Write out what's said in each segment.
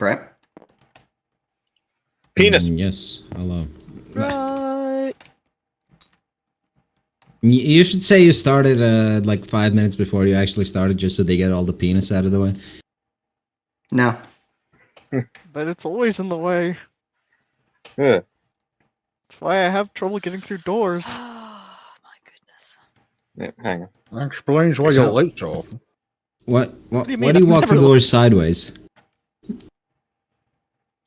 Right? Penis. Yes, hello. Right. You should say you started like 5 minutes before you actually started, just so they get all the penis out of the way. No. But it's always in the way. Yeah. That's why I have trouble getting through doors. Oh my goodness. Yeah, hang on. That explains why you're late so often. What do you why mean? do you I'm walk never the doors sideways?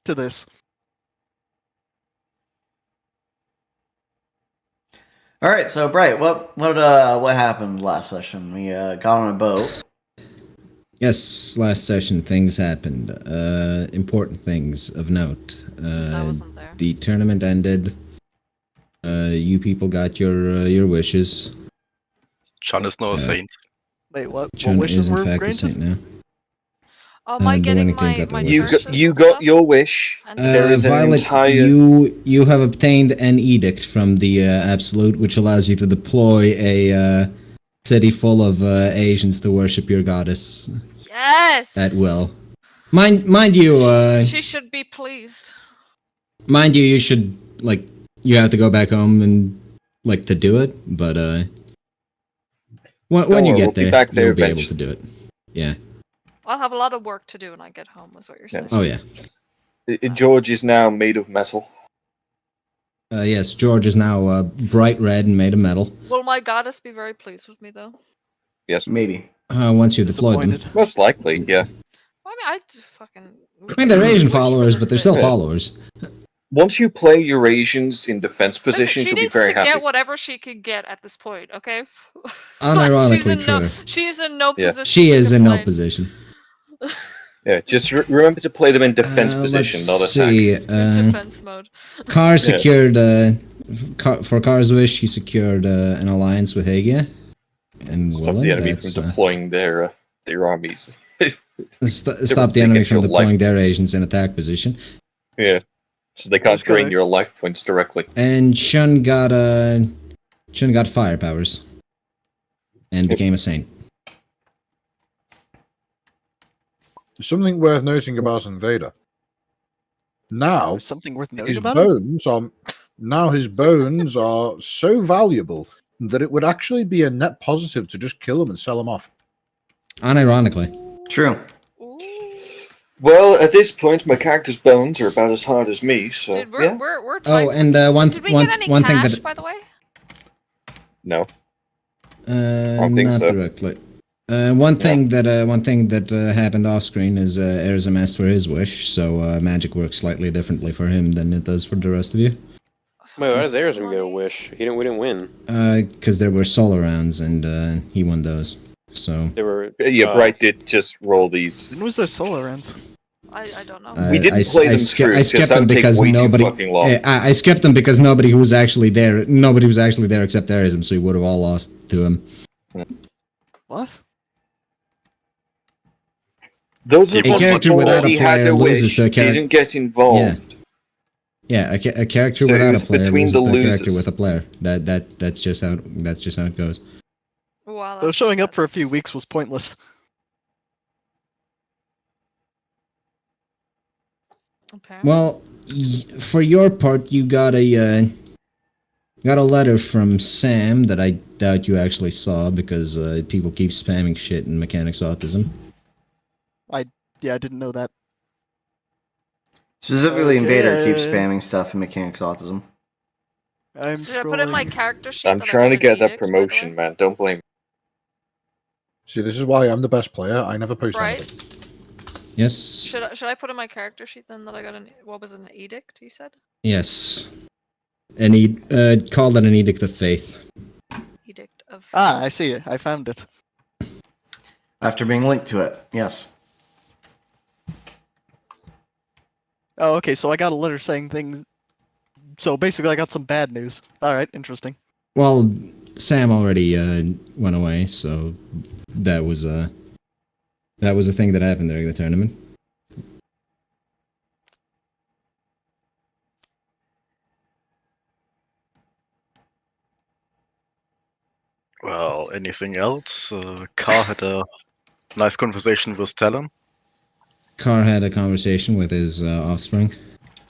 To this. All right, so Bright, what happened last session? We got on a boat. Yes, last session things happened. Important things of note. I wasn't there. The tournament ended. You people got your wishes. Chun is now a saint. Wait, what? Chun What wishes is in were fact a granted? saint now. Oh, am I the getting winning team my got the my wishes. churches You and got stuff? your wish. And There is an Violet, entire- you have obtained an edict from the Absolute, which allows you to deploy a city full of Asians to worship your goddess yes. at will. Mind you, She should be pleased. mind you, you should you have to go back home and to do it, but when Don't you worry, get we'll be there, back there you'll be able eventually. to do it. Yeah. I'll have a lot of work to do when I get home. Is what you're saying? Yes. Oh yeah. George is now made of metal. Yes, George is now bright red and made of metal. Will my goddess be very pleased with me though? Yes. Maybe. Once you deploy them. Disappointed. Most likely, yeah. Well, I mean, I just fucking. I mean, they're Asian wish for followers, this but they're thing. still followers. Once you play your Asians in defense Listen, positions, she you'll be needs very to happy. get whatever she can get at this point, okay? Unironically she's in true. she's in no Yeah. position. She to is in no complain. position. Yeah, just remember to play them in defense position, not Let's attack. see. In defense mode. Carr secured for Carr's wish. He secured an alliance with Hagia and Stop Wylland. the enemy That's, from deploying their armies. stop the enemy from deploying their Asians in attack position. Yeah, so they can't drain Okay. your life points directly. And Shun got fire powers and became a saint. Something worth noting about Invader. Now, Something worth noting his about him? bones are so valuable that it would actually be a net positive to just kill them and sell them off. Unironically. True. Ooh. Well, at this point, my character's bones are about as hard as me, so Dude, yeah. we're Oh, tight. and Did we get any one cash, thing that by the way? No. not think so. directly. One thing that happened off screen is Erzim asked for his wish, so magic works slightly differently for him than it does for the rest of you. Wait, why does Arizona get a wish? We didn't win. Because there were solo rounds and he won those. So There were. Yeah, Bright did just roll these. When was there solo rounds? I don't know. We didn't play them through, I skipped that them would take because way too nobody. fucking long. I skipped them because nobody who was actually there. Nobody was actually there except Erzim, so we would have all lost to him. What? Those are A character without a he had player a loses wish, to a character. didn't get involved. Yeah, a character So without a it's player between loses the to a character losers. with a player. That's just how it goes. Wow, So showing up for a few that's- weeks was pointless. Apparently. Well, for your part, you got a letter from Sam that I doubt you actually saw because people keep spamming shit in Mechanics Autism. Yeah, I didn't know that. Specifically, Invader keeps Okay. spamming stuff in Mechanics Autism. I'm Should I put in my scrolling. character sheet? I'm that I trying to got an get that edict, by the promotion, way? man. Don't blame me. See, this is why I'm the best player. I never post Right? anything. Yes. Should I put in my character sheet then that I got what was it, an edict? You said Yes. Call that an edict of faith. edict of. Ah, I see it. I found it. After being linked to it, yes. Oh, okay, so I got a letter saying things. So basically, I got some bad news. Alright, interesting. Well, Sam already went away, so that was a thing that happened during the tournament. Well, anything else? Carr had a nice conversation with Talon. Carr had a conversation with his offspring.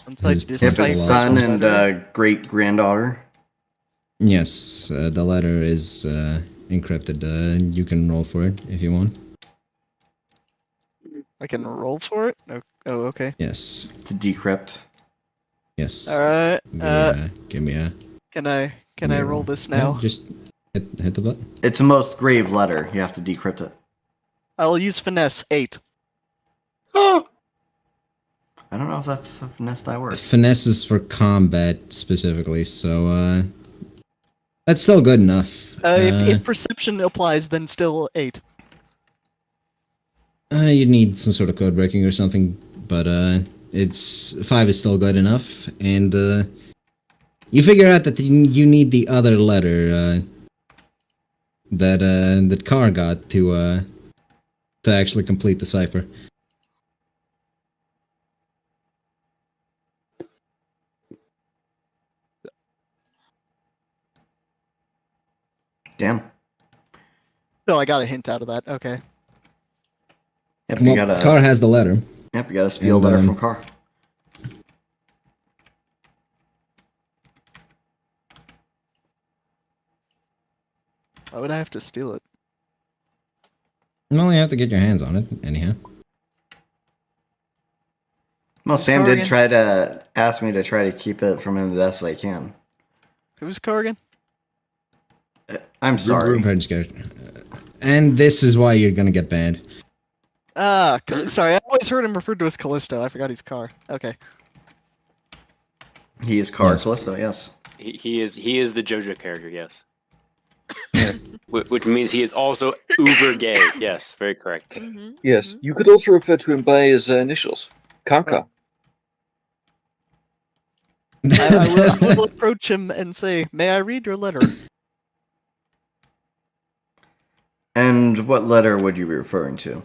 Once I His Yep, decipher his Decipher son the and letter- great granddaughter. Yes, the letter is encrypted. You can roll for it if you want. I can roll for it. Oh, okay. Yes, To decrypt. yes. All right. Give me a. Can I Yeah, roll this yeah, now? just hit the button. It's a most grave letter. You have to decrypt it. I'll use finesse 8. Oh, I don't know if that's a finesse die works. Finesse is for combat specifically, so that's still good enough. If perception applies, then still 8. You need some sort of code breaking or something, but it's 5 is still good enough, and you figure out that you need the other letter that Carr got to actually complete the cipher. Damn. So I got a hint out of that. Okay. Yep, you Well, gotta. Carr has the letter. Yep, you gotta steal and, letter um, from Carr. Why would I have to steal it? Well, you have to get your hands on it, anyhow. Well, Sam Carr did try to ask me to try to keep it from him the best I can. Who's Corrigan? I'm sorry. Pardon, scared. And this is why you're gonna get banned. Sorry, I always heard him referred to as Callisto. I forgot he's Carr. Okay. He is Carr Yes. Callisto, yes. He is the JoJo character. Yes. Which means he is also uber gay. Yes, very correct. Mm-hmm. Yes, you could also refer to him by his initials. Kaka. I will approach him and say, "May I read your letter?" And what letter would you be referring to?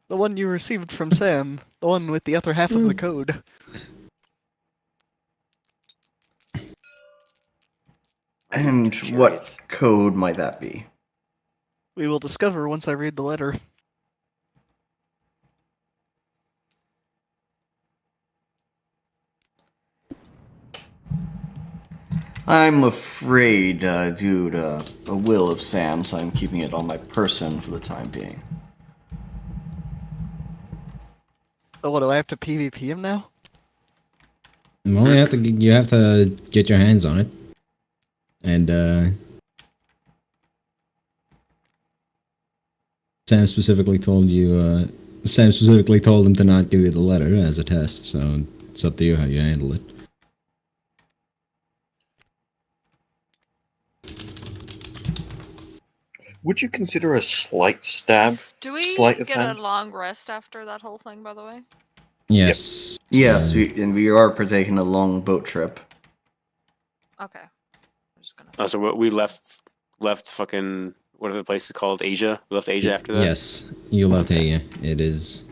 The one you received from Sam. The one with the other half of the code. And Curious. what code might that be? We will discover once I read the letter. I'm afraid, due to a will of Sam's, I'm keeping it on my person for the time being. Oh, what, do I have to PvP him now? Well, you have to get your hands on it, and Sam specifically told you. Sam specifically told him to not give you the letter as a test, so it's up to you how you handle it. Would you consider a slight stab? Do we Sleight of get hand? a long rest after that whole thing, by the way? Yes. Yes, we are partaking a long boat trip. Okay. I'm just gonna. Oh, so we left fucking what are the places called? Asia. We left Asia after that. Yes, you left Haga. It is.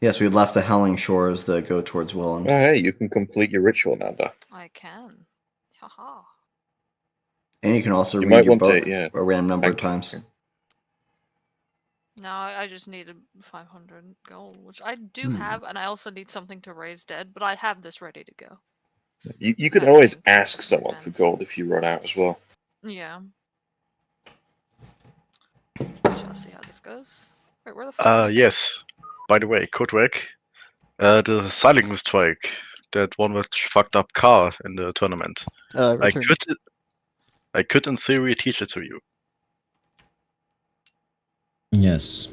Yes, we left the Howling Shores that go towards Wylland. Oh, hey, you can complete your ritual, Nanda. I can. Haha. And you can also You read might your want to, book yeah. a random number of Thank you. times. No, I just needed 500 gold, which I do have, and I also need something to raise dead, but I have this ready to go. You can I always think ask it someone for depends. gold if you run out as well. Yeah. We shall see how this goes. Wait, where the fuck is my Yes. By the way, Kodwek, the silent strike, that one which fucked up Carr in the tournament. Return. I could in theory teach it to you. Yes.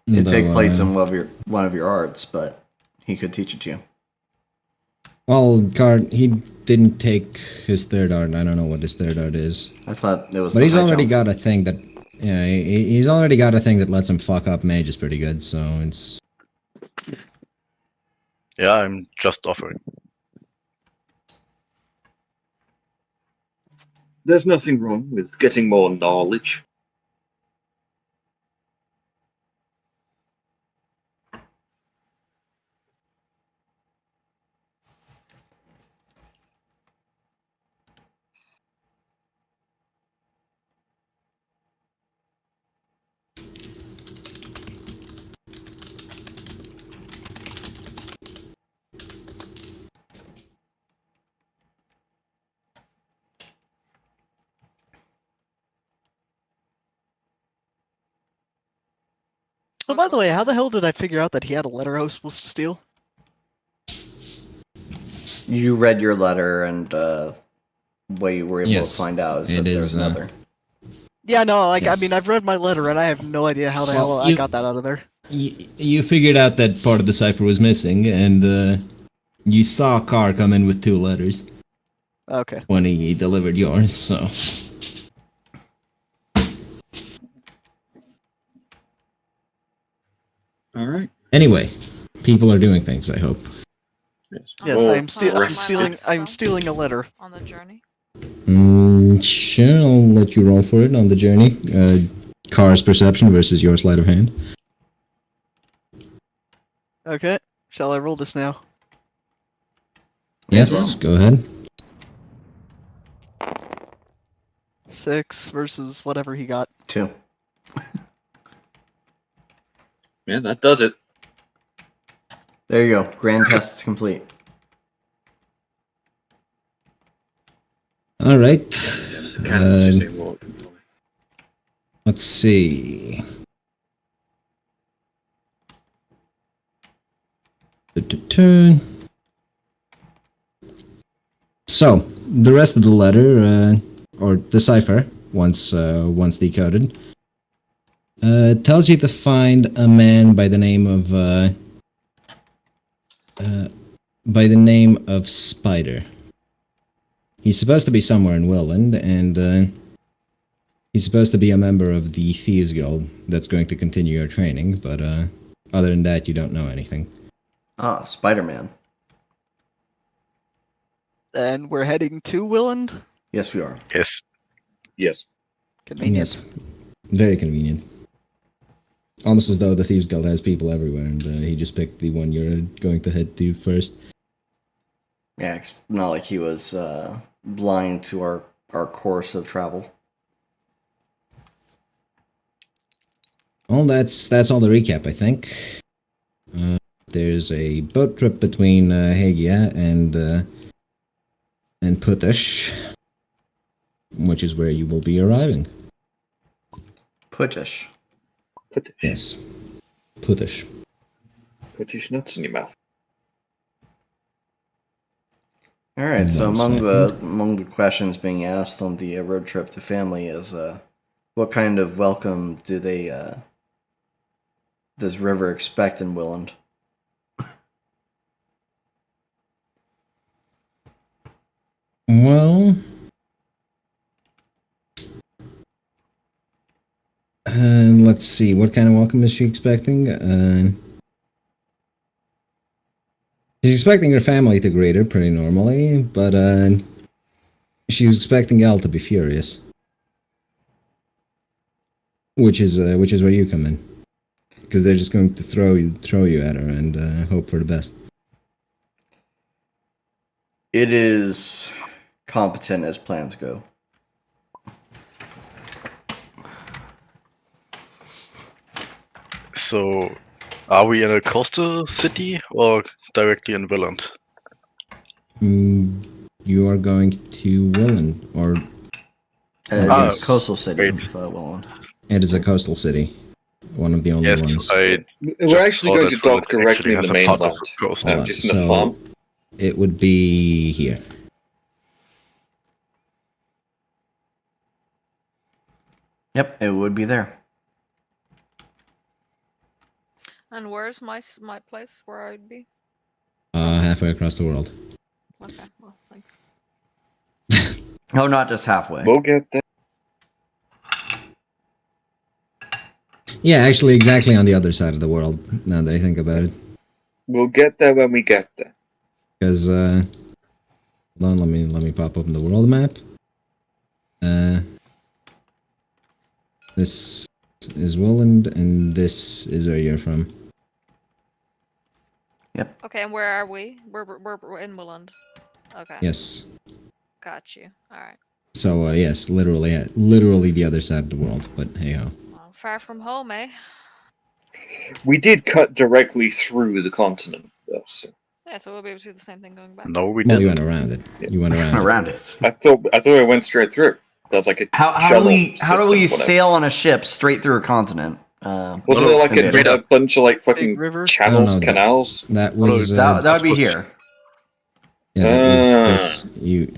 It'd take Though, plates in one of your arts, but he could teach it to you. Well, Card, he didn't take his third art. I don't know what his third art is. I thought it was. But the he's high already jump. got a thing that. Yeah, he's already got a thing that lets him fuck up mages pretty good, so it's. Yeah, I'm just offering. There's nothing wrong with getting more knowledge. Oh, by the way, how the hell did I figure out that he had a letter I was supposed to steal? You read your letter, and what you were able Yes, to find out is it that is, there's another. Yeah, no, like, Yes. I mean, I've read my letter, and I have no idea how the Well, hell I you- got that out of there. You figured out that part of the cipher was missing, and you saw Carr come in with 2 letters Okay. when he delivered yours, so... All right. Anyway, people are doing things, I hope. Yes. Yes, Oh, I am rest stealing. it. I'm stealing a letter. On the journey. Sure, I'll let you roll for it on the journey. Car's perception versus your sleight of hand. Okay. Shall I roll this now? Yes, well. go ahead. 6 versus whatever he got. 2. Yeah, that does it. There you go. Grand test is complete. Alright. Damn it, the cannons just ain't working for me. Let's see. So, the rest of the letter, or the cipher, once decoded, tells you to find a man by the name of Spider. He's supposed to be somewhere in Wylland, and he's supposed to be a member of the Thieves Guild that's going to continue your training, but other than that, you don't know anything. Ah, Spider-Man. And we're heading to Wylland. Yes, we are. Yes. Yes. Convenient. Yes, very convenient. Almost as though the Thieves Guild has people everywhere, and he just picked the one you're going to head to first. Yeah, it's not like he was blind to our course of travel. Well, that's all the recap, I think. There's a boat trip between Hagia and Putish, which is where you will be arriving. Putish. Put Yes, Putish. these nuts in your mouth. All right. So One among the questions being asked on the road trip to family is, what kind of welcome does River expect in Wylland? Well, let's see. What kind of welcome is she expecting? She's expecting her family to greet her pretty normally, but she's expecting Al to be furious, which is where you come in, because they're just going to throw you at her and hope for the best. It is competent as plans go. So, are we in a coastal city or directly in Wylland? You are going to Wylland, or Yes, coastal city great. of Wylland. it is a coastal city, one of the only Yes, ones. We're actually going to dock directly in the mainland. mainland. Coast. Hold on, Just in the so farm. it would be here. Yep, it would be there. And where's my place where I'd be? Halfway across the world. Okay, well, thanks. No, not just halfway. We'll get there. Yeah, actually, exactly on the other side of the world. Now that I think about it, We'll get there when we get there. because hold on, let me pop open the world map. This is Wylland, and this is where you're from. Okay, and where are we? We're in Wylland. Okay. Yes. Got you. All right. So yes, literally the other side of the world. But hey ho. Well, far from home, eh? We did cut directly through the continent, though. So Yeah, so we'll be able to do the same thing going back. No, we Well, you didn't. went around it. You went around. Around it. I thought I went straight through. That was like a How do shuttle we system, whatever. sail on a ship straight through a continent? Wasn't it like Invader. a bunch of like Big fucking river. channels, No, that- canals? That was That would be what's- here. yeah. That was this. You.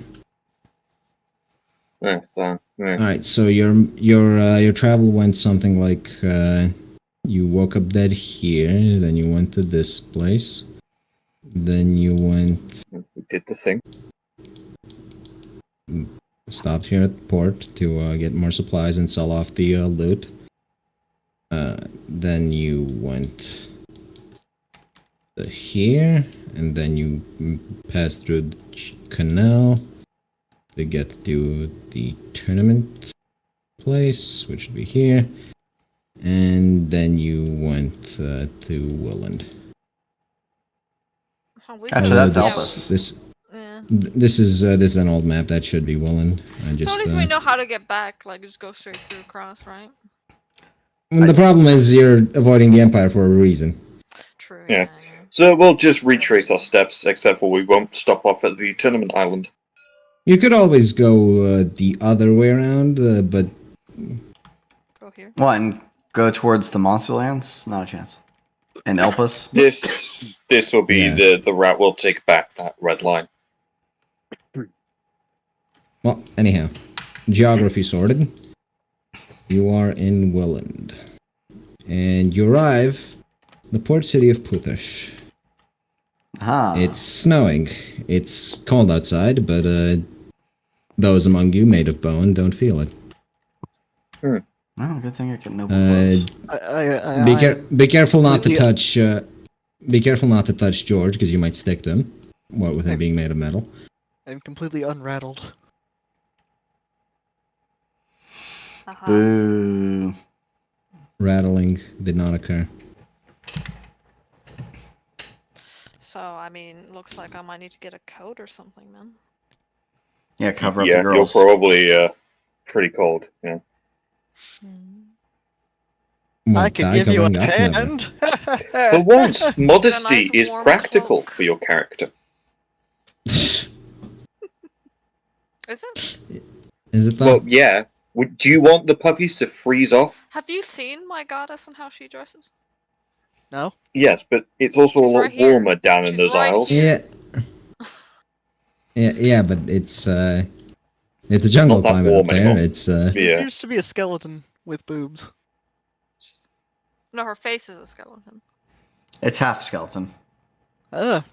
Yeah. All right. So your travel went something like you woke up dead here, then you went to this place, then you went We did the thing. stopped here at the port to get more supplies and sell off the loot. Then you went to here, and then you passed through the canal to get to the tournament place, which would be here. And then you went to Wylland. Oh, we Actually, don't that's know. Elvis. Yeah. This is an old map. That should be Wylland. I So just at least we know how to get back. Like, just go straight through across, right? the problem is you're avoiding the Empire for a reason. True. Yeah. Yeah. So we'll just retrace our steps, except for we won't stop off at the tournament island. You could always go the other way around, but Go here. What, and go towards the Monsterlands? Not a chance. And Elpis? This will be Yeah. the route we'll take back, that red line. well, anyhow, geography sorted. You are in Wylland, and you arrive the port city of Putash. Ah. It's snowing. It's cold outside, but those among you made of bone don't feel it. Oh, good thing I get noble clothes. Be careful not to completely- touch. Be careful not to touch George, because you might stick to him. What with him being made of metal. I'm completely unrattled. Haha. Boo. Rattling did not occur. So I mean, looks like I might need to get a coat or something, man. Yeah, cover up Yeah, the girls. you're probably pretty cold. Yeah. Well, I could die give you a covering up, never. hand. For once, modesty nice is warm practical cloak. for your character. Is it? Is it Well, though? yeah. Do you want the puppies to freeze off? Have you seen my goddess and how she dresses? No? Yes, but it's also She's a lot right here. warmer down in She's those right aisles. here. Yeah, but it's a not jungle that climate warm up there. anymore. It's Yeah. Used to be a skeleton with boobs. No, her face is a skeleton. It's half skeleton.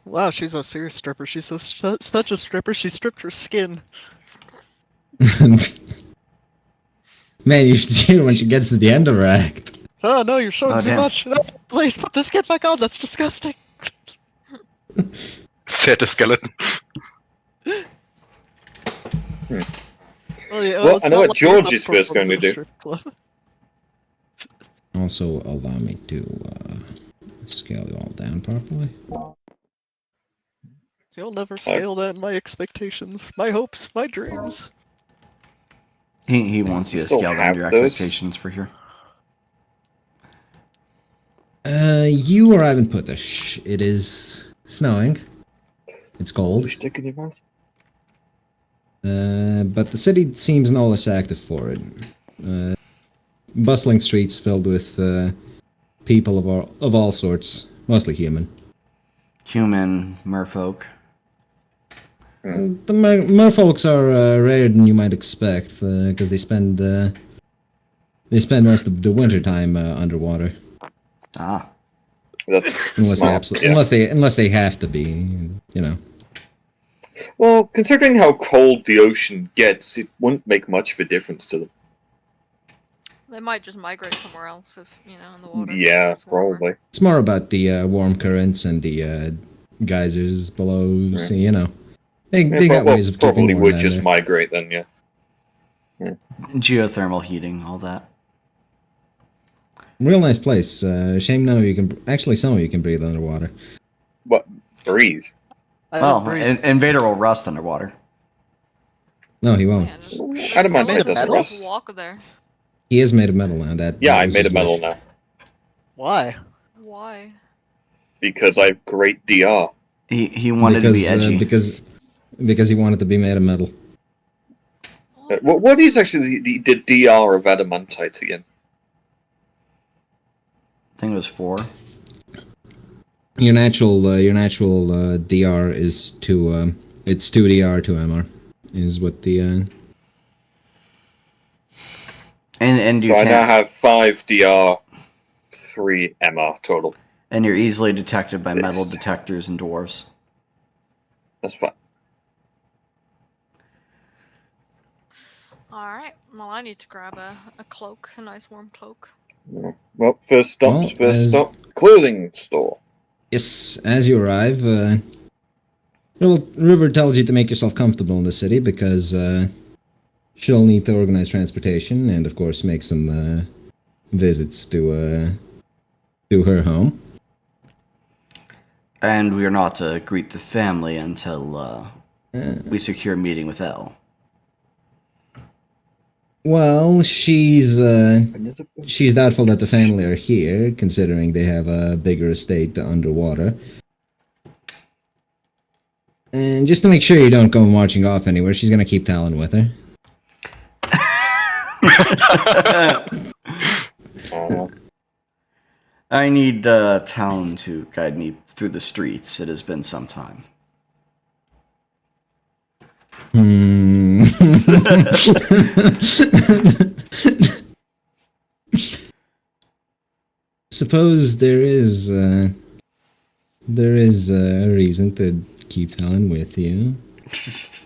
Wow, she's a serious stripper. She's such a stripper. She stripped her skin. man, you should see her when she gets to the end of her act. Oh no, you're showing Oh, too damn. much. No, please put this kid back on. That's disgusting. Said the skeleton. Well, it's I know not what like George you're is first going to do. strip club. Also, allow me to scale you all down properly. You'll never scale down my expectations, my hopes, my dreams. He wants you You to still scale down have your those? expectations for here. You arrive in Putash. It is snowing. It's cold. Stick in your mouth. But the city seems no less active for it. Bustling streets filled with people of all sorts, mostly human. Human, merfolk. The merfolks are rarer than you might expect, because they spend most of the winter time underwater, Ah. That's unless smart. they Yeah. unless they have to be, you know. Well, considering how cold the ocean gets, it wouldn't make much of a difference to them. They might just migrate somewhere else if, you know, in the water. Yeah, it's warmer. probably. It's more about the warm currents and the geysers below. Yeah. So, you know, they Yeah, got ways of keeping probably warm would down just there. migrate then, yeah. Geothermal heating, all that. Real nice place. Shame none of you can. Actually, some of you can breathe underwater. What? Breathe? I don't Well, breathe. Invader will rust underwater. No, he won't. Yeah, just, Adamantite skeletons doesn't just rust. walk there. He is made of metal now. Yeah, that I was made a his metal wish. now. Why? Why? Because I have great DR. He wanted to be edgy. Because he wanted to be made of metal. What is actually the DR of adamantite again? think it was 4. Your natural DR is it's 2 DR 2 MR is what the And you So I now can't, have 5 DR, 3 MR total. and you're easily detected by metal Yes. detectors and dwarves. That's fine. Alright, well, I need to grab a cloak, a nice warm cloak. Well, first stop's Well, first as- stop. Clothing store. Yes, as you arrive, River tells you to make yourself comfortable in the city because she'll need to organize transportation and, of course, make some visits to her home. And we are not to greet the family until we secure a meeting with Elle. Well, she's Another book. doubtful that the family are here, considering they have a bigger estate underwater. And just to make sure you don't go marching off anywhere, she's gonna keep Talon with her. I need Talon to guide me through the streets. It has been some time. Hmm. Suppose there is a reason to keep Talon with you.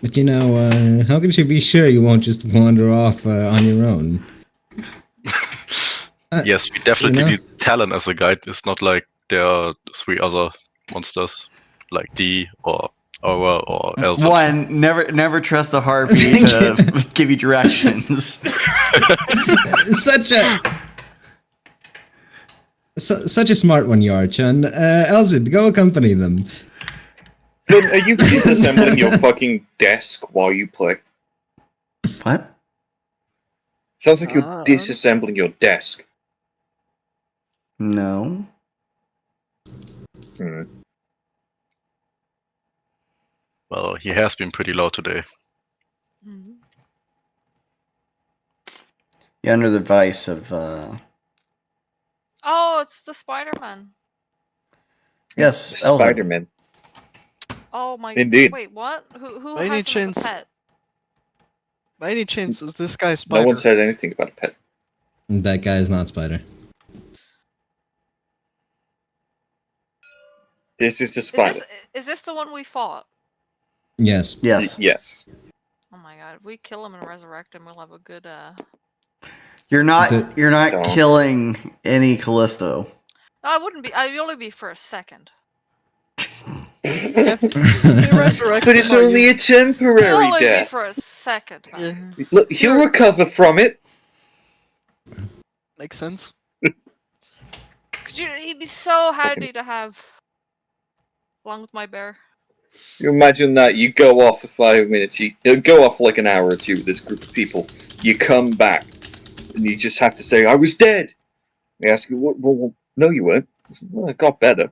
But you know, how can she be sure you won't just wander off on your own? Yes, we definitely you know? need Talon as a guide. It's not like there are 3 other monsters, like D or Aura or Elsa. One, never trust a harpy to give you directions. Such a smart one you are, Chun. Elzid, go accompany them. Flynn, are you disassembling your fucking desk while you play? What? Sounds like you're disassembling your desk. No. Hmm. Well, he has been pretty low today. Mhm. You're under the vice of Oh, it's the Spider-Man. yes, Elza. Spider-Man. Oh my... Indeed. Wait, what? Who By any has him as a chance- pet? By any chance, is this guy No Spider? one said anything about a pet. That guy is not Spider. This is a spider. Is this the one we fought? Yes. Yes. Yes. Oh my god, if we kill him and resurrect him, we'll have a good, You're not The- you're not killing any Callisto. No, I wouldn't be. I'd only be for a second. Resurrect But it's him, are you- only a It'd temporary only be death. for a second, man. Yeah, Look, he'll recover from it. makes sense. He'd be so handy to have along with my bear. You imagine that you go off for 5 minutes, you'll go off for like an hour or two with this group of people. You come back, and you just have to say, "I was dead." They ask you, "Well, no, you weren't." I said, "Well, it got better."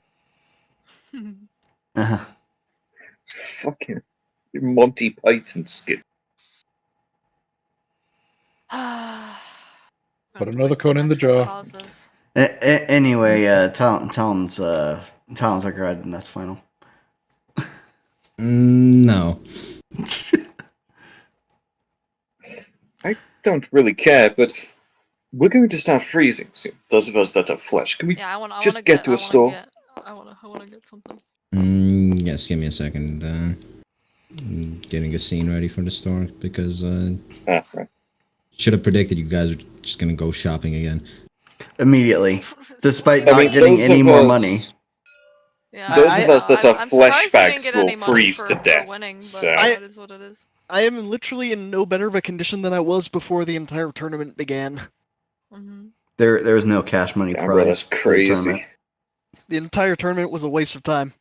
Uh-huh. Fucking Monty Python skit. Put another coin in the jar. Anyway, Talon's our guide, and that's final. No. I don't really care, but we're going to start freezing soon. Those of us that have flesh, can we Yeah, I want just to get to a store? I want to get something. Yes, give me a second. Getting a scene ready for the store because Ah, right. should have predicted you guys were just gonna go shopping again. Immediately, despite I not mean, getting those any of more us- money. Yeah, Those of us that have I'm surprised we flashbacks didn't get will any money freeze for, to death, For winning, but so- that is what it is. I am literally in no better of a condition than I was before the entire tournament began. Hmm. There is no cash money Yeah, bro, prize that's for the crazy. tournament. The entire tournament was a waste of time.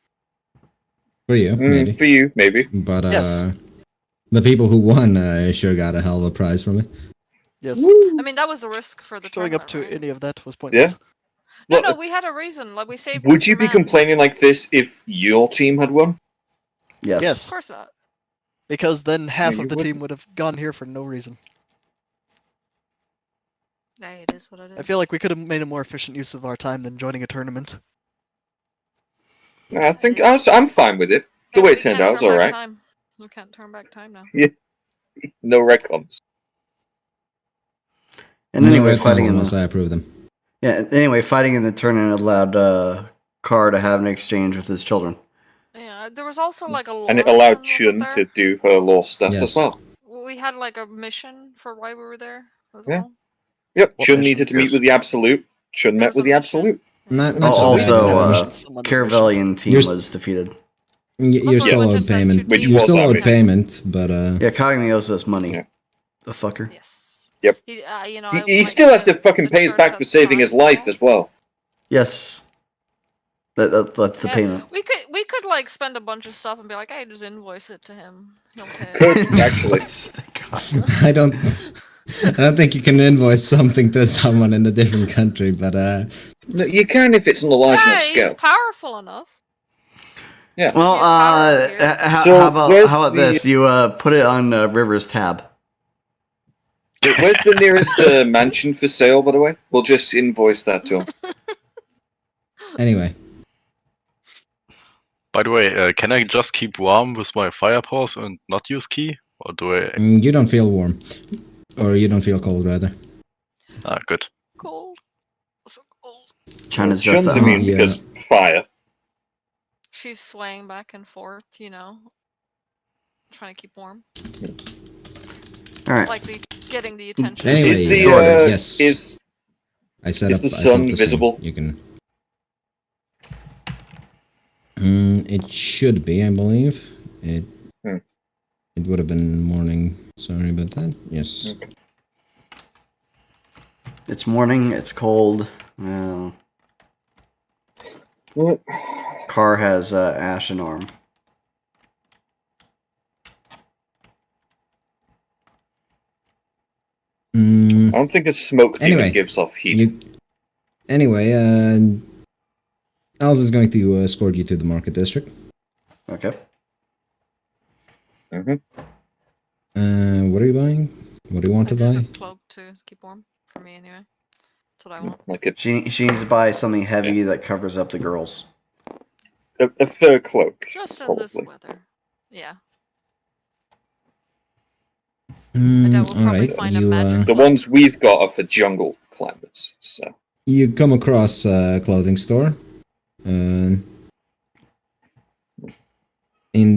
For you, maybe. For you, maybe. But Yes. the people who won sure got a hell of a prize from it. Yes, I mean, that was a risk for the showing up tournament, to right? any of that was pointless. No, Well, we had a reason. Like we saved. would you be command. complaining like this if your team had won? Yes. Yes, Of course not. because then half you of the wouldn't. team would have gone here for no reason. Hey, it is what it is. I feel like we could have made a more efficient use of our time than joining a tournament. I think I'm fine with it. The Yeah, way but it turned we out can't was turn back alright. time. We can't turn back time now. No retcons. And No anyway, retcons fighting in unless the I approve them. anyway, fighting in the tournament allowed Carr to have an exchange with his children. Yeah, there was also like a lore And it mission, allowed wasn't Chun there? to do her law stuff as Yes. well. We had like a mission for why we were there as Yeah. well. Yep, What Chun mission? needed to meet Yes. with the Absolute. Chun There met was with a the mission. Absolute. Not Oh, just also, that, mission, someone did a mission. Caravelian team You're- was defeated. You're That's still what we owed went to payment. test Which You're was still our owed mission. payment, but Yeah, Cogni owes us money. Yeah. The fucker. Yes. Yep. He, you know, He still has to fucking pay us back for saving his life as well. Yes. That's the Yeah, payment. we could like spend a bunch of stuff and be like, hey, just invoice it to him. He'll pay. Could, actually. I don't think you can invoice something to someone in a different country, but No, you can if it's on a large Yeah, enough he's scale. powerful enough. Yeah. Well, He has power here. So, how about where's this? You put it on River's tab. Where's the nearest mansion for sale, by the way? We'll just invoice that to him. anyway. By the way, can I just keep warm with my fire paws and not use key? Or do I... You don't feel warm. Or you don't feel cold, rather. Ah, good. Cold. So cold. China's just Chun's that immune yeah. because fire. She's swaying back and forth, you know, trying to keep warm. All right. Like getting the attention. Anyway, Is the yes. is I set is up, the I set sun up the visible? scene. You can. It should be, I believe. It would have been morning. Sorry about that. Yes. Okay. It's morning. It's cold. Carr has ashen arm. I don't think a smoke demon Anyway, gives off heat. Anyway, Els is going to escort you to the market district. Okay. What are you buying? What do you want to Just buy? a cloak to keep warm for me anyway. That's what I want. Like a She needs to buy something heavy that covers up the girls. fur cloak. Just in probably. this weather. Yeah. I doubt we'll probably Alright, find a you, magic The ones we've got are for jungle climbers. So you come across a clothing store. In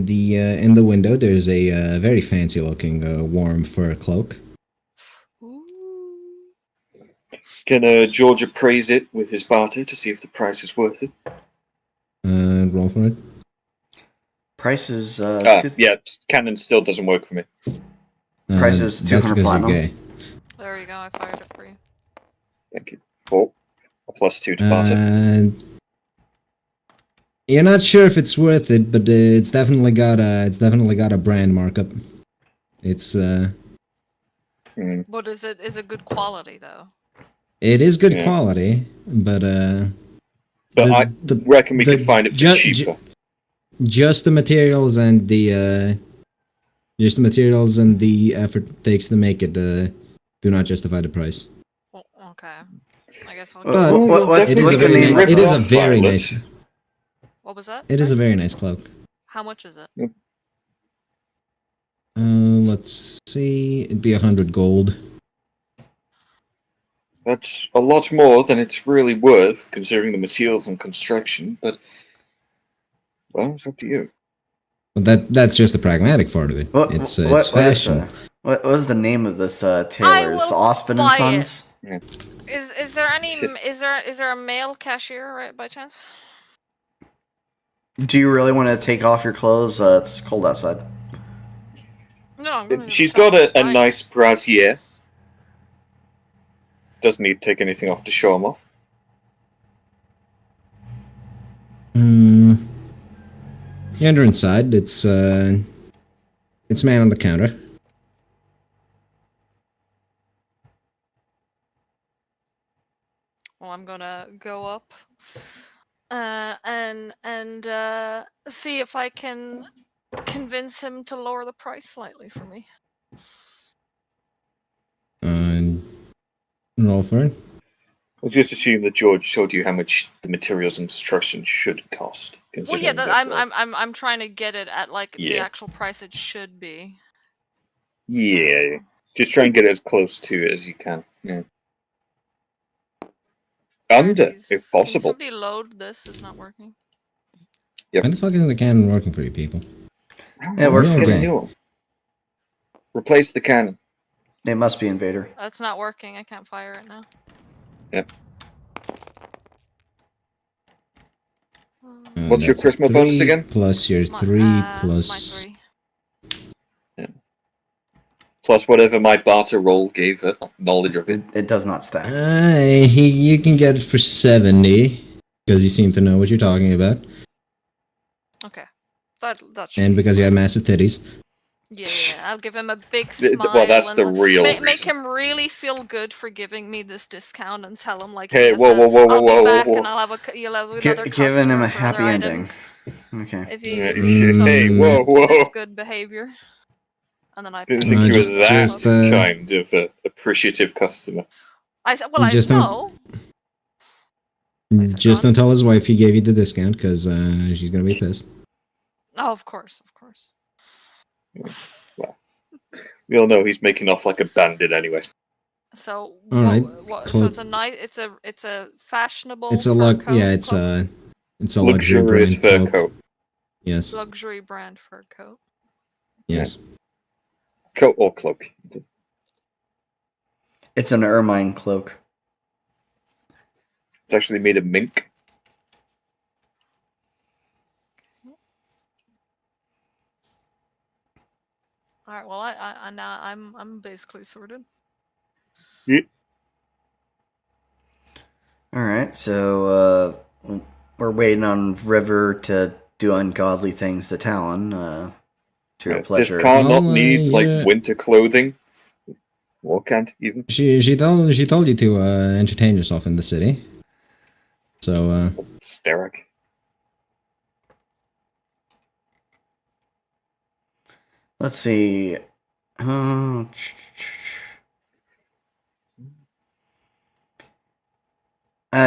the window, there's a very fancy looking warm fur cloak. Ooh. can George appraise it with his barter to see if the price is worth it? Roll for it. Price is Yeah, cannon still doesn't work for me. Price is That's 200 because you're platinum. gay. There you go, I fired it for you. Thank you. 4. A +2 to barter. You're not sure if it's worth it, but it's definitely got a brand markup. It's But is it good quality though? it is good Yeah. quality, but But I reckon we could find it for ju- cheaper. just the materials and the effort it takes to make it do not justify the price. Well, okay. I guess I'll But what- it is what's a the very, name ni- of it it? is a very Fireless. nice. What was that? It is a very nice cloak. How much is it? Let's see. It'd be 100 gold. That's a lot more than it's really worth, considering the materials and construction, but well, it's up to you. But that's just the pragmatic part of it. It's fashion. What was the name of this I tailor's? will Ospin and buy Sons? Is there any Shit. is there a male cashier right by chance? Do you really want to take off your clothes? It's cold outside. No, I'm gonna She's stop got a buying. nice brassiere. Doesn't need to take anything off to show him off. You enter inside. It's man on the counter. Well, I'm gonna go up and see if I can convince him to lower the price slightly for me. Uh, Roll for it. We'll just assume that George showed you how much the materials and construction should cost. Well, yeah, considering that, that, I'm trying to get it at like the Yeah. actual price it should be. Yeah, just try and get as close to it as you can. Yeah. Under, Candies. if Can possible. somebody load this? It's not working. Yep. Why the fuck isn't the cannon working for you people? It works Yeah, Get a okay. new one. Replace the cannon. It must be Invader. That's not working. I can't fire it now. Yep. Uh, What's your that's a charisma bonus 3 again? Plus your My- 3 my plus. 3. Plus whatever my barter roll gave it, knowledge of it. It does not stack. You can get it for 70 because you seem to know what you're talking about, Okay. That should and be because you have massive titties. Yeah, I'll give him a big Well, smile. that's the and real make reason. him really feel good for giving me this discount and tell him like, Hey, yes, whoa, whoa, whoa, I'll whoa, be whoa, back whoa. and you'll have another Giving him customer a for happy other ending. items Okay. if he Yeah, keeps on hey, whoa, this whoa. good behavior. And then I Didn't pay think him you were just- that just, kind of appreciative customer. I said, well, I just know. Is it Just gone? don't tell his wife he gave you the discount because she's gonna be pissed. Oh, of course, of course. We all know he's making off like a bandit anyway. So, All right, so it's a nice, it's a fashionable. It's a fur luck. coat, Yeah, it's cloak? a luxury Luxurious brand fur coat. Yes. Luxury brand fur coat. Yes. Coat or cloak. It's an ermine cloak. It's actually made of mink. All right. Well, I now I'm basically sorted. Alright, so we're waiting on River to do ungodly things to Talon, to your Does pleasure. Car not Well, need yeah. like winter clothing? Or can't even. She told you to entertain yourself in the city. So Steric. Let's see.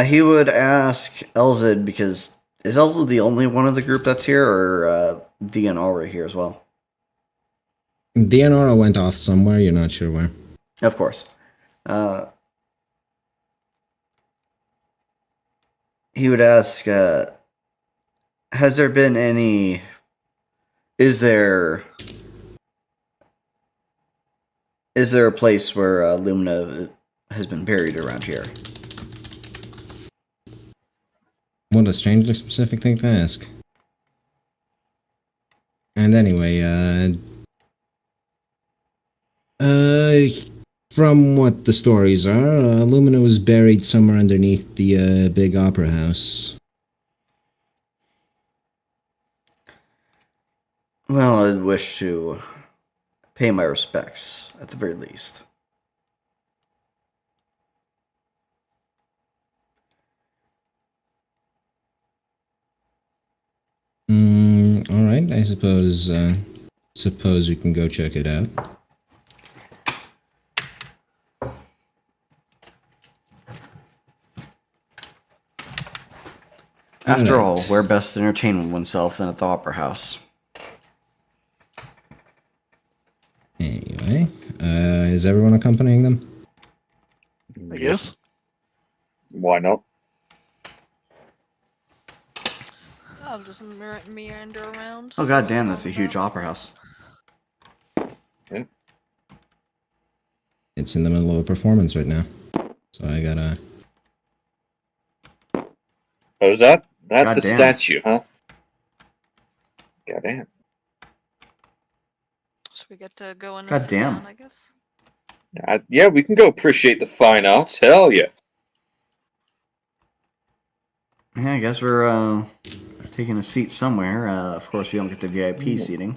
He would ask Elzid because is Elzid the only one of the group that's here, or DNR here as well? DNR went off somewhere. You're not sure where. Of course. He would ask, has there been any... Is there a place where Lumina has been buried around here? What a strangely specific thing to ask. And anyway, from what the stories are, Lumina was buried somewhere underneath the big opera house. Well, I'd wish to pay my respects, at the very least. Alright, I suppose we can go check it out. After Alright. all, where best to entertain oneself than at the opera house? Anyway, is everyone accompanying them? I guess. Why not? I'll just meander around. Oh see god what's damn, that's a going huge on. opera house. It's in the middle of a performance right now. So I gotta... Oh, is that the Goddamn. statue, huh? Goddamn. Should we get to go in and God sit damn. down, I guess? Yeah, we can go appreciate the fine arts. Hell yeah. Yeah, I guess we're taking a seat somewhere. Of course, we don't get the VIP seating.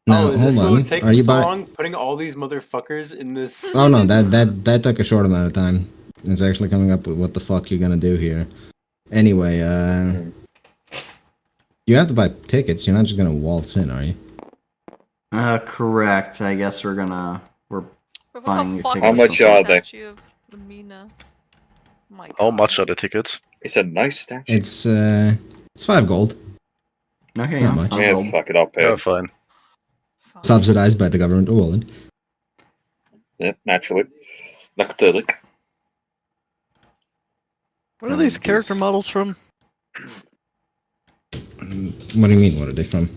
No, Oh, is this hold what on. was taking Are you so by... long? Putting all these motherfuckers in this. Oh no, that took a short amount of time. It's actually coming up with what the fuck you're gonna do here. Anyway, you have to buy tickets. You're not just gonna waltz in, are you? Correct. I guess we're But what buying the your fuck tickets. How is much this are they? statue of- The Mina. My How God. much are the tickets? It's a nice statue. It's 5 gold. Okay, Not yeah, much. fine, Yeah, gold. fuck it, I'll pay. Yeah, fine. Fine. Subsidized by the government of Wylland. Yeah, naturally. Natuurlijk. What are these Oh, character geez. models from? What do you mean? What are they from?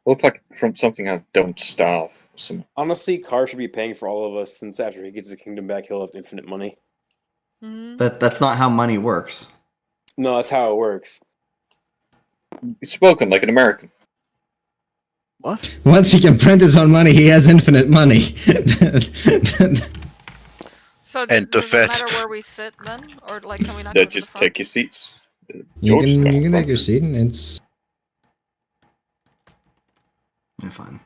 Look like from something I Don't Starve. Some Honestly, Carr should be paying for all of us since after he gets the kingdom back, he'll have infinite money. Mhm. That's not how money works. No, that's how it works. It's spoken like an American. What? Once he can print his own money, he has infinite money. So And the does it fat. matter where we sit then, or like can we not Yeah, go to just the front? take your seats. you George's can got you can front. take your seat, and it's Yeah, fine.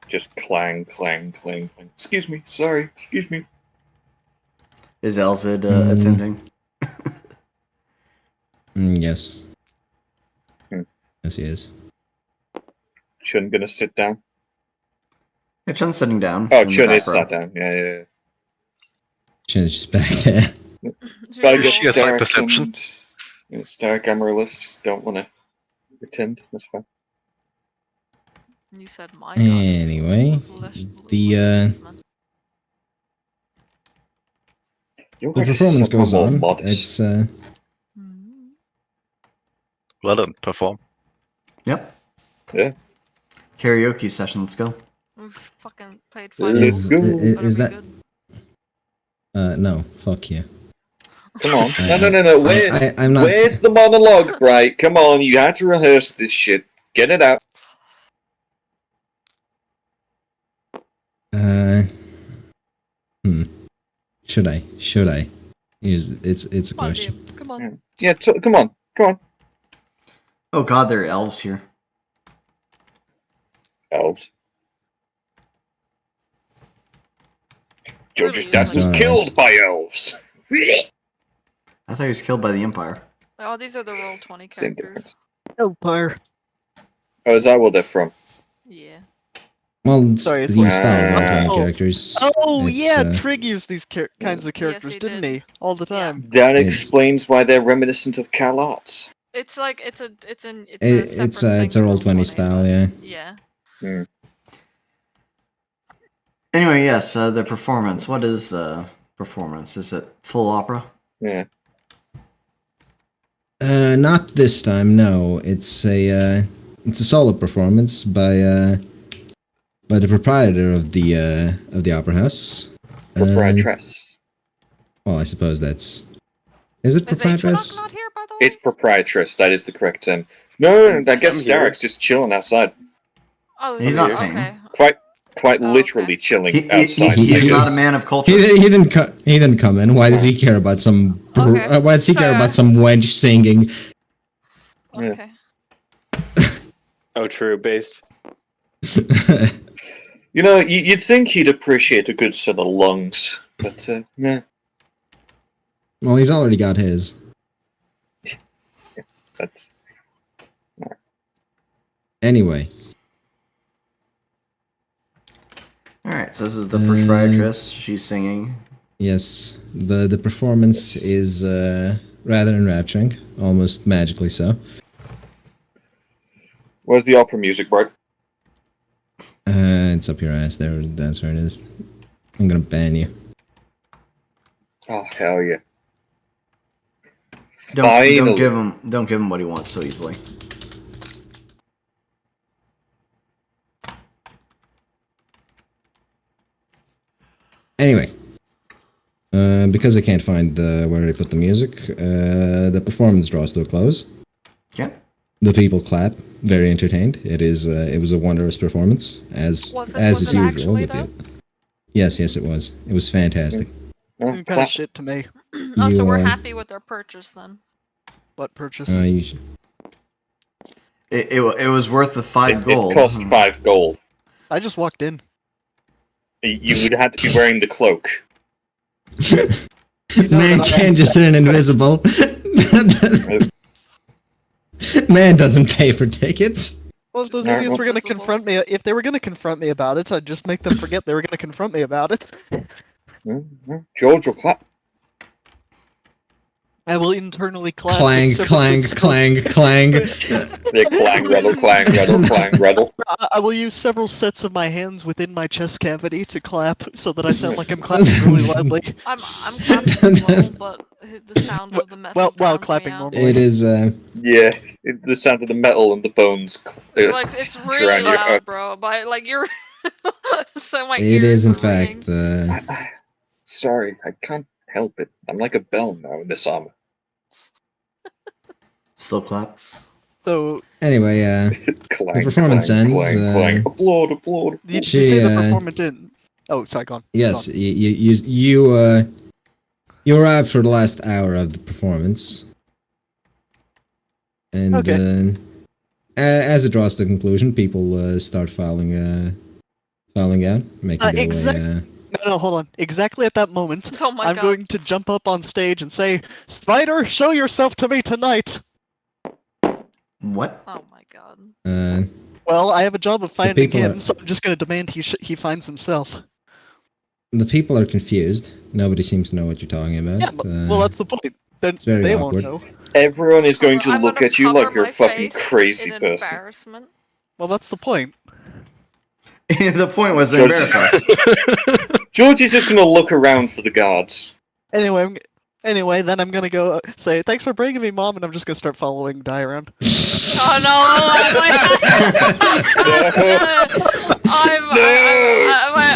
Just clang, clang, clang, clang. Excuse me, sorry, excuse me. Is Elzid Mm. attending? yes. Hmm. Yes, he is. Chun gonna sit down. Yeah, Chun's sitting down. Oh, in the Chun back is row. sat down. Yeah. She's just back there. Should But I we guess roll Yes, like Stark perception. and Stark Amaryllis just don't want to attend. That's fine. You said my God. Anyway, the You're the going to performance someone goes more on. modest. It's Well done, perform. Yep. Yeah. Karaoke session. Let's go. We've fucking paid Let's $5. go. Better is be that good. no, fuck you. Come on. No. I'm not. Where's the monologue, right? Come on, you had to rehearse this shit. Get it out. Should I? Should I? It's a Come on, question. DM. Come on. Yeah, come on. Oh God, there are elves here. Elves. George's Really, dad it's was like- killed by elves. I thought he was killed by the Empire. Oh, these are the roll 20 Same characters. difference. Empire. Oh, is that where they're from? Yeah. Well, it's Sorry, it's the like- style of Ah. Arcane characters. Oh It's, yeah, Trig used these kinds of Yes, characters, he didn't did. he? All the time. That It's- explains why they're reminiscent of Cal Arts. It's like it's a It's separate it's a thing to Roll20 style, but yeah. Yeah. Anyway, yes, the performance. What is the performance? Is it full opera? Yeah. Not this time. No, it's a solo performance by the proprietor of the opera house. Proprietress. Well, I suppose that's. Is it Is Atrioc proprietress? not here, by the way? It's proprietress. That is the correct term. No, I guess I'm here. Starrick's just chilling outside. Oh, He's is not he? paying. Okay. Quite Oh, literally okay. chilling He outside. is He not is- a man of culture. He didn't come in. Why does he care about some? Okay, Why does he care so- about some wench singing? Yeah. Okay. Oh, true. Based. You know, you'd think he'd appreciate a good set of lungs, but nah. Well, he's already got his. That's Anyway, All right, so this is the proprietress. She's singing. yes, the performance is rather enrapturing, almost magically so. where's the opera music, Bart? It's up your ass there. That's where it is. I'm gonna ban you. Oh hell yeah! Don't Finally. give him what he wants so easily. Anyway, because I can't find where they put the music, the performance draws to a close. Okay. The people clap, very entertained. It was a wondrous performance, as Was it- as was is it usual. actually, with it. Yes, it was. It was fantastic. Oh, Kind clap. of shit to me. Oh, so You, we're uh, happy with their purchase then. What purchase? You should- It was worth the 5 It gold. cost 5 gold. I just walked in. You would have to be wearing the cloak. Man can't just turn invisible. Man doesn't pay for tickets. Well, if those Alright, idiots well- were going to Visible. confront me, if they were going to confront me about it, I'd just make them forget they were going to confront me about it. George will clap. I will internally clap. Clang, with several clang, good spells. clang, clang. They clang, rattle, clang, rattle, clang, rattle. I will use several sets of my hands within my chest cavity to clap, so that I sound like I'm clapping really loudly. I'm clapping as well, but the sound of the metal While drowns me clapping out. normally. It is, Yeah, the sound of the metal and the bones. Like it's really drown you loud, out. bro. But like you're, so my it ears is in are ringing. fact, Sorry, I can't help it. I'm like a bell now in this armor. Still clap. So, anyway, Clang, The performance clang, ends, clang, clang. Applaud, applaud. you She, say the uh, performance ends. Oh, sorry, go on. yes, Go on. you arrived for the last hour of the performance. And, Okay. as it draws to conclusion, people, start filing out, making their exact- way, No, hold on. Exactly at that moment, Oh my I'm god. going to jump up on stage and say, "Spider, show yourself to me tonight." What? Oh my god. Well, I have a job of finding people him, are- so I'm just going to demand he finds himself. The people are confused. Nobody seems to know what you're talking about. Yeah, well, that's the point. Then very they awkward. won't know. Everyone is going to I'm look gonna at you cover like you're a my fucking face crazy in person. Embarrassment. Well, that's the point. The point was to George- embarrass us. George is just going to look around for the guards. Anyway, then I'm gonna go say, "Thanks for bringing me, Mom," and I'm just gonna start following Di around. Oh no!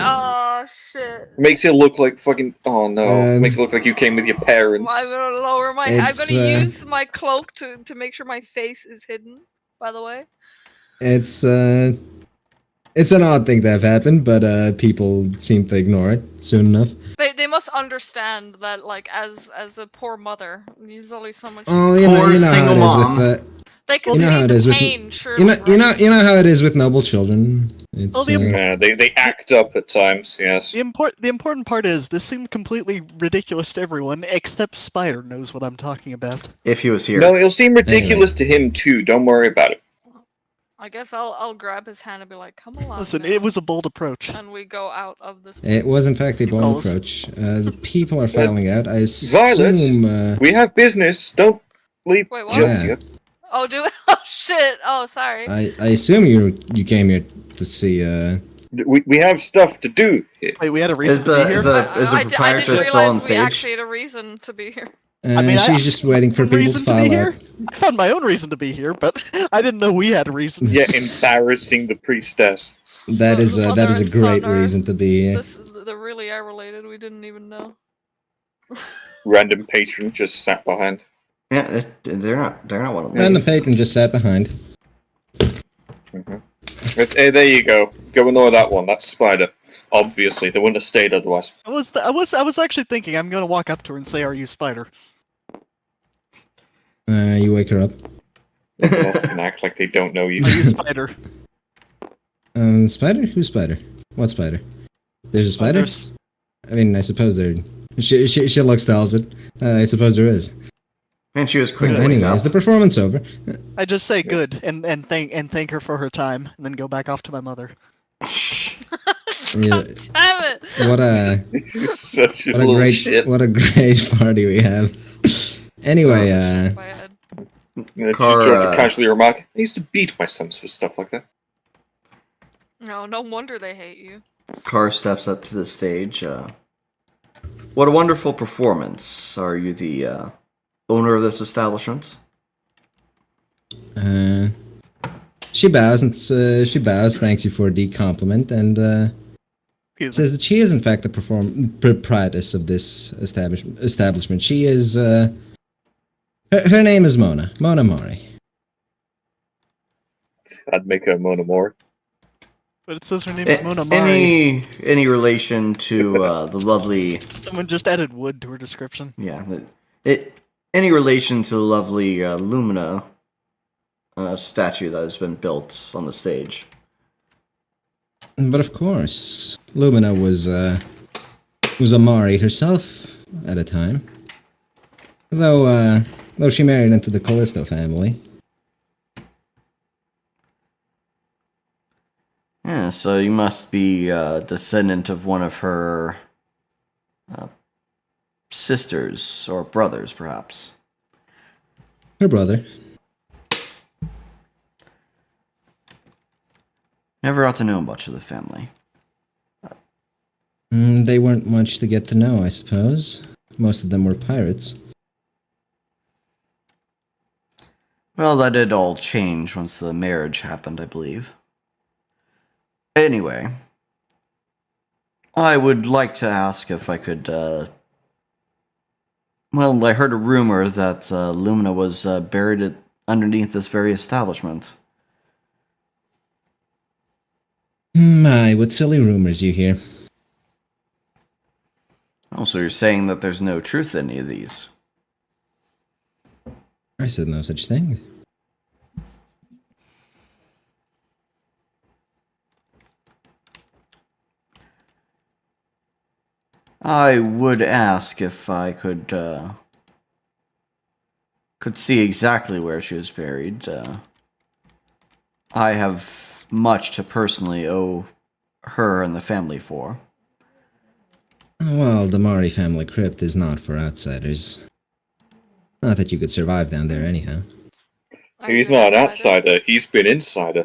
Oh shit! Makes it look like fucking. Oh no! Um, Makes it look like you came with your parents. I'm gonna lower my. I'm It's, gonna use my cloak to make sure my face is hidden. By the way. It's an odd thing to have happened, but people seem to ignore it soon enough. They must understand that like as a poor mother, there's only so much. Oh, Poor you know how single it is mom. with They can you know how see it the is with- pain. Surely, you know right? how it is with noble children. It's Well, the Yeah, they act up at times. Yes. The important part is this seemed completely ridiculous to everyone except Spider knows what I'm talking about. If he was here. No, it'll seem ridiculous to him too. Don't worry about it. I guess I'll grab his hand and be like, "Come along." Listen, now," it was a bold approach. and we go out of this. it was in fact a bold Calls. approach. The people are filing out. I Violet, assume. We have business. Don't leave Wait, what? just Yeah. yet. Oh, do it? Oh shit! Oh, sorry. I assume you came here to see. We have stuff to do here. Wait, we had a reason Is to be the here. is the I didn't proprietress still on realize we stage? actually had a reason to be here. I mean, she's just waiting for people to reason to be file here? out. I found my own reason to be here, but I didn't know we had a reason. Yeah, embarrassing the priestess. That The is a mother great and son are- reason to be here. They really are related. We didn't even know. Random patron just sat behind. Yeah, they're not one of them. And the patron just sat behind. Hey, there you go. Go ignore that one. That's Spider. Obviously, they wouldn't have stayed otherwise. I was actually thinking I'm gonna walk up to her and say, "Are you Spider?" You wake her up. Everyone else can act like they don't know you. Are you Spider? Spider? Who's Spider? What Spider? There's a Spider? There's- I mean, I suppose there. She looks tells it. I suppose there is. And she was quick. Good. to wake Anyways, up. the performance over. I just say good and thank her for her time, and then go back off to my mother. Yeah, God damn it! what a Such a what a little great shit. what a great party we have. Anyway, My head. Car, George would casually remark, I used to beat my sons for stuff like that. No wonder they hate you. Carr steps up to the stage. What a wonderful performance. Are you the owner of this establishment? she bows and thanks you for the compliment, and Excuse me. says that she is in fact the proprietress of this establishment. She is her name is Mona Mori. I'd make her Mona Mori. But it says her name is Mona Mari. Any relation to the lovely? Someone just added wood to her description. Yeah, any relation to the lovely Lumina statue that has been built on the stage? But of course, Lumina was a Mari herself at a time. Though she married into the Callisto family. Yeah, so you must be a descendant of one of her sisters or brothers, perhaps. Her brother. Never got to know much of the family. They weren't much to get to know, I suppose. Most of them were pirates. Well, that did all change once the marriage happened, I believe. Anyway, I would like to ask if I could, well, I heard a rumor that Lumina was buried underneath this very establishment. My, what silly rumors you hear. Oh, so you're saying that there's no truth in any of these? I said no such thing. I would ask if I could see exactly where she was buried. I have much to personally owe her and the family for. Well, the Mari family crypt is not for outsiders. Not that you could survive down there anyhow. Are you He's an not an outsider? outsider, he's been insider.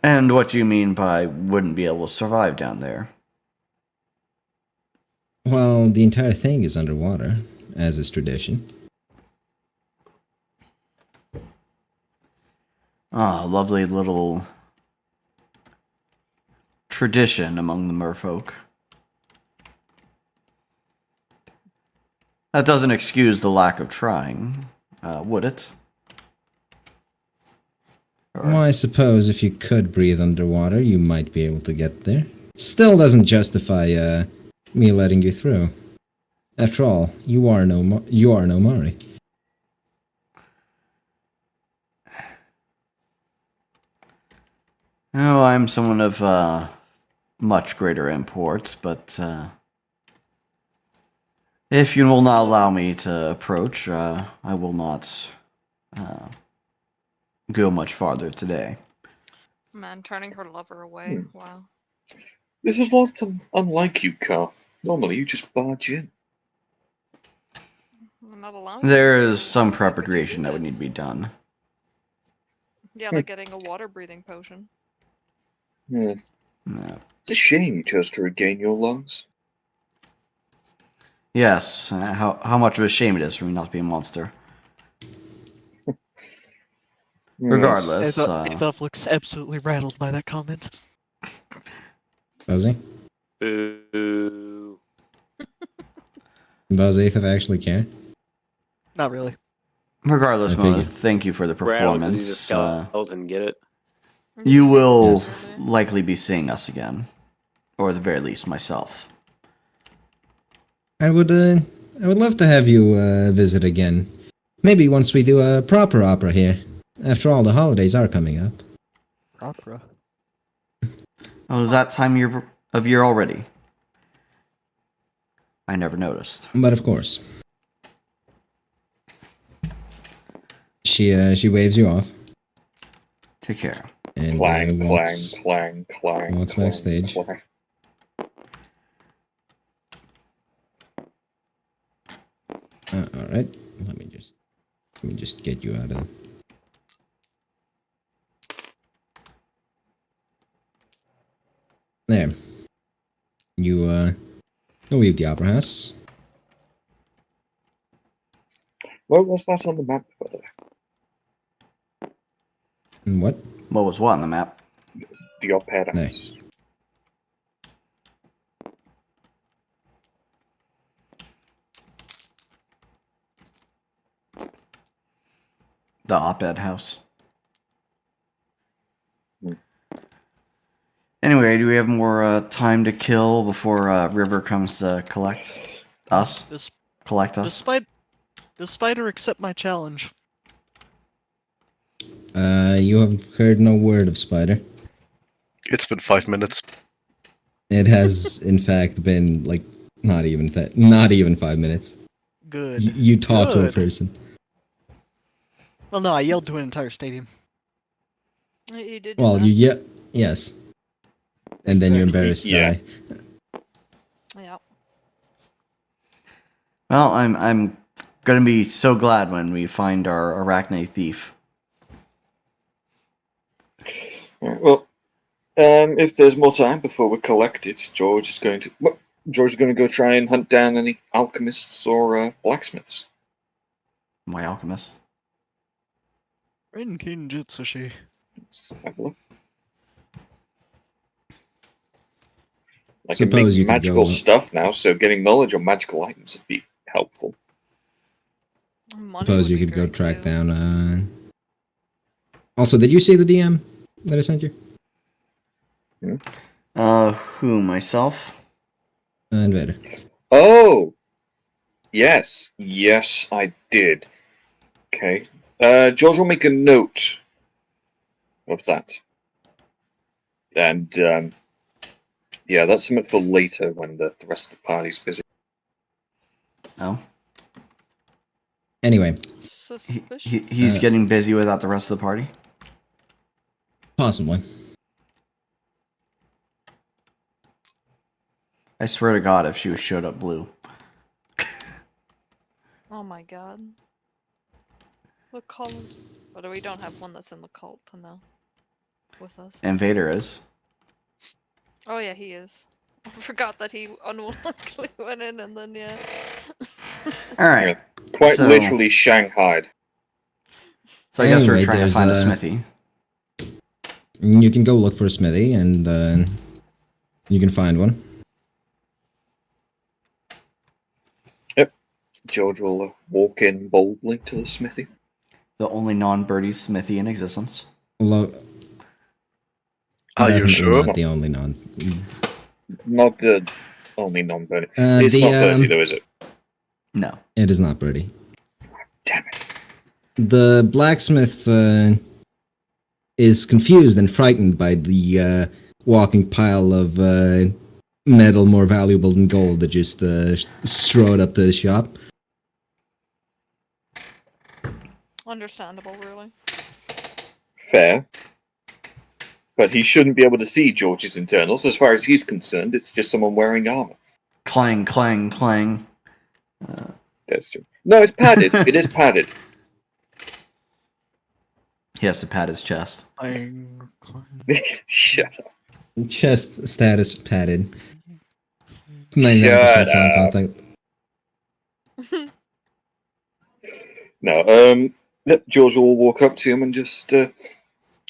And what do you mean by wouldn't be able to survive down there? Well, the entire thing is underwater, as is tradition. Ah, lovely little tradition among the merfolk. That doesn't excuse the lack of trying, would it? Well, I suppose if you could breathe underwater, you might be able to get there. Still doesn't justify me letting you through. After all, you are no Mari. Oh, I'm someone of much greater import, but if you will not allow me to approach, I will not go much farther today. Man, turning her lover away. Hmm. Wow. This is not unlike you, Carl. Normally you just barge in. I'm not allowing There you to, is so some why would you do preparation that would need this? to be done. Yeah, like getting a water breathing potion. Hmm. No. It's a shame you chose to regain your lungs. Yes, how much of a shame it is for me not to be a monster. Regardless, Adolf looks absolutely rattled by that comment. Does he? Boo. Does Aether actually care? Not really. regardless, I Mona, figured. thank you for the Rattled 'cause he's a performance. skeleton, get it? You will Yes. likely be seeing us again, or at the very least, myself. I would love to have you visit again. Maybe once we do a proper opera here. After all, the holidays are coming up. Opera. Oh, is that time of year already? I never noticed. But of course. She waves you off. Take care. And Clang, clang, walks, clang, clang. walks clang, backstage. clang. All right. Let me just get you out of. There. You leave the opera house. Where was that on the map, by the way? And what? What was what on the map? The opera house. Nice. The op-ed house. Hmm. Anyway, do we have more time to kill before River comes to collect us? Collect us? Does Spider accept my challenge? You have heard no word of Spider. It's been 5 minutes. It has, in fact, been like not even 5 minutes. Good. You talk to a Good. person. Well, no, I yelled to an entire stadium. He did do Well, that. yes. And then you're embarrassed Yeah. die. Yeah. Well, I'm gonna be so glad when we find our Arachnate thief. Alright, well, if there's more time before we collect it, George is going to go try and hunt down any alchemists or blacksmiths. My alchemist. Rinkin Jitsushi. Let's have a look. I can Suppose you make could magical go- stuff now, so getting knowledge on magical items would be helpful. Money Suppose would you be could go great, track too. down. Also, did you see the DM that I sent you? Who, myself? Invader. Oh! Yes. Yes, I did. Okay. George will make a note of that. And, yeah, that's something for later when the rest of the party's busy. Oh. Anyway, Suspicious. He's getting busy without the rest of the party? possibly. I swear to God, if she was showed up blue. Oh my god. The cult. But we don't have one that's in the cult to know. With us. Invader is. Oh yeah, he is. I forgot that he unwillingly went in and then, yeah. Alright. Quite So- literally shanghaied. So I guess Anyway, we're trying to there's, find a smithy. You can go look for a smithy, and you can find one. George will walk in boldly to the smithy. The only non-birdie smithy in existence. Although, Are you definitely sure? Not the only non. Not the only non-birdie. Uh, It's the, not Bertie, um, though, is it? No. It is not birdie. Damn it. The blacksmith is confused and frightened by the walking pile of metal more valuable than gold that just strode up to the shop. Understandable, really. Fair. But he shouldn't be able to see George's internals. As far as he's concerned, it's just someone wearing armor. Clang, clang, clang. That's true. No, it's padded. It is padded. He has to pat his chest. Shut up. Chest status padded. 99% slam up. contact. No, George will walk up to him and just,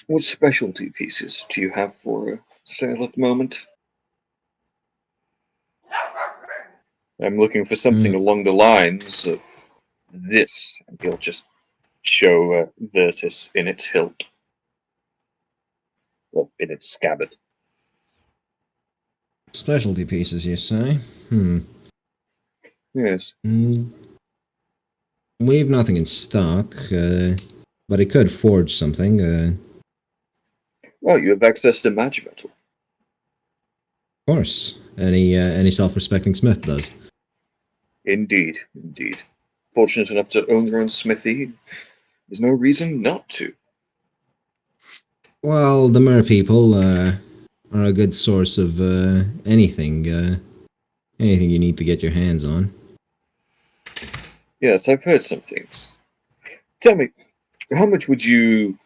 what specialty pieces do you have for sale at the moment? I'm looking for something along the lines of this, and he'll just show Virtus in its hilt. Well, in its scabbard. Specialty pieces, you say? Yes. We have nothing in stock, but I could forge something. Well, you have access to magic metal. Of course, any self-respecting smith does. Indeed, indeed. Fortunate enough to own their own smithy, there's no reason not to. Well, the mer people are a good source of anything you need to get your hands on. Yes, I've heard some things. Tell me, how much would you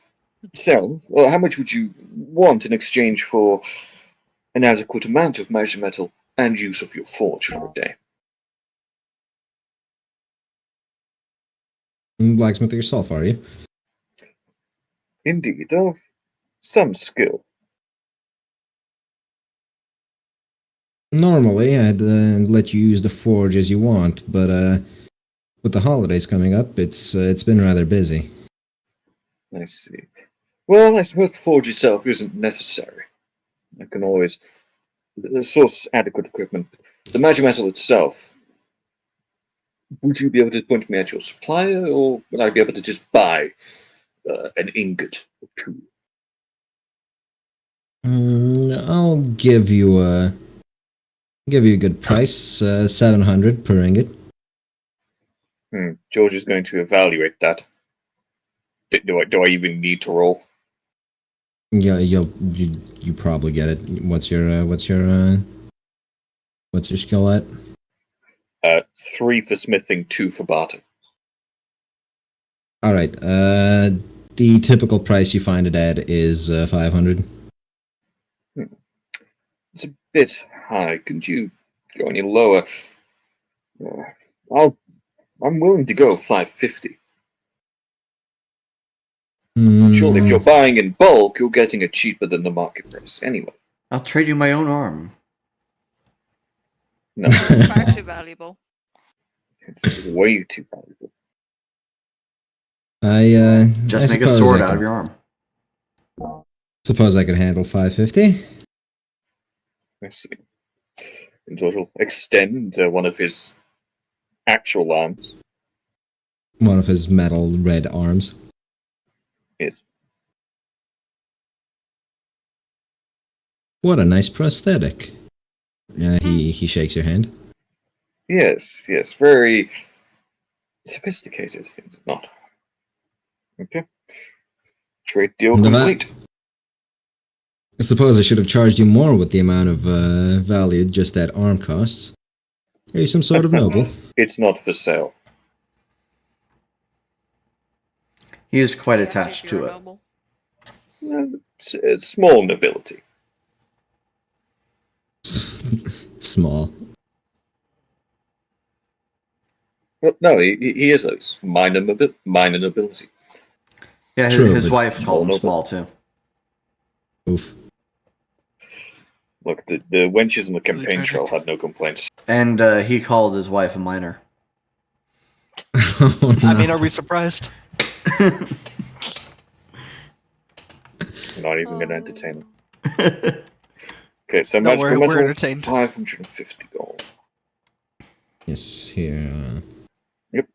sell, or how much would you want in exchange for an adequate amount of magic metal and use of your forge for a day? Blacksmith yourself, are you? Indeed, of some skill. Normally, I'd let you use the forge as you want, but with the holidays coming up, it's been rather busy. I see. Well, I suppose the forge itself isn't necessary. I can always source adequate equipment. The magic metal itself, would you be able to point me at your supplier, or would I be able to just buy an ingot or two? I'll give you a good price, 700 per ingot. George is going to evaluate that. Do I even need to roll? Yeah, you probably get it. What's your skill at? 3 for smithing, 2 for barter. All right. The typical price you find it at is 500. It's a bit high. Could you go any lower? I'm willing to go 550. Surely, if you're buying in bulk, you're getting it cheaper than the market price anyway. I'll trade you my own arm. No, It's far too valuable. it's way too valuable. Just I make a suppose sword I out of could- your arm. Suppose I could handle 550. I see. And it'll extend one of his actual arms. One of his metal red arms. Yes. What a nice prosthetic. He shakes your hand. Yes, very sophisticated, is it not? Okay. Trade deal complete. I suppose I should have charged you more with the amount of value just that arm costs. Are you some sort of noble? It's not for sale. He is quite Yes, attached if you're to a it. noble. It's small nobility. Small. Well, no, he is a minor nobility. Yeah, True, his but wife called him noble. small too. Oof. Look, the wenches on the campaign tragic. trail had no complaints. And he called his wife a minor. Oh, I no. mean, are we surprised? I'm not even going to entertain it. Okay, so No, magical we're metal, entertained. 550 gold. Yes, here. Yep.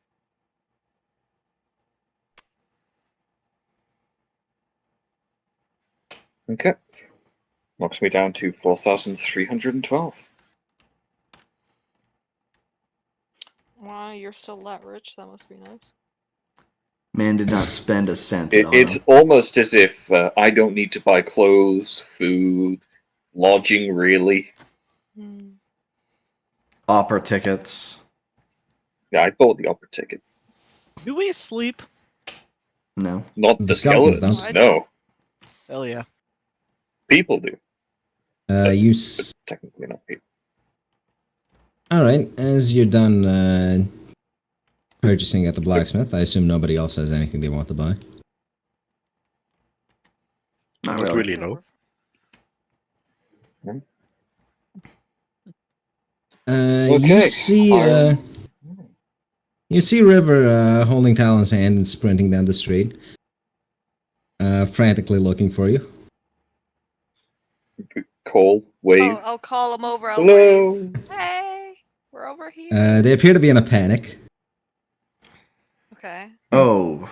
Okay. Knocks me down to 4,312. Wow, you're still that rich. That must be nice. Man did not spend a cent. It's almost as if I don't need to buy clothes, food, lodging, really. Hmm. Opera tickets. Yeah, I bought the opera ticket. Do we sleep? No. Not The the skeletons skeletons, don't. no. Hell yeah. People do. You. But technically not people. All right. As you're done purchasing at the blacksmith, I assume nobody else has anything they want to buy. Not Not really. really, no. Okay. You see River holding Talon's hand and sprinting down the street, frantically looking for you. Call, wave. I'll call him over. I'll Hello. wave. Hey, we're over here. They appear to be in a panic. Okay. Oh,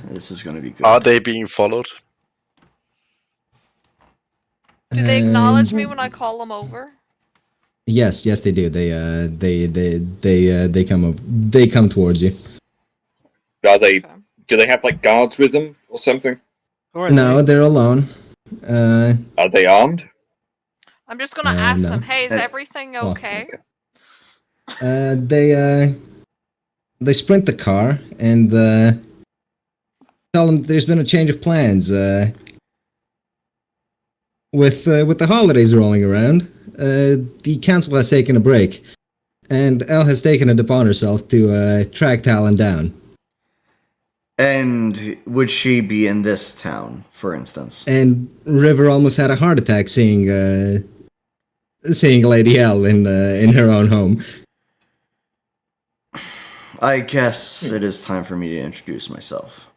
this is going to be good. Are they being followed? Do they acknowledge me when I call them over? Yes, they do. They come towards you. Are they? Okay. Do they have like guards with them or something? Who are No, they? they're alone. Are they armed? I'm just gonna ask no. them. Hey, is Uh, everything oh, okay? They sprint the car and tell them there's been a change of plans. With the holidays rolling around, the council has taken a break, and Elle has taken it upon herself to track Talon down. And would she be in this town, for instance? And River almost had a heart attack seeing Lady Elle in her own home. I guess it is time for me to introduce myself.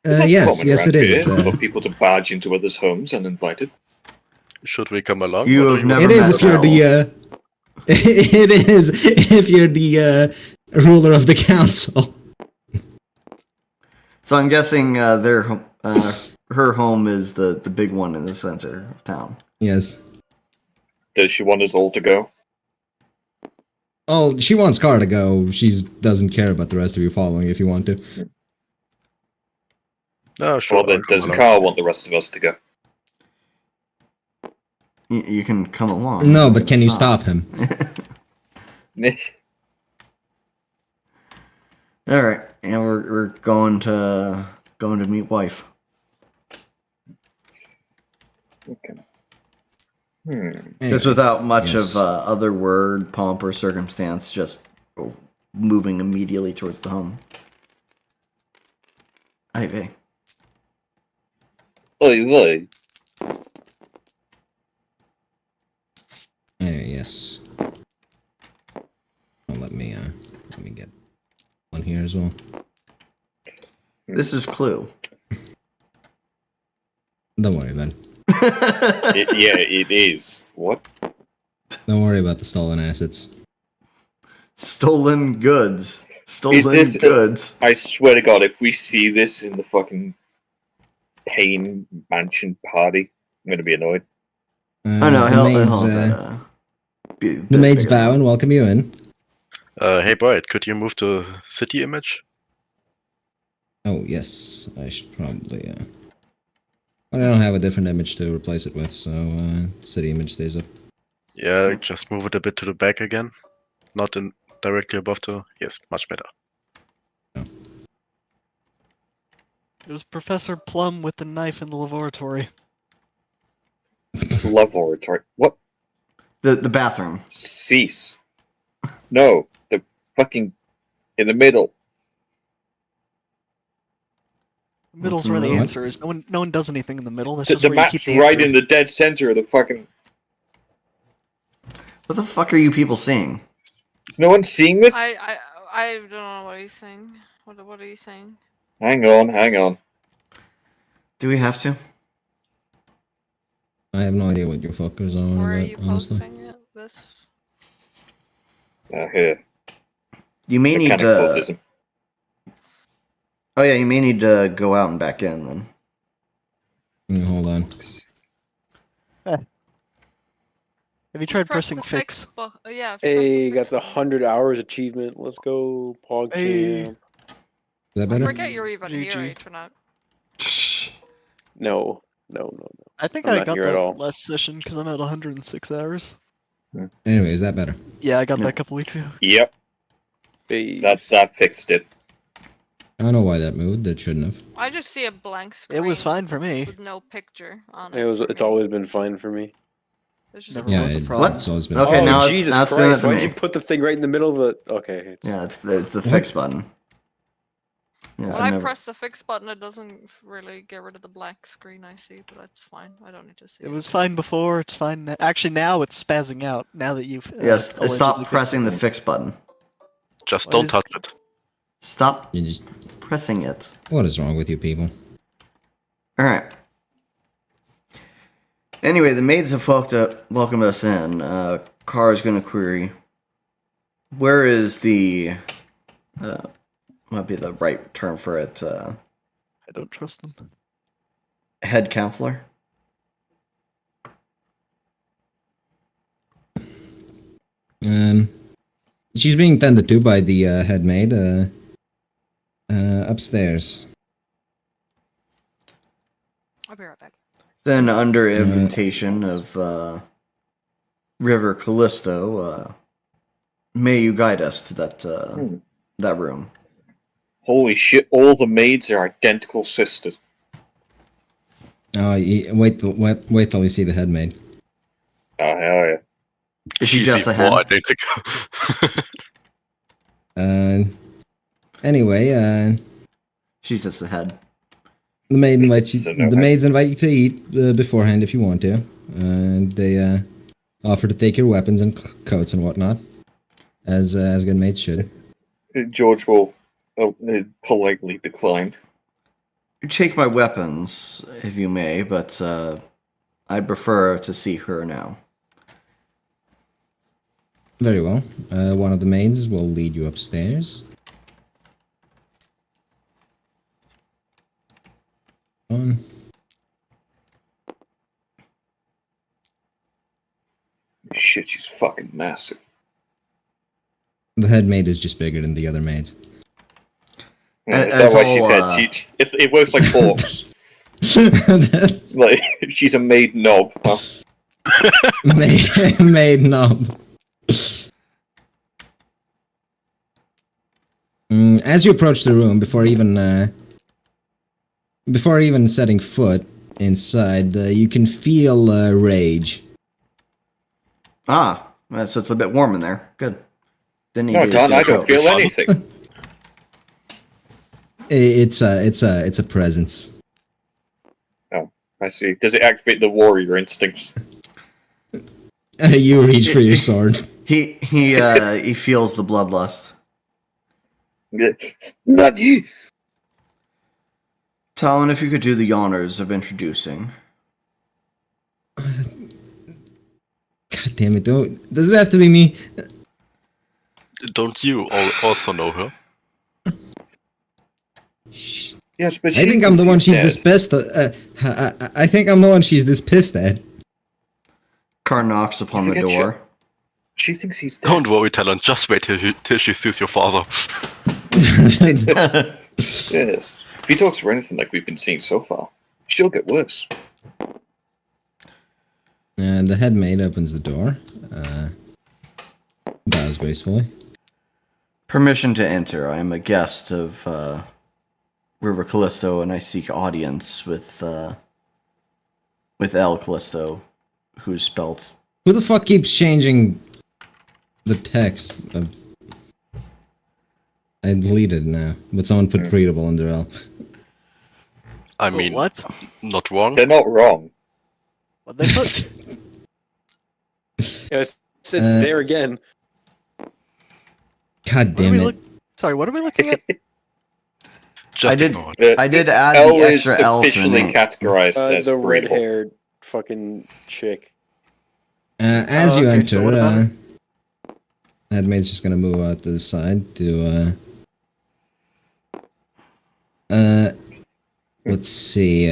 Is that Yes, common it around is. here for people to barge into others' homes uninvited? Should we come along? You What do have never It is met if you're Elle. the it is if you're the ruler of the council. So I'm guessing her home is the big one in the center of town. Yes. Does she want us all to go? Oh, she wants Car to go. She doesn't care about the rest of you following if you want to. No, sure. Well, then I'll come doesn't along. Carl want the rest of us to go? You can come along. No, but can you stop him? All right, and we're going to meet wife. Okay. Just without much Yes. of other word, pomp, or circumstance, just moving immediately towards the home. Ivy. Oi. Yes. Well, let me get one here as well. This is Clue. Don't worry, man. It is. What? Don't worry about the stolen assets. Stolen goods. Stolen Is this goods. I swear to God, if we see this in the fucking Payne Mansion party, I'm gonna be annoyed. Oh no, the he'll maids, have it, the maids bow and welcome you in. Hey, Bright, could you move the city image? Oh yes, I should probably. I don't have a different image to replace it with, so city image stays up. Yeah, just move it a bit to the back again. Not in directly above the... Yes, much better. It was Professor Plum with the knife in the laboratory. Laboratory. What? The bathroom. Cease. No, the fucking in the middle. The middle's in where the the middle? answer is. No one does anything in the middle. That's The, just the where you keep map's the right answer. in the dead center of the fucking. What the fuck are you people seeing? Is no one seeing this? I don't know what he's saying. What are you saying? Hang on. Do we have to? I have no idea what your fuckers are on Where are about, you honestly. posting it? This? Here. You may need Mechanics to. autism. Oh yeah, you may need to go out and back in then. Hold on. Have you tried Press pressing the fix? Yeah. Hey, got press the button. 100 hours achievement. Let's go, Pog Hey. Champ. Is that I better? forget you're even GG. here, Atronach. No. I think I'm I not got here at that all. last session because I'm at 106 hours. Anyway, is that better? Yeah, I got Yeah. that a couple weeks ago. Yep, Base. that fixed it. I don't know why that moved. That shouldn't have. I just see a blank screen. It was fine for me. With no picture on it. It's always been fine for me. There's just Never Yeah, was a it, problem. it's always been. Okay, oh, now Jesus now it's doing it Christ. to Why me. did you put the thing right in the middle of the... Okay. Yeah, it's the fix button. Yeah, When so I never- press the fix button, it doesn't really get rid of the black screen I see, but that's fine. I don't need to see It was fine before. It's fine. Actually, now it's spazzing out. Now that you've Yes, allegedly stop fixed pressing it. the fix button. Just What don't is- touch it. Stop You just, pressing it. what is wrong with you people? All right. Anyway, the maids have welcomed us in. Car is going to query. Where is the? Might be the right term for it. I don't trust them. Head counselor. She's being tended to by the head maid upstairs. I'll be right back. Then, under invitation of River Callisto, may you guide us to that room. Holy shit! All the maids are identical sisters. Oh, wait till you see the head maid. Oh hell yeah! Is she She's just a even more head? identical. Anyway, She's just a head. the maid invites you. So no The head. maids invite you to eat beforehand if you want to. They offer to take your weapons and coats and whatnot, as good maids should. George will politely decline. Take my weapons, if you may, but I'd prefer to see her now. Very well. One of the maids will lead you upstairs. On. Shit, she's fucking massive. The head maid is just bigger than the other maids. Yeah, is It's that why all, she's head? It works like forks. Like she's a maid knob. Huh? made knob. As you approach the room, before even setting foot inside, you can feel rage. So it's a bit warm in there. Good. Didn't No, need to I don't feel anything. It's a presence. Oh, I see. Does it activate the warrior instincts? You reach for your sword. He feels the bloodlust. Not you. Talon, if you could do the honors of introducing. God damn it! Does it have to be me? Don't you also know her? Yes, but I think I'm the one she's this pissed. I think I'm the one she's this pissed at. Car knocks upon the door. She thinks he's dead. Don't worry, Talon. Just wait till she sees your father. Yes. If he talks for anything like we've been seeing so far, she'll get worse. And the headmaid opens the door. Bows gracefully. Permission to enter. I am a guest of River Callisto, and I seek audience with El Callisto, who's spelt. Who the fuck keeps changing the text? I deleted it now, but someone put readable under L. I mean, what? not wrong. They're not wrong. What they put? Yeah, it's there again. God What are damn we it! look? Sorry, what are we looking at? Just I did- ignore it. I did add L the is extra L to the officially name. categorized as The breedable. red-haired fucking chick. As you okay, so what about enter, headmaid's just gonna move out to the side to let's see.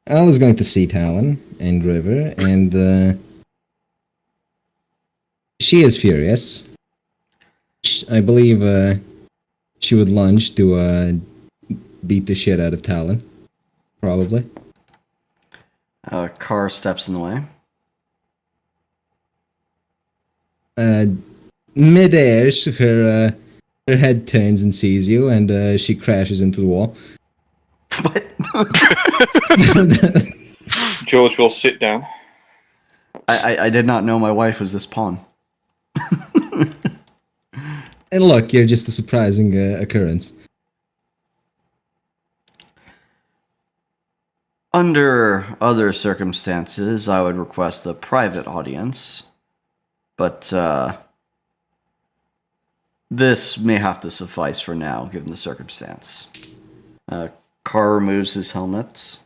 Al is going to see Talon and River, and she is furious. I believe she would lunge to beat the shit out of Talon. Probably. Car steps in the way. Midair, her head turns and sees you, and she crashes into the wall. What? George will sit down. I did not know my wife was this pawn. And look, you're just a surprising occurrence. Under other circumstances, I would request a private audience, but this may have to suffice for now, given the circumstance. Carr removes his helmet.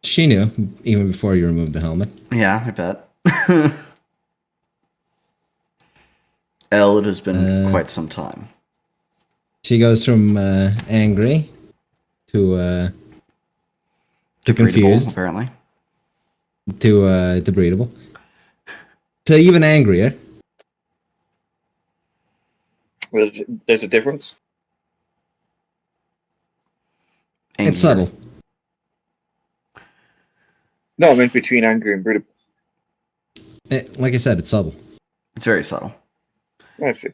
She knew, even before you removed the helmet. Yeah, I bet. It has been quite some time. She goes from angry to Breedable, confused, apparently. to breedable, to even angrier. There's a difference. It's subtle. No, I meant between angry and breedable. Like I said, it's subtle. It's very subtle. I see.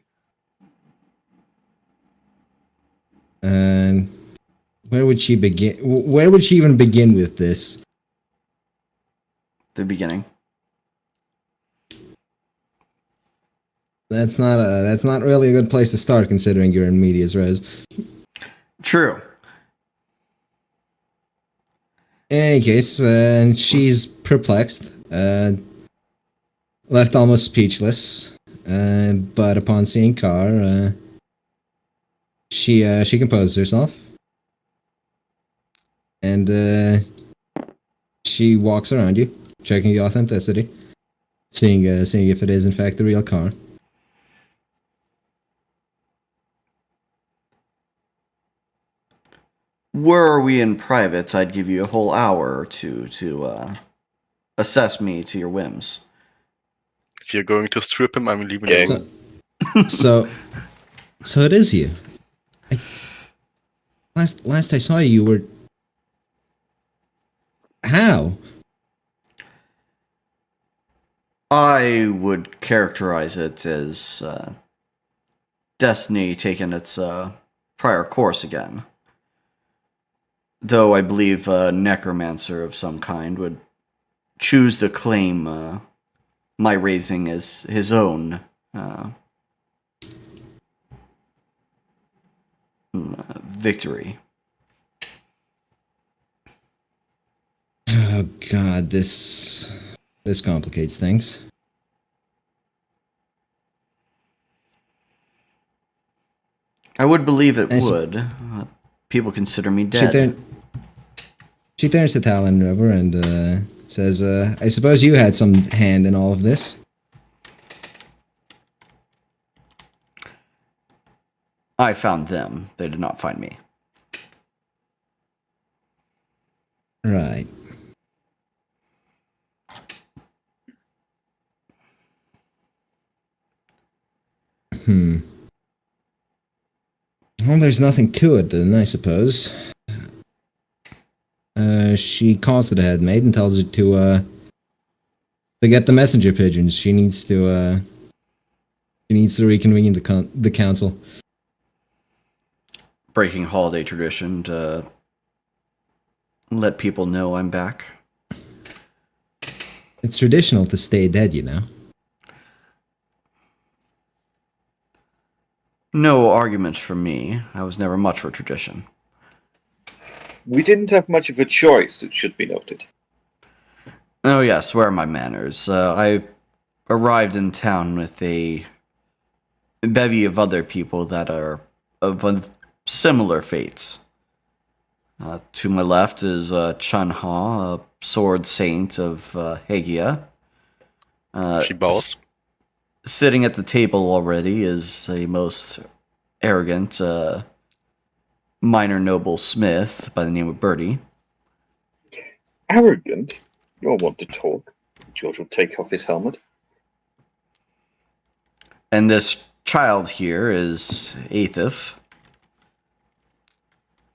And where would she begin? Where would she even begin with this? The beginning. That's not really a good place to start, considering you're in medias res. True. In any case, she's perplexed, left almost speechless. But upon seeing Carr, she composes herself, and she walks around you, checking the authenticity, seeing if it is in fact the real Carr. Were we in private, I'd give you a whole hour or two to assess me to your whims. If you're going to strip him, I'm leaving Okay. you alone. So So it is you. Last I saw you, you were... How? I would characterize it as destiny taking its prior course again. Though I believe a necromancer of some kind would choose to claim my raising as his own victory. Oh god, this complicates things. I would believe it I s- would. People consider me She, dead. she turns to Talon River and says, I suppose you had some hand in all of this. I found them. They did not find me. Right. Well, there's nothing to it then, I suppose. She calls to the headmaid and tells her to get the messenger pigeons. She needs to reconvene the council. Breaking holiday tradition to let people know I'm back. It's traditional to stay dead, you know. No arguments from me. I was never much for tradition. We didn't have much of a choice, it should be noted. Oh yes, where are my manners? I arrived in town with a bevy of other people that are of a similar fate. To my left is Chun Ha, a sword saint of Hegia. She bows. Sitting at the table already is a most arrogant minor noble smith by the name of Bertie. Arrogant? You'll want to talk. George will take off his helmet. And this child here is Aethif.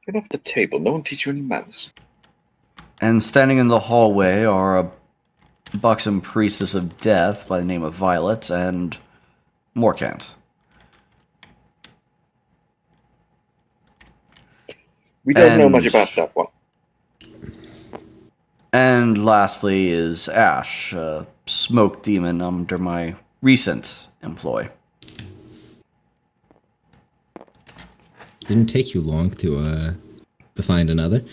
Get off the table, no one teach you any manners. And standing in the hallway are a buxom priestess of death by the name of Violet and Morkant. We don't know And- much about that one. And lastly is Ash, a smoke demon under my recent employ. Didn't take you long to find another.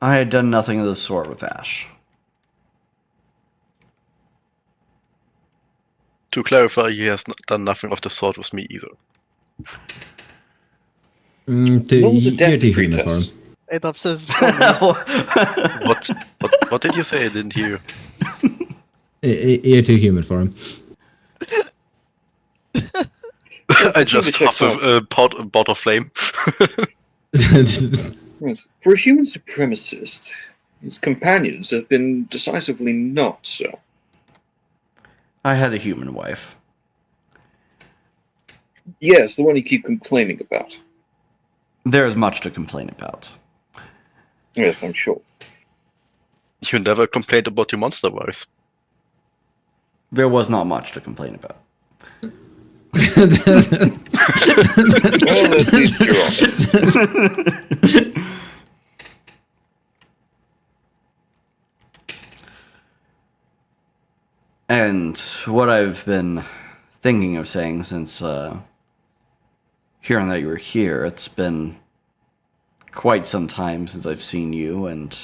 I had done nothing of the sort with Ash. To clarify, he has done nothing of the sort with me either. Roll the You're death too human for him. pretense. Adolf says, What did you say? I didn't hear. You're too human for him. I just checks huff a pot of flame. Yes. For a human supremacist, his companions have been decisively not so. I had a human wife. Yes, the one you keep complaining about. There is much to complain about. Yes, I'm sure. You never complained about your monster wives. There was not much to complain about. Well, at least you're honest. And what I've been thinking of saying since hearing that you were here, it's been quite some time since I've seen you, and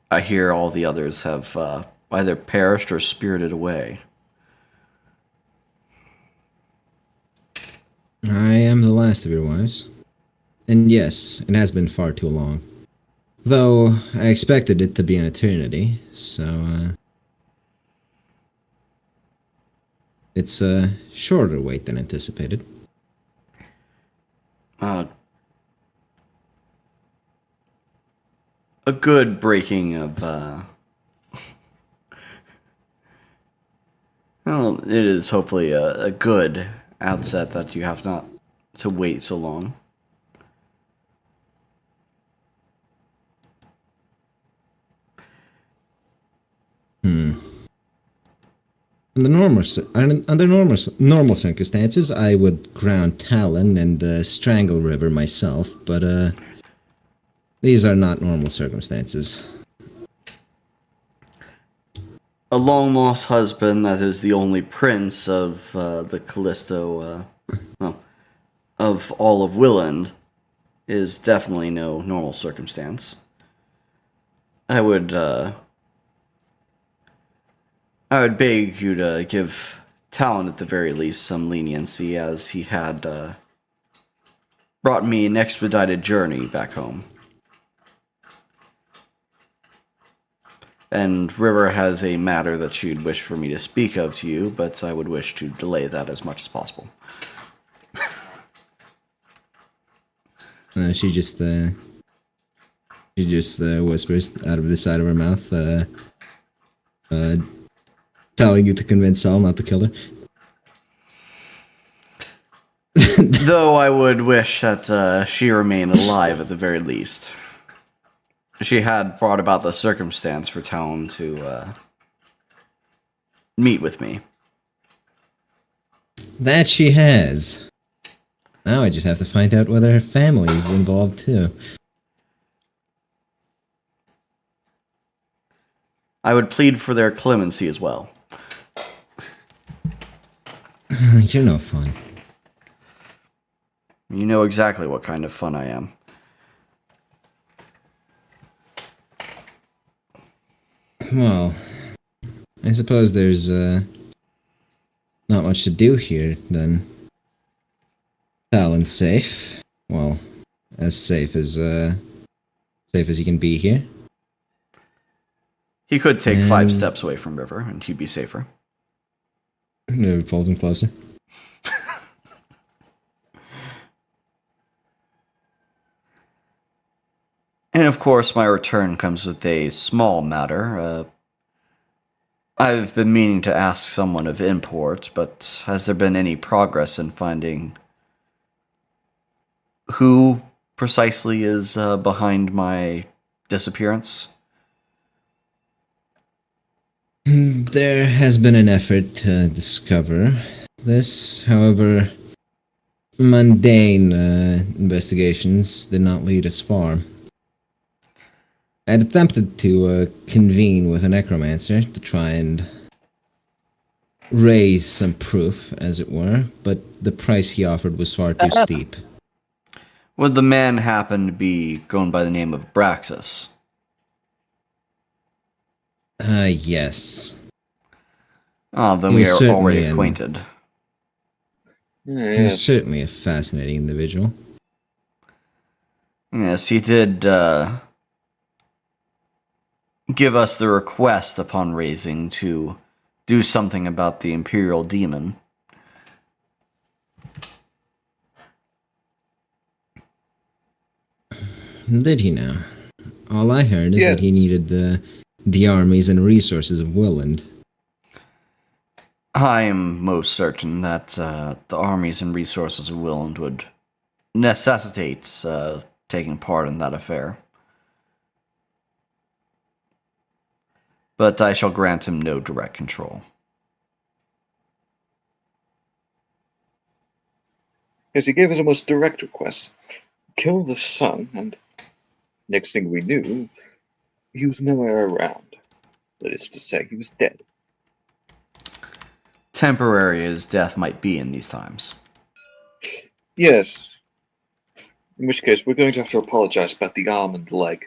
I hear all the others have either perished or spirited away. I am the last of your wives. And yes, it has been far too long. Though, I expected it to be an eternity, so, it's a shorter wait than anticipated. A good breaking of Well, it is hopefully a good outset that you have not to wait so long. Under normal circumstances, I would crown Talon and strangle River myself, but these are not normal circumstances. A long-lost husband that is the only prince of the Callisto, of all of Wylland, is definitely no normal circumstance. I would beg you to give Talon at the very least some leniency, as he had brought me an expedited journey back home. And River has a matter that she'd wish for me to speak of to you, but I would wish to delay that as much as possible. She just whispers out of the side of her mouth, telling you to convince Sal not to kill her. Though I would wish that she remain alive at the very least. She had brought about the circumstance for Talon to meet with me. That she has. Now I just have to find out whether her family is involved too. I would plead for their clemency as well. You're no fun. You know exactly what kind of fun I am. Well, I suppose there's not much to do here, then. Talon's safe. Well, as safe as he can be here. He could take 5 steps away from River, and he'd be safer. River pulls him closer. And of course, my return comes with a small matter. I've been meaning to ask someone of import, but has there been any progress in finding who precisely is behind my disappearance? There has been an effort to discover this. However, mundane investigations did not lead us far. I had attempted to convene with a necromancer to try and raise some proof, as it were, but the price he offered was far too steep. Would the man happen to be going by the name of Braxis? Yes. Oh, then He we was are certainly already an- acquainted. He's certainly a fascinating individual. Yes, he did give us the request upon raising to do something about the Imperial Demon. Did he now? All I heard is that he needed the armies and resources of Wylland. I am most certain that the armies and resources of Wylland would necessitate taking part in that affair. But I shall grant him no direct control. Yes, he gave us a most direct request. Kill the son, and next thing we knew, he was nowhere around. That is to say, he was dead. Temporary as death might be in these times. Yes. In which case, we're going to have to apologize about the arm and leg.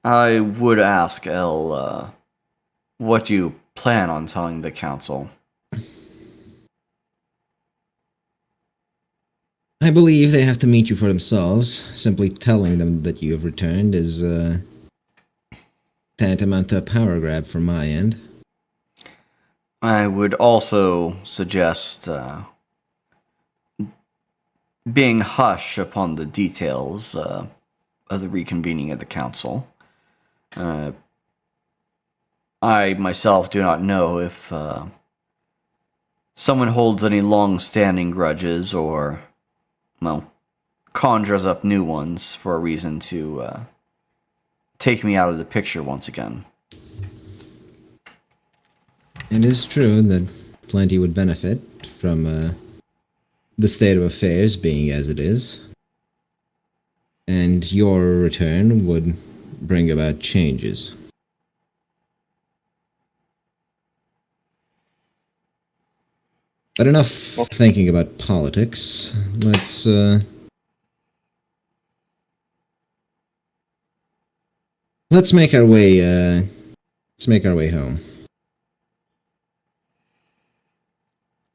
I would ask El, what you plan on telling the council. I believe they have to meet you for themselves. Simply telling them that you have returned is tantamount to a power grab from my end. I would also suggest being hush upon the details of the reconvening of the council. I myself do not know if someone holds any long-standing grudges or, well, conjures up new ones for a reason to take me out of the picture once again. It is true that plenty would benefit from the state of affairs being as it is, and your return would bring about changes. But enough thinking about politics. Let's make our way. Let's make our way home.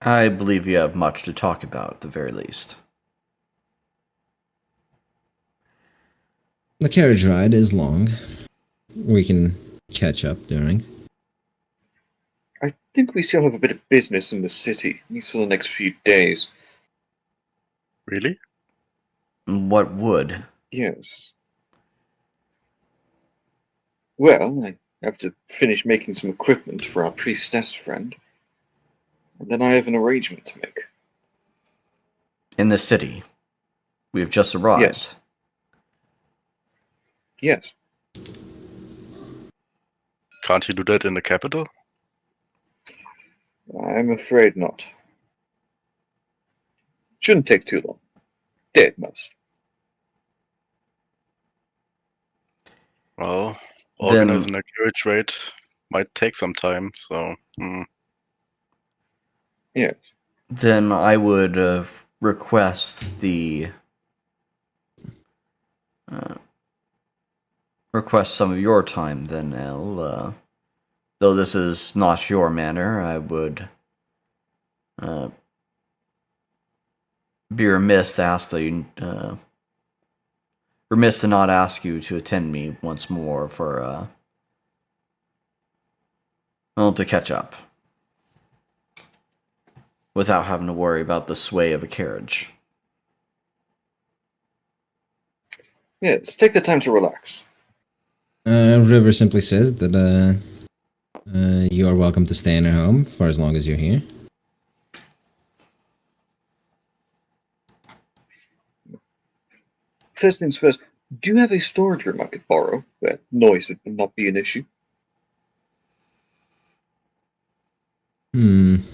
I believe you have much to talk about, at the very least. The carriage ride is long. We can catch up during. I think we still have a bit of business in the city, at least for the next few days. Really? What would? Yes. Well, I have to finish making some equipment for our priestess friend. And then I have an arrangement to make. In the city. We have just arrived. Yes. Yes. Can't you do that in the capital? I'm afraid not. Shouldn't take too long. Day at most. Well, organizing a carriage ride might take some time, so... Yes. Then I would request the... request some of your time, then, El. Though this is not your manner, I would be remiss to ask that you... remiss to not ask you to attend me once more for, well, to catch up. Without having to worry about the sway of a carriage. Yes, take the time to relax. River simply says that you are welcome to stay in her home for as long as you're here. First things first, do you have a storage room I could borrow where noise would not be an issue? Man,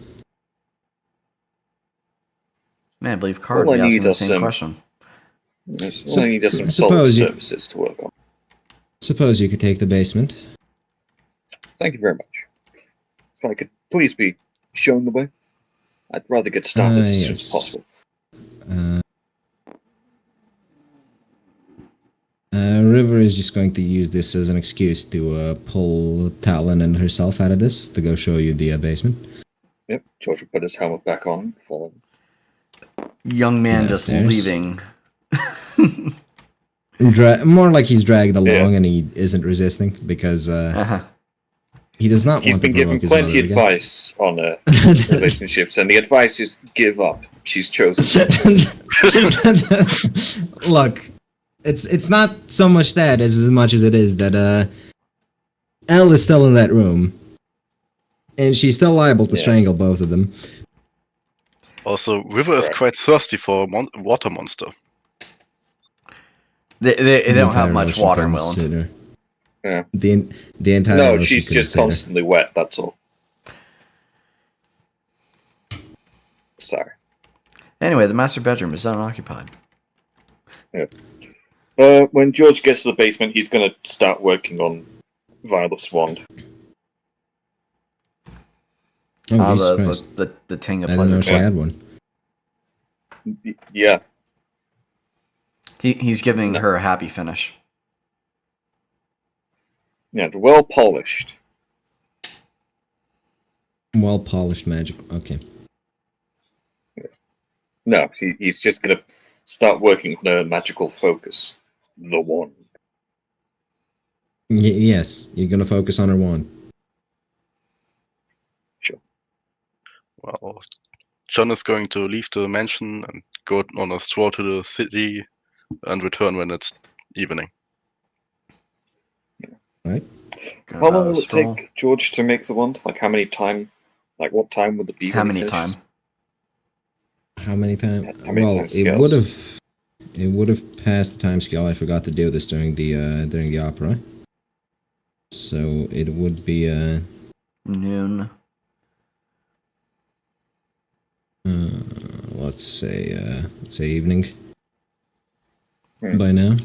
I believe Carr All would I be need asking the are same some- question. Yes, all I need are some solid surfaces to work on. Suppose you could take the basement. Thank you very much. If I could please be shown the way, I'd rather get started as soon as Yes. possible. River is just going to use this as an excuse to pull Talon and herself out of this to go show you the basement. Yep, George will put his helmet back on, follow. Young man just Downstairs. leaving. More like he's dragged along and he isn't resisting because he does not He's want to been given provoke his plenty mother again. advice on relationships, and the advice is give up. She's chosen. Look, it's not so much that as much as it is that Elle is still in that room, and she's still liable to strangle both of them. Also, River is quite thirsty for a water monster. They don't have much water in Wylland. Consider. Yeah. The entire No, ocean she's just consider. constantly wet, that's all. Sorry. Anyway, the master bedroom is unoccupied. Yeah. When George gets to the basement, he's going to start working on Violet's wand. Oh, Jesus Christ. The Ting of I didn't know Pleasure. she had one. Yeah. He's giving her a happy finish. Yeah, well polished. Well polished magic. Okay. No, he's just going to start working on a magical focus. The wand. Yes, you're gonna focus on her wand. Well, John is going to leave the mansion and go on a stroll to the city and return when it's evening. Right? How long will it take George to make the wand? Like how many time? Like what time would it be? How when he many finishes? time? How many times? How many Well, times it scales? would have passed the time scale. I forgot to do this during the opera. So it would be Noon. let's say evening Hmm. by now.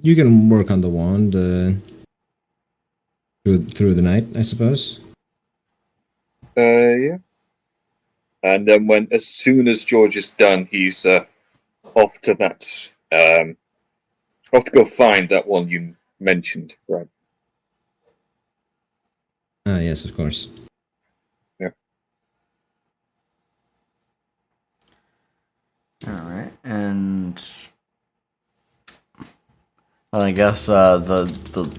You can work on the wand through the night, I suppose. Yeah. And then as soon as George is done, he's off to that. Off to go find that one you mentioned, right? Ah, yes, of course. Yeah. All right, and well, I guess the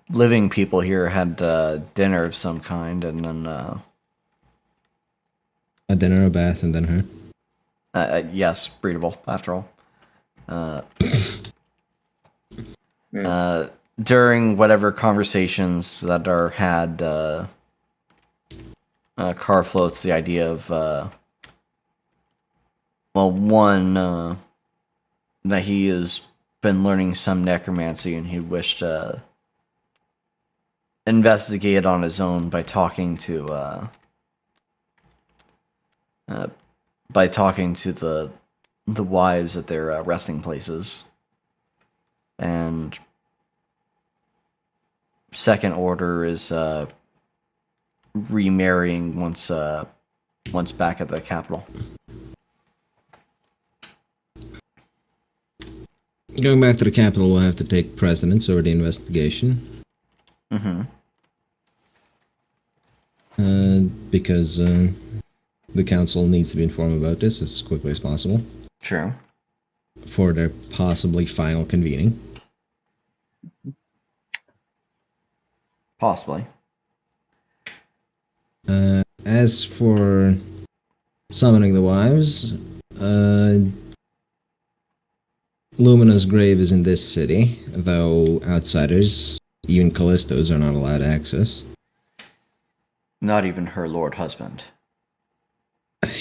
living people here had dinner of some kind, and then A dinner, a bath, and then her. yes, breedable after all. During whatever conversations that are had, Carr floats the idea of, one, that he has been learning some necromancy and he wished to investigate it on his own by talking to the wives at their resting places. And second order is remarrying once back at the capital. Going back to the capital, we'll have to take precedence over the investigation. Mm-hmm. Because the council needs to be informed about this as quickly as possible True. for their possibly final convening. Possibly. As for summoning the wives, Lumina's grave is in this city, though outsiders, even Callisto's, are not allowed access. Not even her lord husband.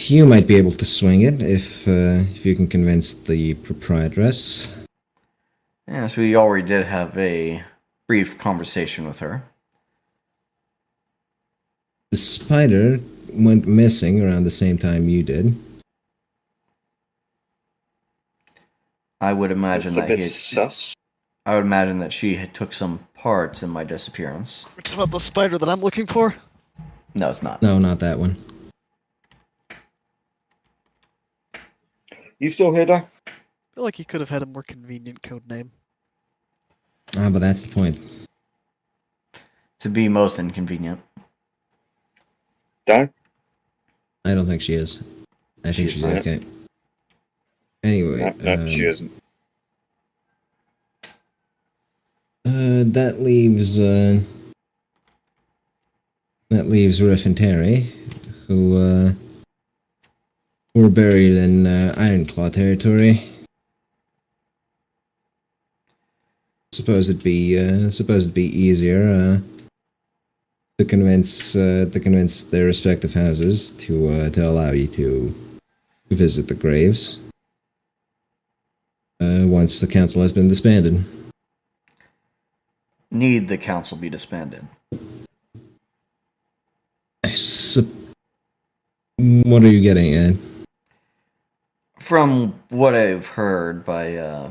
You might be able to swing it if you can convince the proprietress. Yes, we already did have a brief conversation with her. The spider went missing around the same time you did. I would imagine It's a that bit sus. I would imagine that she had took some parts in my disappearance. We're talking about the spider that I'm looking for? No, it's not. No, not that one. You still here, Doc? I feel like he could have had a more convenient code name. Ah, but that's the point. To be most inconvenient. Doc? I don't think she is. I think she's not. okay. Anyway, No, she isn't. That leaves Riff and Terry, who were buried in Ironclaw territory. Suppose it'd be easier to convince their respective houses to allow you to visit the graves once the council has been disbanded. Need the council be disbanded? What are you getting at? From what I've heard by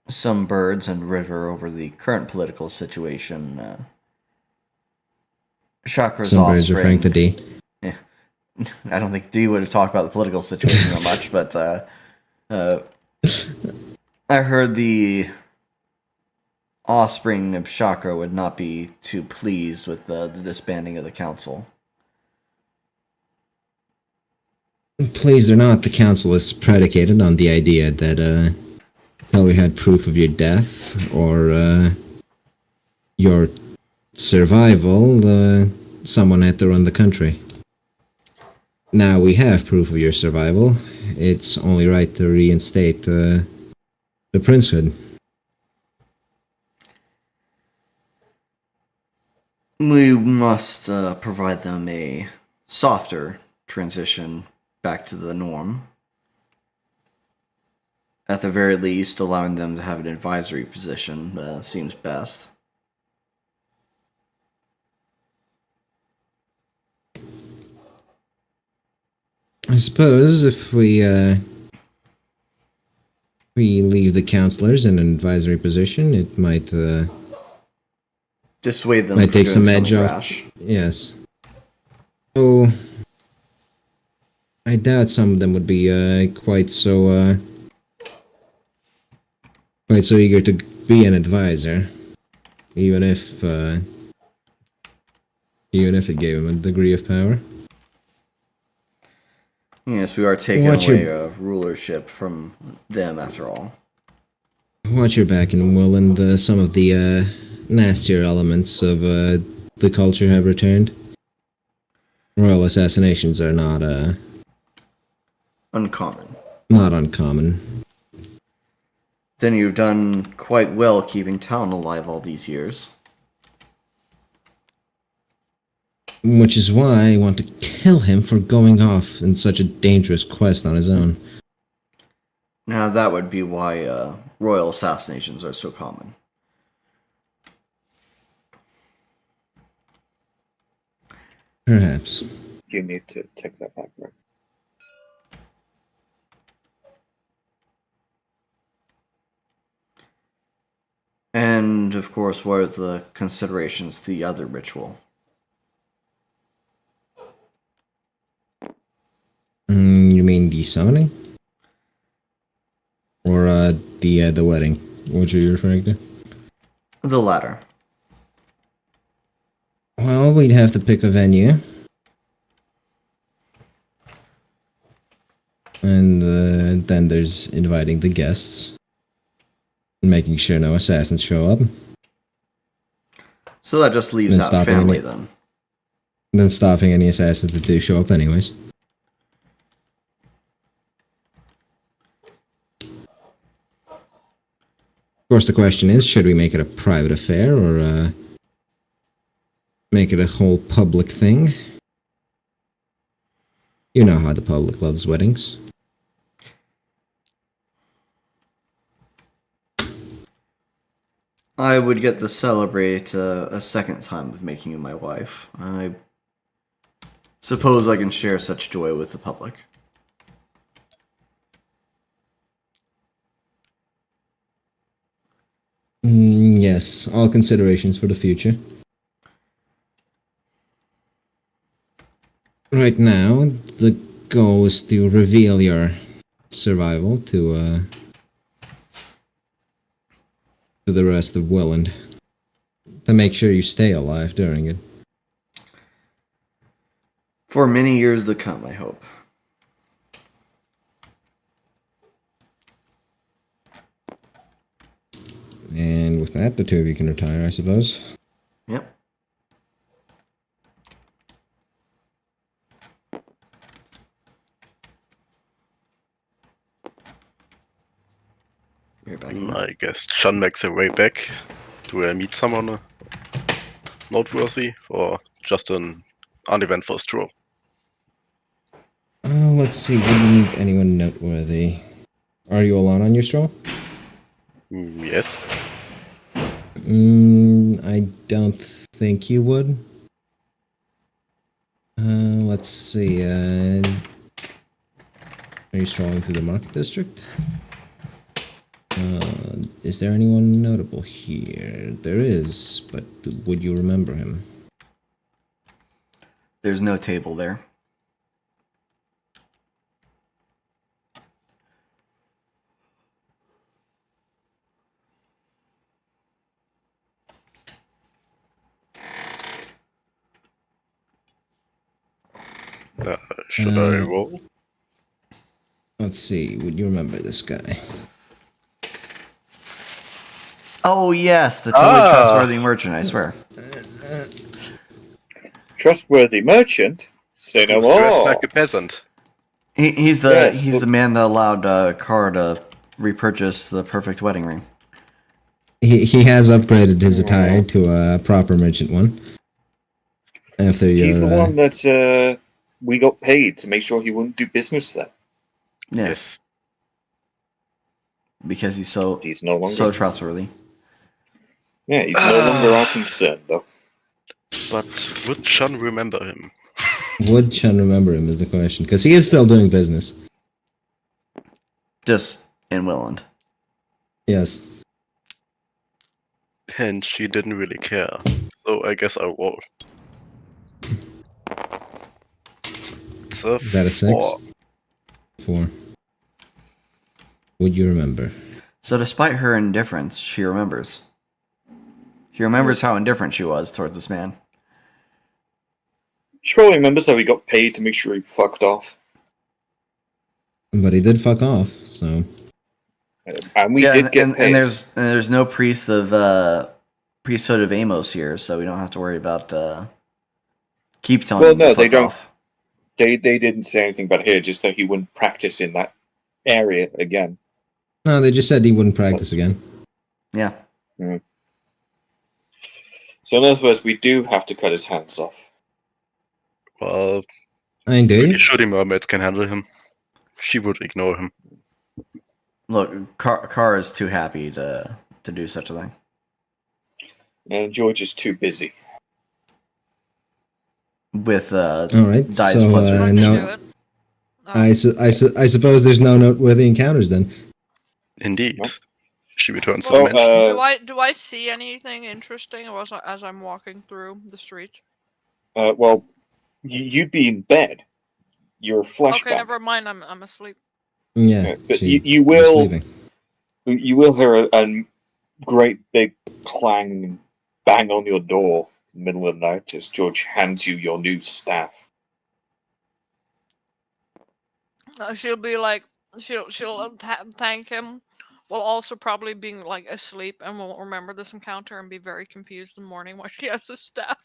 some birds and River over the current political situation, Chakra's Some birds are Frank the offspring. D. Yeah, I don't think D would have talked about the political situation that much, but I heard the offspring of Chakra would not be too pleased with the disbanding of the council. Pleased or not, the council is predicated on the idea that till we had proof of your death or your survival, someone had to run the country. Now we have proof of your survival. It's only right to reinstate the princehood. We must provide them a softer transition back to the norm. At the very least, allowing them to have an advisory position seems best. I suppose if we leave the counselors in an advisory position, it might Dissuade them might from take doing some something edge off. rash. Yes. So I doubt some of them would be quite so eager to be an advisor, even if it gave them a degree of power. Yes, we are taking Watch away your- rulership from them after all. Watch your back in Wylland. Some of the nastier elements of the culture have returned. Royal assassinations are not Uncommon. not uncommon. Then you've done quite well keeping town alive all these years. Which is why I want to kill him for going off in such a dangerous quest on his own. Now that would be why royal assassinations are so common. Perhaps. You need to take that back, right? And, of course, what are the considerations to the other ritual? You mean the summoning? Or the wedding? What are you referring to? The latter. Well, we'd have to pick a venue. And then there's inviting the guests. And making sure no assassins show up. So that just leaves Then out stopping family any- then. And then stopping any assassins that do show up anyways. Of course, the question is, should we make it a private affair or make it a whole public thing? You know how the public loves weddings. I would get to celebrate a second time of making you my wife. I suppose I can share such joy with the public. Yes, all considerations for the future. Right now, the goal is to reveal your survival to the rest of Wylland. To make sure you stay alive during it. For many years to come, I hope. And with that, the two of you can retire, I suppose. Yep. You're back in. I guess John makes a way back. Do I meet someone noteworthy or just an uneventful stroll? Let's see, would you need anyone noteworthy? Are you alone on your stroll? Yes. I don't think you would. Let's see, are you strolling through the market district? Is there anyone notable here? There is, but would you remember him? There's no table there. Should I roll? Let's see, would you remember this guy? Oh yes, the totally trustworthy merchant. I swear. Trustworthy merchant? Say no Who's dressed more. like a peasant. He's the Yes, he's look- the man that allowed Carr to repurchase the perfect wedding ring. He has upgraded his attire to a proper merchant one. After He's the your one that we got paid to make sure he wouldn't do business there. Yes, because he's so He's no longer. so trustworthy. Yeah, he's no longer our concern, though. But would Chun remember him? would Chun remember him is the question, because he is still doing business. Just in Wylland. Yes. And she didn't really care. So I guess I will. It's a Is that a 6? 4. 4. Would you remember? So despite her indifference, she remembers. She remembers how indifferent she was towards this man. She probably remembers how he got paid to make sure he fucked off. But he did fuck off, so And we yeah, did get paid. and there's no priesthood of Amos here, so we don't have to worry about keep telling Well, him no, to fuck they don't. off. They didn't say anything about here, just that he wouldn't practice in that area again. no, they just said he wouldn't practice again. Yeah. So in other words, we do have to cut his hands off. Well, I mean, do pretty you? sure the mermaids can handle him. She would ignore him. Look, Carr is too happy to do such a thing. And George is too busy. With All right. Dice So plus Let's no, do it. I suppose there's no noteworthy encounters then. Indeed. Nope. She returns to Well, the mansion. do I see anything interesting as I'm walking through the street? Well, you'd be in bed. You're a flashback. Okay, never mind. I'm asleep. Yeah, Yeah, but she- you was will sleeping. you will hear a great big clang and bang on your door in the middle of the night as George hands you your new staff. She'll be like, she'll thank him, while also probably being like asleep and won't remember this encounter and be very confused in the morning why she has a staff.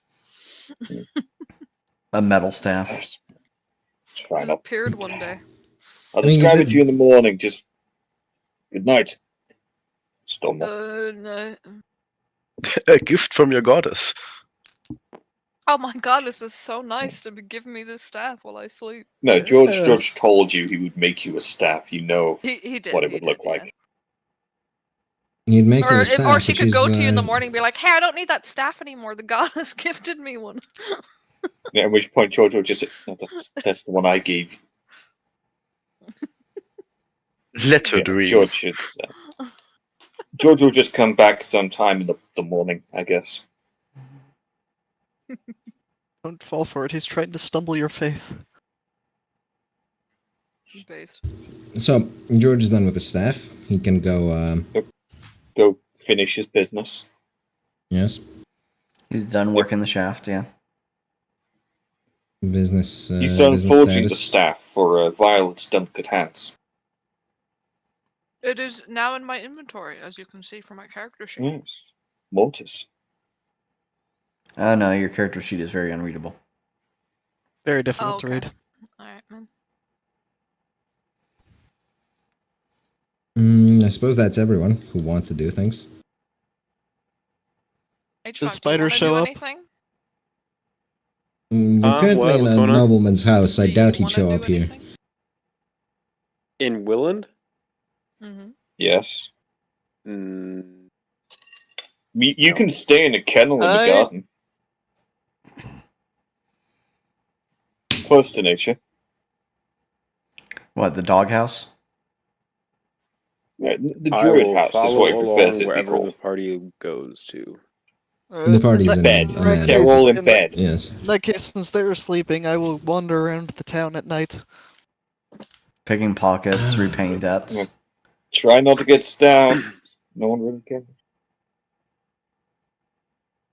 a metal staff. Yes. It's It fine. appeared one day. I'll I mean, describe you it to you in the morning. Just good night. Storm. No. A gift from your goddess. Oh my god, this is so nice to be giving me this staff while I sleep. No, George told you he would make you a staff. You know He did. what it he would did, look yeah. like. You'd make her Or, a staff, or she which could go is, to you in the morning and be like, hey, I don't need that staff anymore. The goddess gifted me one. Yeah, at which point George will just say, no, that's the one I gave. Let her Yeah, dream. George will just come back sometime in the morning, I guess. Don't fall for it. He's trying to stumble your faith. Base. So George is done with the staff. He can go. Go finish his business. Yes, He's done working the shaft, yeah. business. He's done business forging the status. staff for Violet's delicate hands. It is now in my inventory, as you can see from my character sheet. Yes. Mortis. Oh no, your character sheet is very unreadable. Very difficult to okay. read. Alright, man. I suppose that's everyone who wants to do things. H-Rock, do you spider wanna show do up? anything? We're currently what? in What's a going on? nobleman's house. I Do you doubt he'd wanna show do up here. anything? In Wylland? Mm-hmm. Yes. Mm, You No. can stay in a kennel in the I- garden. Close to nature. What, the doghouse? Right, the I druid will house is follow what he prefers along it to be wherever the called. party goes to. The party's in Bed. a manor. They're all in bed. Yes. In that case, since they're sleeping, I will wander around the town at night. Picking pockets, repaying debts. Yeah. Try not to get stabbed. No one really cares.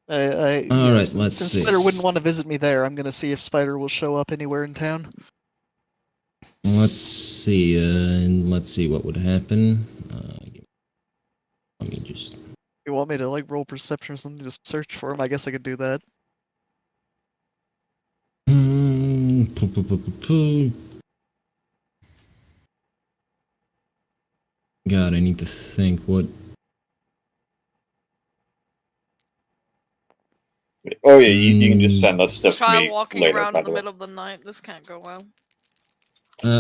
All right, let's since see. Spider wouldn't want to visit me there, I'm gonna see if Spider will show up anywhere in town. Let's see. Let's see what would happen. Let me just. If he want me to like roll perception or something to search for him, I guess I could do that. God, I need to think what. Oh yeah, you can just send that stuff to Child me walking later. around By in the the way. middle of the night. This can't go well.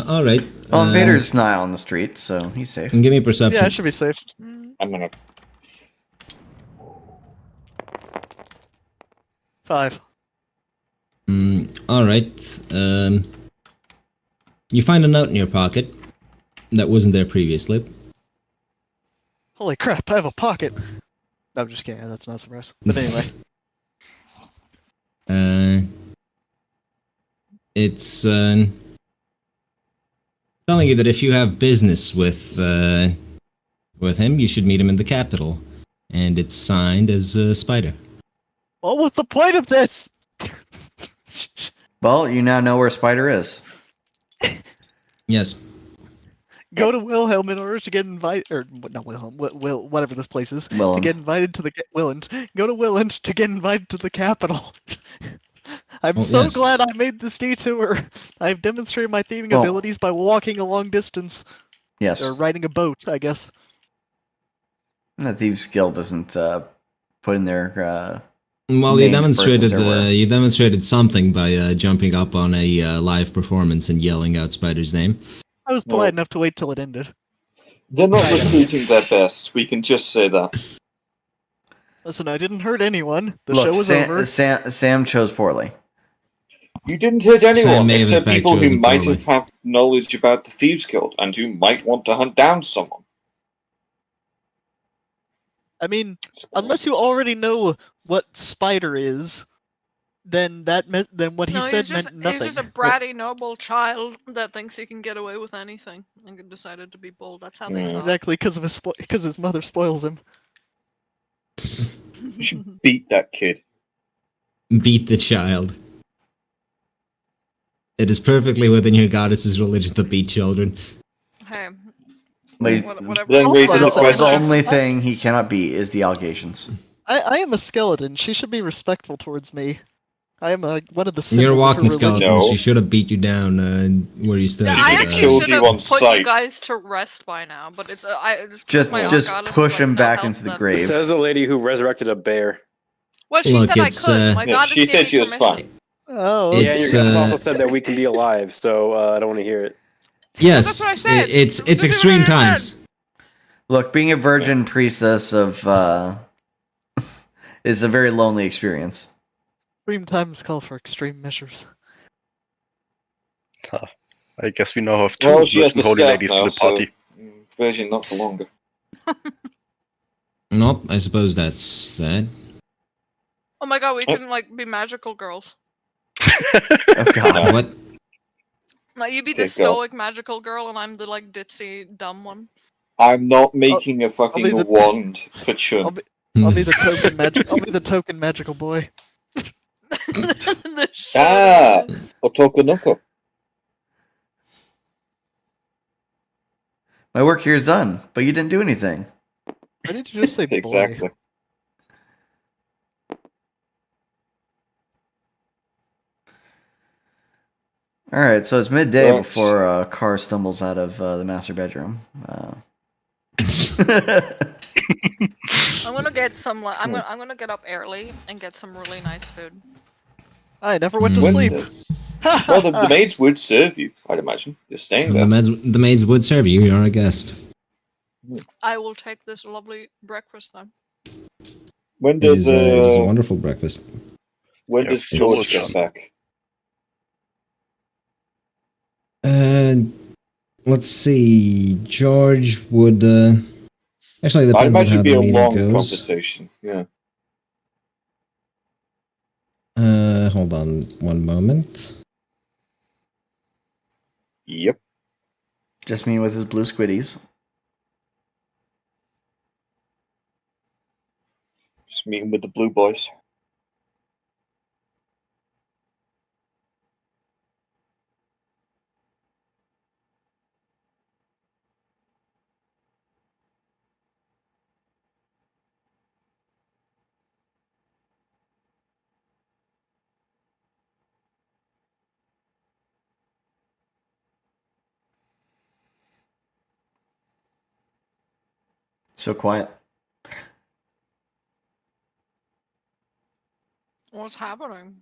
All right. Well, Invader's not on the street, so he's safe. Give me perception. Yeah, I should be safe. Mm. I'm gonna. 5. All right. You find a note in your pocket that wasn't there previously. Holy crap! I have a pocket. No, I'm just kidding. That's not a surprise. But anyway, It's telling you that if you have business with him, you should meet him in the capital, and it's signed as Spider. what was the point of this? Well, you now know where Spider is. Yes. Go to Wilhelm in order to get invited, or not Wilhelm, whatever this place is, to Wylland. get invited to the Wylland. Go to Wylland to get invited to the capital. I'm Oh, so yes. glad I made this detour. I've demonstrated my thieving Well- abilities by walking a long distance, Yes. or riding a boat, I guess. The Thieves Guild doesn't put in their Well, you named persons everywhere. demonstrated something by jumping up on a live performance and yelling out Spider's name. I was polite enough to wait till it ended. They're not Right. recruiting their best. We can just say that. Listen, I didn't hurt anyone. The Look, show was over. Sam chose poorly. You didn't hurt Sam anyone may have in except fact people who chosen might poorly. have had knowledge about the Thieves Guild and who might want to hunt down someone. I mean, unless you already know what Spider is, then then what he No, said he's just, meant nothing. he's just a bratty, noble child that thinks he can get away with anything and decided to be bold. That's how they saw Exactly, because of his mother spoils him. You should beat that kid. Beat the child. It is perfectly within your goddess's religion to beat children. it. Hey, Like, whatever. Then you raises say. the the question. only thing he cannot beat is the allegations. I am a skeleton. She should be respectful towards me. I am one of the symbols You're a of her walking religion. skeleton. No. She should have beat you down where you stood. Yeah, I Should've actually killed should you have on put sight. you guys to rest by now, but it's Just my just goddess is push like, him "No, back help into the them." grave. Says the lady who resurrected a bear. Well, she Look, said I it's, could. My Yeah, goddess she gave said me she was permission. fine. Oh, Yeah, It's, your goddess also uh, said that we can be alive, so I don't want to hear it. Yes, that's what I said. it's That's extreme what I said. times. Look, being a virgin priestess of is a very lonely experience. extreme times call for extreme measures. I guess we now have two Well, she has virgin the holy staff ladies in now, the party. so virgin not for longer. Nope, I suppose that's that. Oh my god, we can like be magical girls. Oh God. What? Like you be Okay, the go. stoic magical girl, and I'm the like ditzy dumb one. I'm not making a fucking be the- wand for I'll Chun. be, I'll be the token magic. I'll be the token magical boy. The shit. Ah, Otokonoko. My work here is done, but you didn't do anything. Why did you just say boy? Exactly. All right, so it's midday Right. before Carr stumbles out of the master bedroom. I'm gonna get some. Like, I'm gonna get up early and get some really nice food. I never went to When sleep. Well, the maids would serve you, I'd imagine. You're staying there. The maids would serve you. You're a guest. I will take this lovely breakfast then. When It does it is a wonderful breakfast. when Yeah, does so George was get John. back? Let's see. George would. Actually, it I'd depends on imagine how it'd be the a meeting long goes. conversation. Yeah. Hold on one moment. Yep. Just me with his blue squiddies. Just meeting with the blue boys. So quiet. What's happening?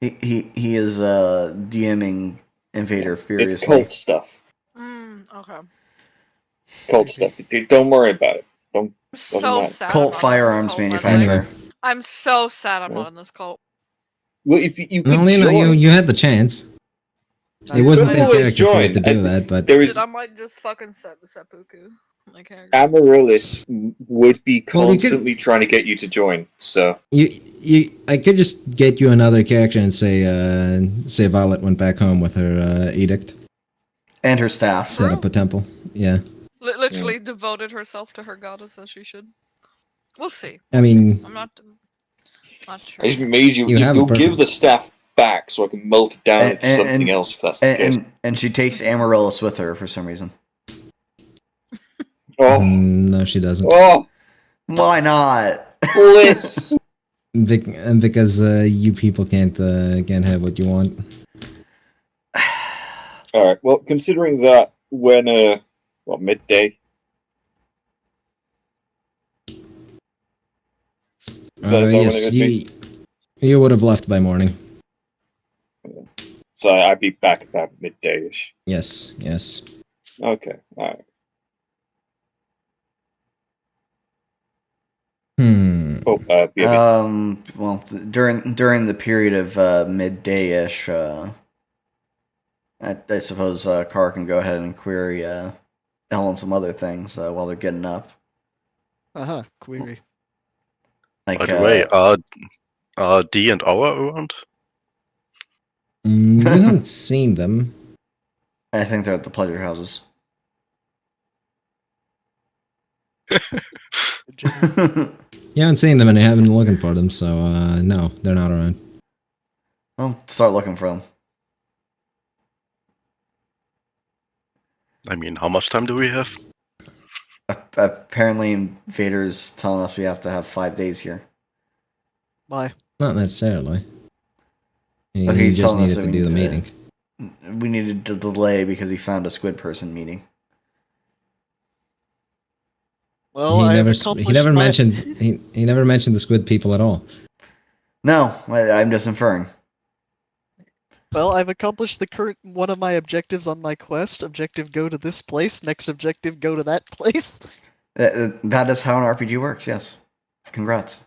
He is DMing Invader It's furiously. cult stuff. Okay. Cult stuff. Don't worry about it. Don't. So matter. sad. I'm Cult not in this firearms cult, by the way. manufacturer. I'm so sad I'm Yeah. not in this cult. Well, if you could Well, you know, join, you had the chance. Now It you wasn't could in could always character for you join. to do that, but there Dude, is I might just fucking seppuku my character. Amaryllis would be Well, you could- constantly trying to get you to join. So I could just get you another character and say Violet went back home with her edict, And her staff. set up a temple. Yeah, Literally devoted herself to her goddess as she should. We'll see. I mean, I'm not sure. I just made you. You have a You'll give perfect- the staff back so I can melt it down And- into something and- else. If that's the case. And she takes Amaryllis with her for some reason. Oh, no, she doesn't. oh, Why not? bliss. Because you people can't have what you want. All right. Well, considering that when midday. Is that when Yes, it would be? you would have left by morning. So I'd be back about midday-ish. Yes, yes. Okay. All right. Oh, be a bit. Well, during the period of midday-ish, I suppose Carr can go ahead and query Elle and some other things while they're getting up. Query. Like, By the way, are D and Aura around? You haven't seen them. I think they're at the pleasure houses. You haven't seen them and you haven't been looking for them, so no, they're not around. I'll start looking for them. I mean, how much time do we have? Apparently, Invader's telling us we have to have 5 days here. Why? Not necessarily. He Okay, he's just telling us needed that to we do the need to- meeting. We needed to delay because he found a squid person meeting. Well, he I've never accomplished mentioned he never mentioned the squid people at all. No, I'm just inferring. Well, I've accomplished the current one of my objectives on my quest. Objective: go to this place. Next objective: go to that place. That is how an RPG works. Yes. Congrats.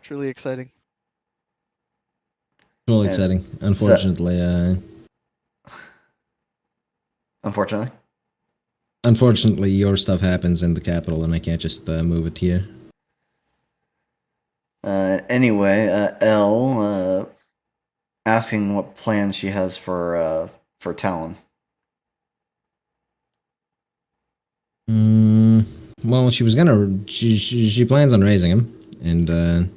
Truly exciting. Really And exciting. Unfortunately, unfortunately, your stuff happens in the capital, and I can't just move it here. Anyway, Elle asking what plans she has for Talon. Well, she was gonna. She plans on raising him, and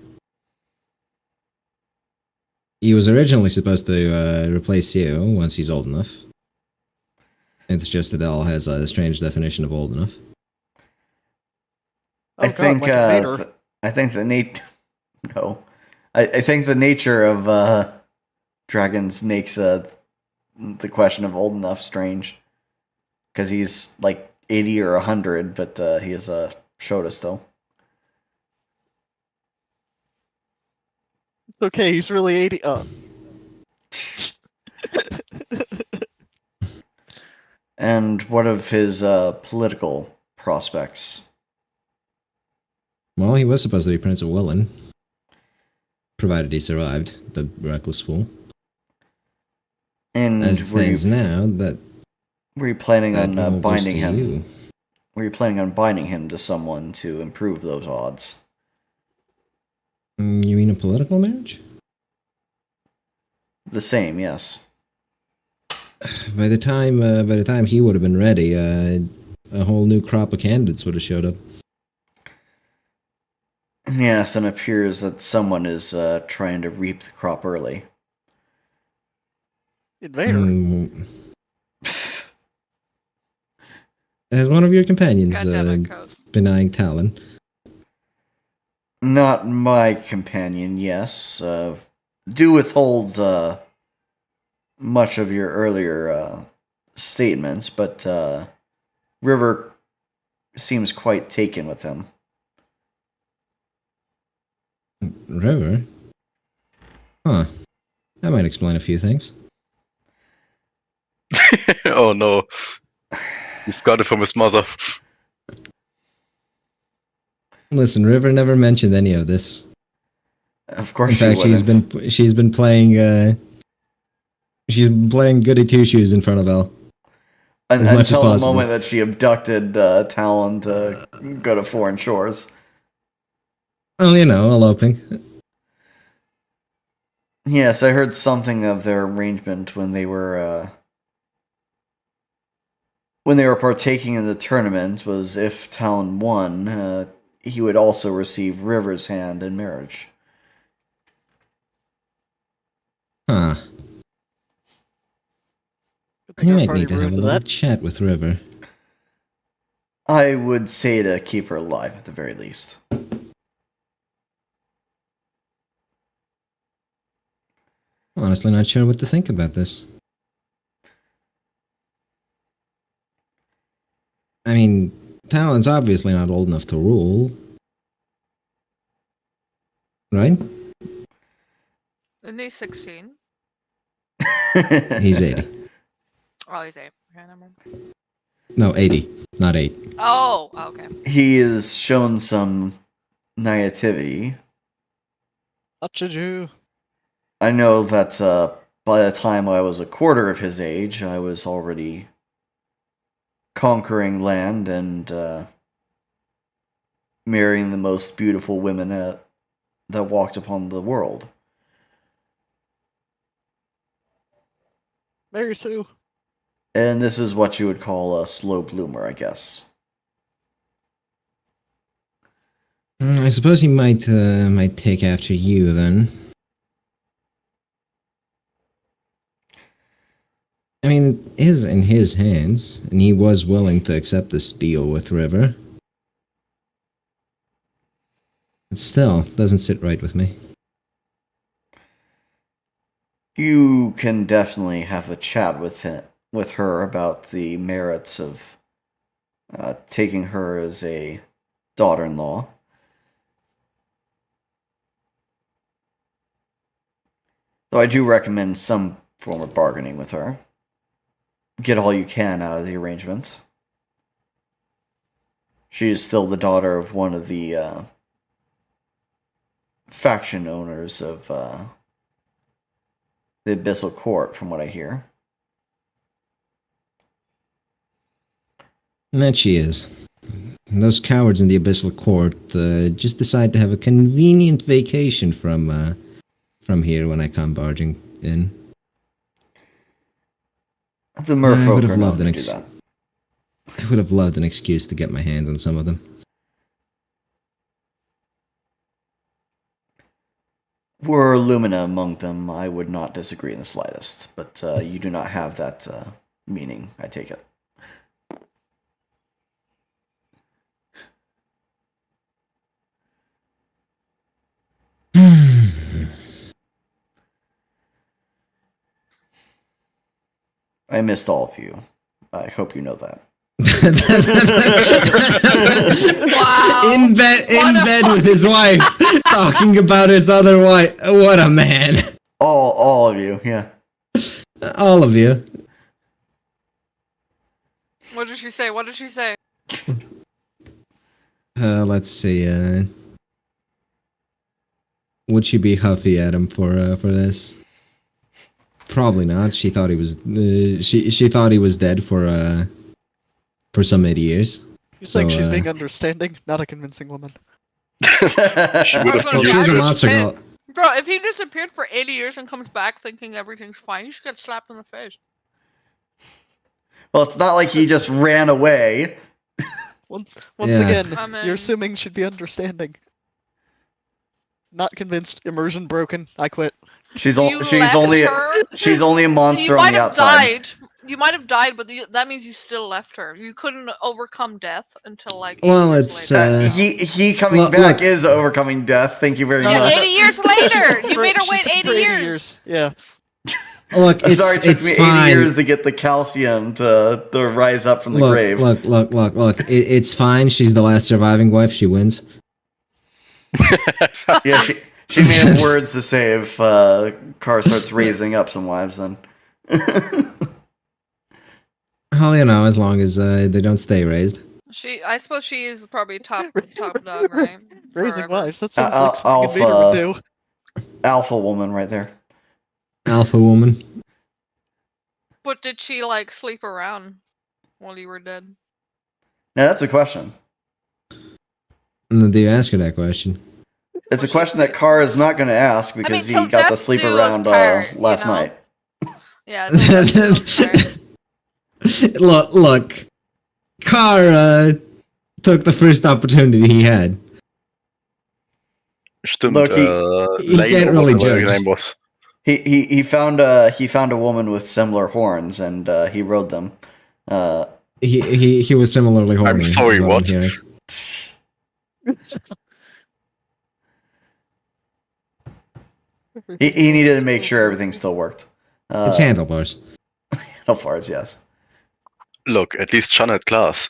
he was originally supposed to replace you once he's old enough. It's just that Elle has a strange definition of old enough. Oh, I think like Invader. I think no. I think the nature of dragons makes the question of old enough strange, because he's like 80 or 100, but he is a Shota still. It's okay, he's really 80. Oh. And what of his political prospects? Well, he was supposed to be Prince of Wylland, provided he survived the reckless fool. And As it stands now, that were you planning that on role goes binding to him? you. Were you planning on binding him to someone to improve those odds? You mean a political marriage? The same, yes. By the time he would have been ready, a whole new crop of candidates would have showed up. Yes, and it appears that someone is trying to reap the crop early. Invader. As one of your companions Goddammit, Code. denying Talon. Not my companion, yes. Do withhold much of your earlier statements, but River seems quite taken with him. River? Huh. That might explain a few things. Oh no. He's got it from his mother. Listen, River never mentioned any of this. Of course, In fact, she's been playing goody two shoes in front of Elle. As much as until the possible. moment that she abducted Talon to go to foreign shores. Well, you know, eloping. Yes, I heard something of their arrangement when they were partaking in the tournament. Was if Talon won, he would also receive River's hand in marriage. Huh. Good thing You our might party need to have a ruined little that. chat with River. I would say to keep her alive at the very least. Honestly, not sure what to think about this. I mean, Talon's obviously not old enough to rule. Right? Isn't he 16? He's 80. Oh, he's 8. Okay, never mind. No, 80. Not 8. Oh, okay. He has shown some naivety. Such a Jew. I know that by the time I was a quarter of his age, I was already conquering land and marrying the most beautiful women that walked upon the world. Mary Sue. And this is what you would call a slow bloomer, I guess. I suppose he might take after you then. I mean, it is in his hands, and he was willing to accept this deal with River. It still doesn't sit right with me. You can definitely have a chat with her about the merits of taking her as a daughter-in-law. Though I do recommend some form of bargaining with her. Get all you can out of the arrangement. She is still the daughter of one of the faction owners of the Abyssal Court, from what I hear. And that she is. And those cowards in the Abyssal Court just decide to have a convenient vacation from here when I come barging in. The merfolk I would have are known loved to an do that. I would have loved an excuse to get my hands on some of them. Were Lumina among them, I would not disagree in the slightest. But you do not have that meaning, I take it. I missed all of you. I hope you know that. Wow. In bed What a with his wife, talking about his other wife. What a man! All of you, yeah. All of you. What did she say? What did she say? Let's see. Would she be huffy at him for this? Probably not. She thought he was. She thought he was dead for some 8 years. You So, think she's being understanding? Not a convincing woman. She would have I was gonna Well, say, she's a I monster disappeared. girl. Bro, if he disappeared for 80 years and comes back thinking everything's fine, you should get slapped in the face. Well, it's not like he just ran away. Once Yeah. again, I mean- you're assuming should be understanding. Not convinced. Immersion broken. I quit. She's You left only her? she's only a monster You on might the have outside. died. You might have died, but that means you still left her. You couldn't overcome death until like 80 Well, years it's, later. He coming Look- back look. is overcoming death. Thank you very Yeah, Yeah, much. 80 years later! You For- made her she wait said 80 for years! Yeah. Look, I'm sorry, it took it's me 80 fine. years to get the calcium to rise up from the grave. Look. It's fine. She's the last surviving wife. She wins. Yeah, she may have words to say if Car starts raising up some wives then. Well, you know, as long as they don't stay raised. I suppose she is probably top dog, right? Raising Forever. wives. That sounds like something a Vader would do. Alpha woman right there. Alpha woman. But did she like sleep around while you were dead? Now that's a question. And do you ask her that question? It's a question that Car is not going to ask because till he got to death sleep do us around part, last you know? night. Yeah. till death do us part. Look. Carr took the first opportunity he had. Stimmt, Look, he Lane can't or really whatever her judge. name was. He found a woman with similar horns and he rode them. He was similarly horny. I'm sorry, is I'm what? hearing. He needed to make sure everything still worked. It's handlebars. Handlebars, yes. Look, at least John had class.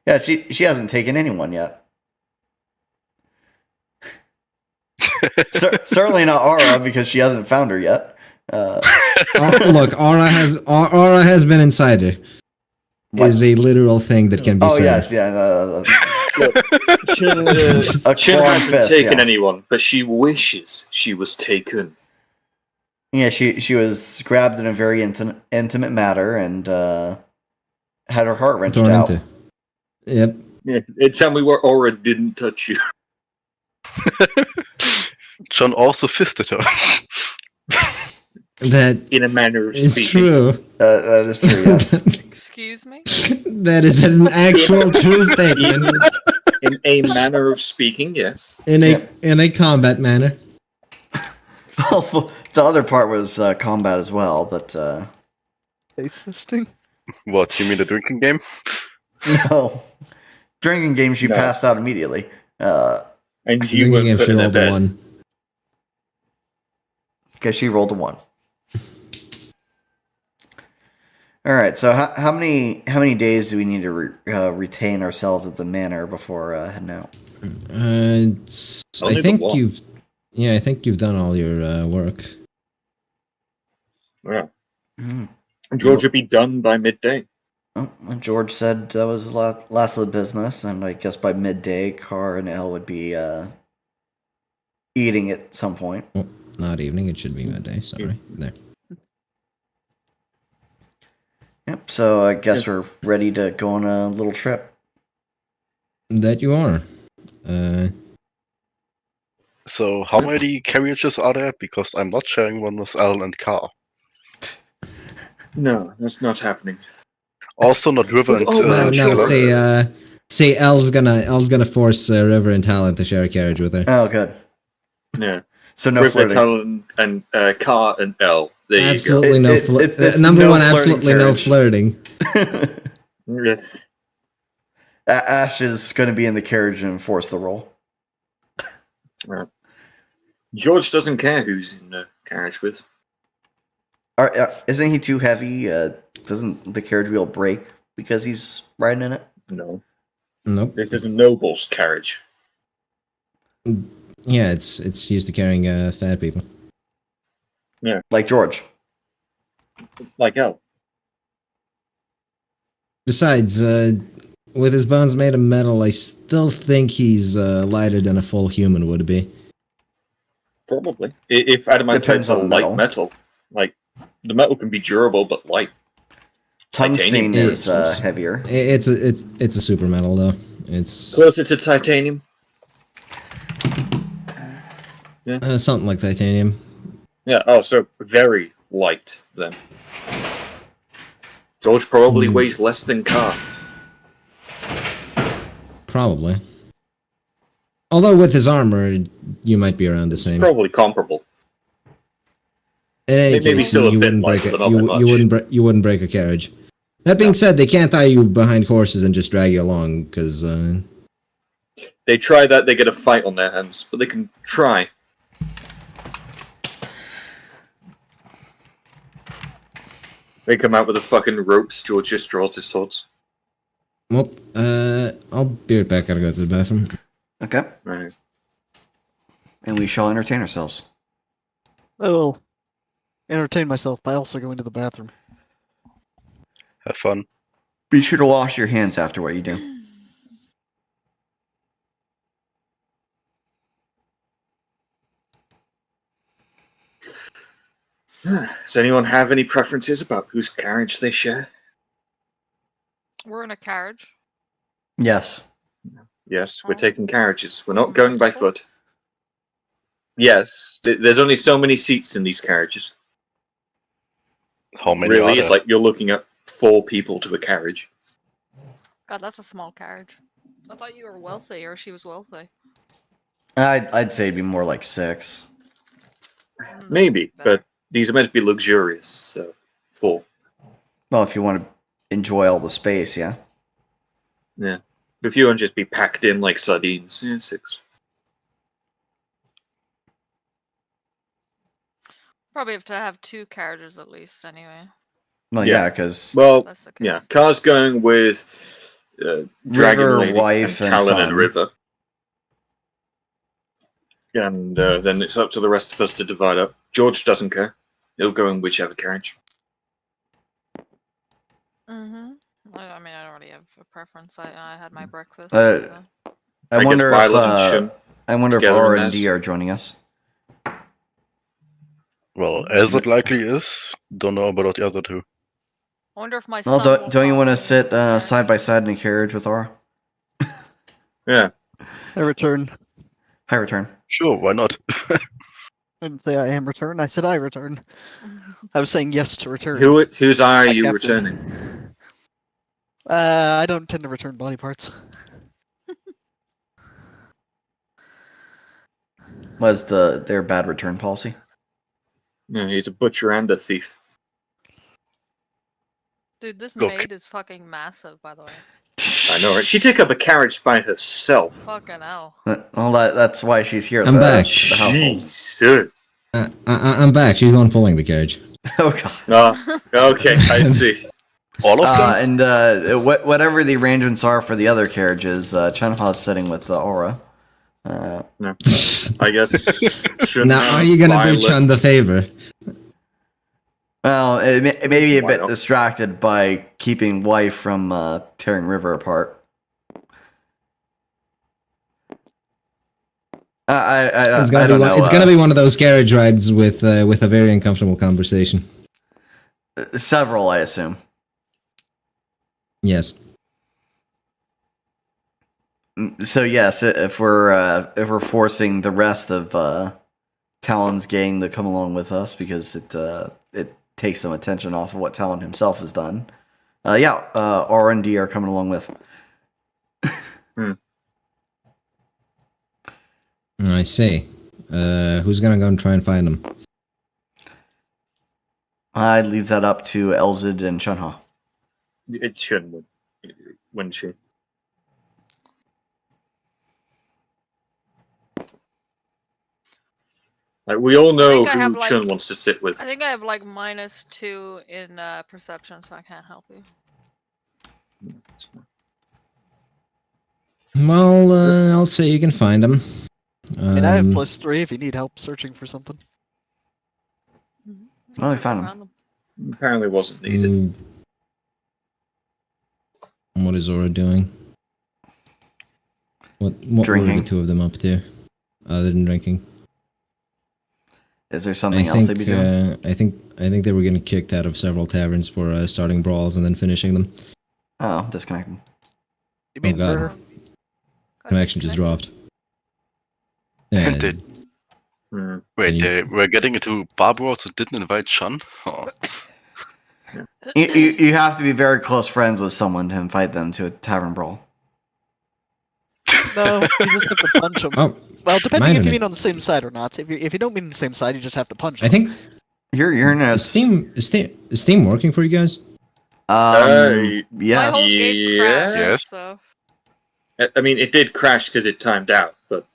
Yeah, she hasn't taken anyone yet. Certainly not Aura because she hasn't found her yet. Look, Aura has been inside her. What? Is a literal thing that can be said. Yes, yeah. A Chin clawed hasn't fist, taken yeah. anyone, but she wishes she was taken. Yeah, she was grabbed in a very intimate manner and had her heart wrenched Thrown out. into. Yep. Yeah, tell me where Aura didn't touch you. John also fisted her. That In a manner of is speaking. true. That is true, yes. Excuse me. That is an actual true statement. In a manner of speaking, yes. In a combat manner. Well, the other part was combat as well, but Face fisting. What, you mean the drinking game? no. Drinking game, she No. passed out immediately. And you Drinking were game, put she in a rolled a bed. 1. Because she rolled a 1. All right. So how many days do we need to retain ourselves at the manor before heading out? I Only think the one. I think you've done all your work. Yeah. Mm. George would be done by midday. Oh, well, George said that was the last of the business, and I guess by midday, Car and Elle would be eating at some point. Well, not evening. It should be midday. Sorry. There. Yep. So I guess we're ready to go on a little trip. That you are. So, how many carriages are there? Because I'm not sharing one with Alan and Carr. No, that's not happening. Also, not River and No, Schiller. say Elle's gonna force River and Talon to share a carriage with her. Oh, good. Yeah. So no River, flirting. Talon, and Car and L. There Absolutely you no. it's Number no one, flirting absolutely no carriage. flirting. go. Yes. Ash is going to be in the carriage and enforce the role. George doesn't care who's in the carriage with. Isn't he too heavy? Doesn't the carriage wheel break because he's riding in it? No. Nope. This is a noble's carriage. Yeah, it's used to carrying fat people. Like George. Like L. Besides, with his bones made of metal, I still think he's lighter than a full human would be. Probably. If adamantite's Depends a on light metal. metal. Like, the metal can be durable but light. Tungsten Titanium, for is instance. heavier. It's a super metal though. It's Closer to titanium. something like titanium. Yeah, oh, so very light then. George probably weighs less than Car. Probably. Although with his armor, you might be around the same. Probably comparable. In any Maybe case, still a you bit wouldn't break lighter, it. but not by much. You wouldn't break a carriage. That being said, they can't tie you behind horses and just drag you along because They try that, they get a fight on their hands, but they can try. They come out with the fucking ropes. George just draws his swords. Well, I'll be right back. Gotta go to the bathroom. Okay. Right. And we shall entertain ourselves. I will entertain myself by also going to the bathroom. Have fun. Be sure to wash your hands after what you do. Does anyone have any preferences about whose carriage they share? We're in a carriage. Yes. Yes, we're taking carriages. We're not going by foot. Yes, there's only so many seats in these carriages. How many Really, are it's there? like you're looking at 4 people to a carriage. God, that's a small carriage. I thought you were wealthy, or she was wealthy. I'd say it'd be more like 6. This Maybe, would be better. but these are meant to be luxurious, so 4. Well, if you want to enjoy all the space, yeah. Yeah. If you want to just be packed in like sardines, yeah, 6. Probably have to have 2 carriages at least, anyway. Well, Yeah. yeah, because Well, That's the case. yeah, Car's going with Dragon River, Lady wife, and and Talon and son. River. And then it's up to the rest of us to divide up. George doesn't care. He'll go in whichever carriage. Mm-hmm. I mean, I don't really have a preference. I had my breakfast. Uh, so. I guess wonder Wylland and if I wonder if together R in and D this. are joining us. Well, as it likely is, don't know about the other 2. I wonder if my Well, son will don't you come want to in sit the carriage. side by side in a carriage with Aura? Yeah. I return. Hi, return. Sure, why not? I didn't say I am return. I said I return. I was saying yes to return. Whose eye are Hi, you Captain. returning? I don't tend to return body parts. Was their bad return policy? No, he's a butcher and a thief. Dude, this Look. maid is fucking massive, by the way. I know, right? She took up a carriage by herself. Fucking hell. Well, that's why she's here. At I'm back. The household. Jesus. I'm back. She's the one pulling the carriage. Oh god. Ah, okay, I see. All of them? And whatever the arrangements are for the other carriages, Chenha's sitting with Aura. No. I guess. Now, are you gonna do Chun the favor? Well, it may be a Why bit not? distracted by keeping wife from tearing River apart. It's I don't know. It's gonna be one of those carriage rides with a very uncomfortable conversation. Several, I assume. Yes. So yes, if we're forcing the rest of Talon's gang to come along with us because it takes some attention off of what Talon himself has done. R and D are coming along with. I see. Who's gonna go and try and find them? I'd leave that up to Elzid and Chunha. It shouldn't, wouldn't she? Like, we all know think I have, who like- Chun wants to sit with. I think I have like -2 in perception, so I can't help you. Well, I'll say you can find them. And I have +3 if you need help searching for something. Well, I found him. Random. Apparently wasn't needed. What is Zora doing? What were Drinking. the 2 of them up to, other than drinking? Is there something else they'd be doing? I think they were getting kicked out of several taverns for starting brawls and then finishing them. Oh, disconnecting. You mean God. murder? Got Connection just disconnected. dropped. Yeah, And did- Hmm. Wait, you- they were getting into bar brawls and didn't invite Chun? Oh. You have to be very close friends with someone to invite them to a tavern brawl. No, you just have to punch them. Oh, Well, depending my if you internet. mean on the same side or not. If you don't mean on the same side, you just have to punch them. I think Your internet's is Steam working for you guys? My yes. whole gate Yeah. crashed, Yes. so I mean, it did crash because it timed out, but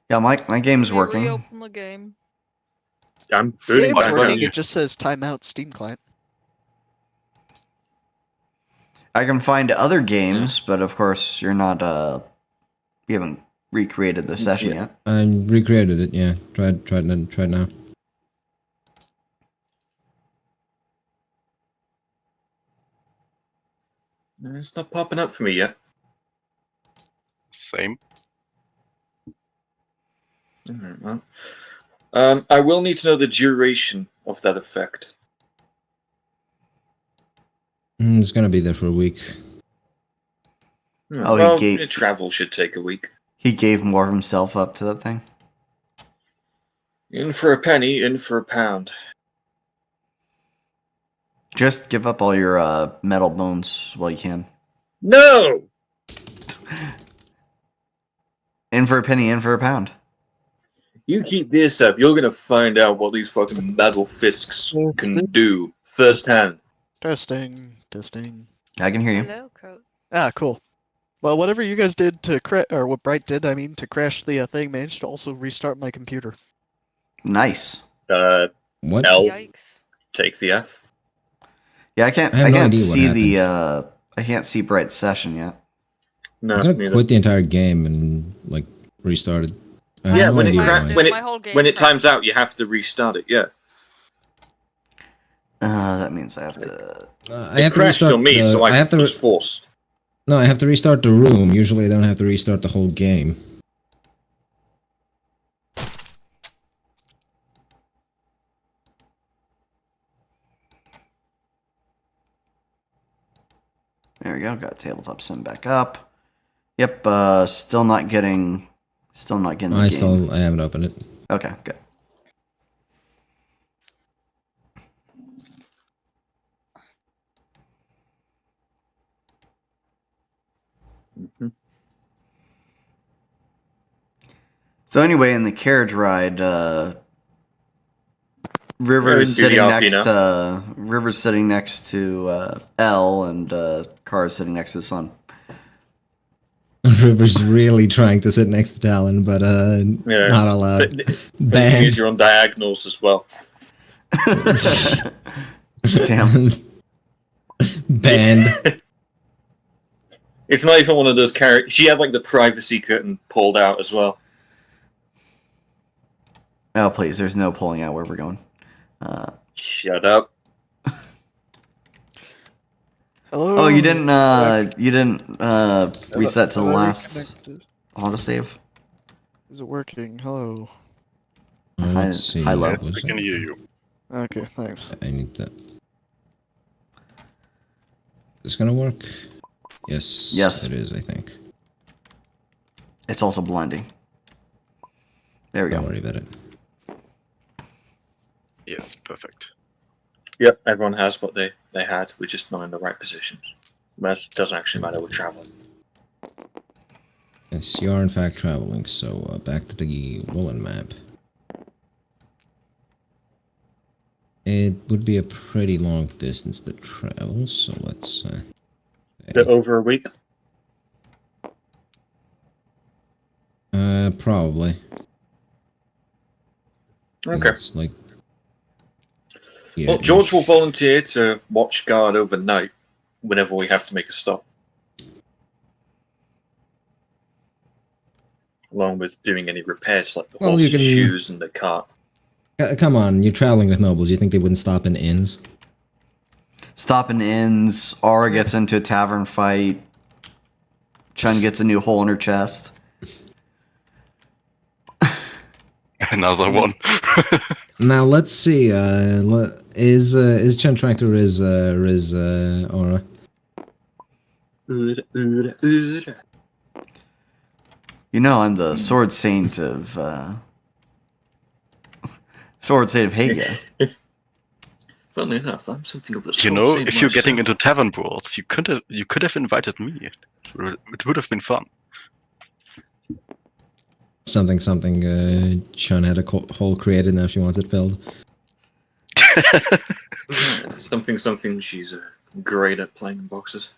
Yeah, my game's we working. reopen the game. I'm Yeah, booting it's back working. up. It just says timeout Steam client. I can find other games, but of course you're not. You haven't recreated the session Yeah. yet. I recreated it. Yeah, tried now. No, it's not popping up for me yet. Same. Alright, well. I will need to know the duration of that effect. It's gonna be there for a week. Oh, well, he gave travel should take a week. he gave more of himself up to that thing. In for a penny, in for a pound. Just give up all your metal bones while you can. No! In for a penny, in for a pound. You keep this up, you're gonna find out what these fucking metal fists can do firsthand. Testing. I can hear you. Hello, Coat. Ah, cool. Well, whatever you guys did to or what Bright did, I mean, to crash the thing, managed to also restart my computer. Nice. What? L, Yikes. take the F. Yeah, I can't. I have I no can't idea what see the. I can't see Bright's session yet. No, I'm gonna neither. quit the entire game and like restart it. I have Yeah, no when it idea cra- why. when it- My whole game When it times crashed. out, you have to restart it, yeah. That means I have to. I It have to crashed restart. on me, so I have to. was forced. No, I have to restart the room. Usually, I don't have to restart the whole game. There we go. Got tabletop sim back up. Yep. Still not getting. Still not getting. The game. I haven't opened it. Okay. Good. Mhm. So anyway, in the carriage ride, River's Duty sitting off, next you know? to River's sitting next to L, and Car's sitting next to the sun. River's really trying to sit next to Talon, but Yeah. not allowed. The thing Banned. is, you're on diagonals as well. Damn. Banned. It's not even one of those characters. She had like the privacy curtain pulled out as well. Oh please, there's no pulling out where we're going. Shut up. Hello. Oh, you didn't reset to the Am I last reconnected? autosave? Is it working? Hello. Let's see. High low. Yeah, I can hear you. Okay, thanks. I need that. Is this gonna work? Yes. Yes. It is, I think. It's also blinding. There we Don't go. worry about it. Yes, perfect. Yep, everyone has what they had. We're just not in the right positions. That doesn't actually matter. We're traveling. Yes, you are in fact traveling, so back to the Wylland map. It would be a pretty long distance to travel, so let's... Bit over a week. Probably. Okay. It's like... Yeah, Well, George will volunteer to watch guard overnight whenever we have to make a stop. Along with doing any repairs like the Well, you horse's can- shoes and the cart. Come on, you're traveling with nobles. You think they wouldn't stop in inns? Stop in inns. Aura gets into a tavern fight. Chun gets a new hole in her chest. Another one. Now let's see. Is Chen trying to riz Aura? You know, I'm the sword saint of Haga. Funnily enough, I'm something of the You sword know, saint if you're getting myself. into tavern brawls, you could have invited me. It would have been fun. Something. Chen had a hole created. Now she wants it filled. Something. She's great at playing in boxes.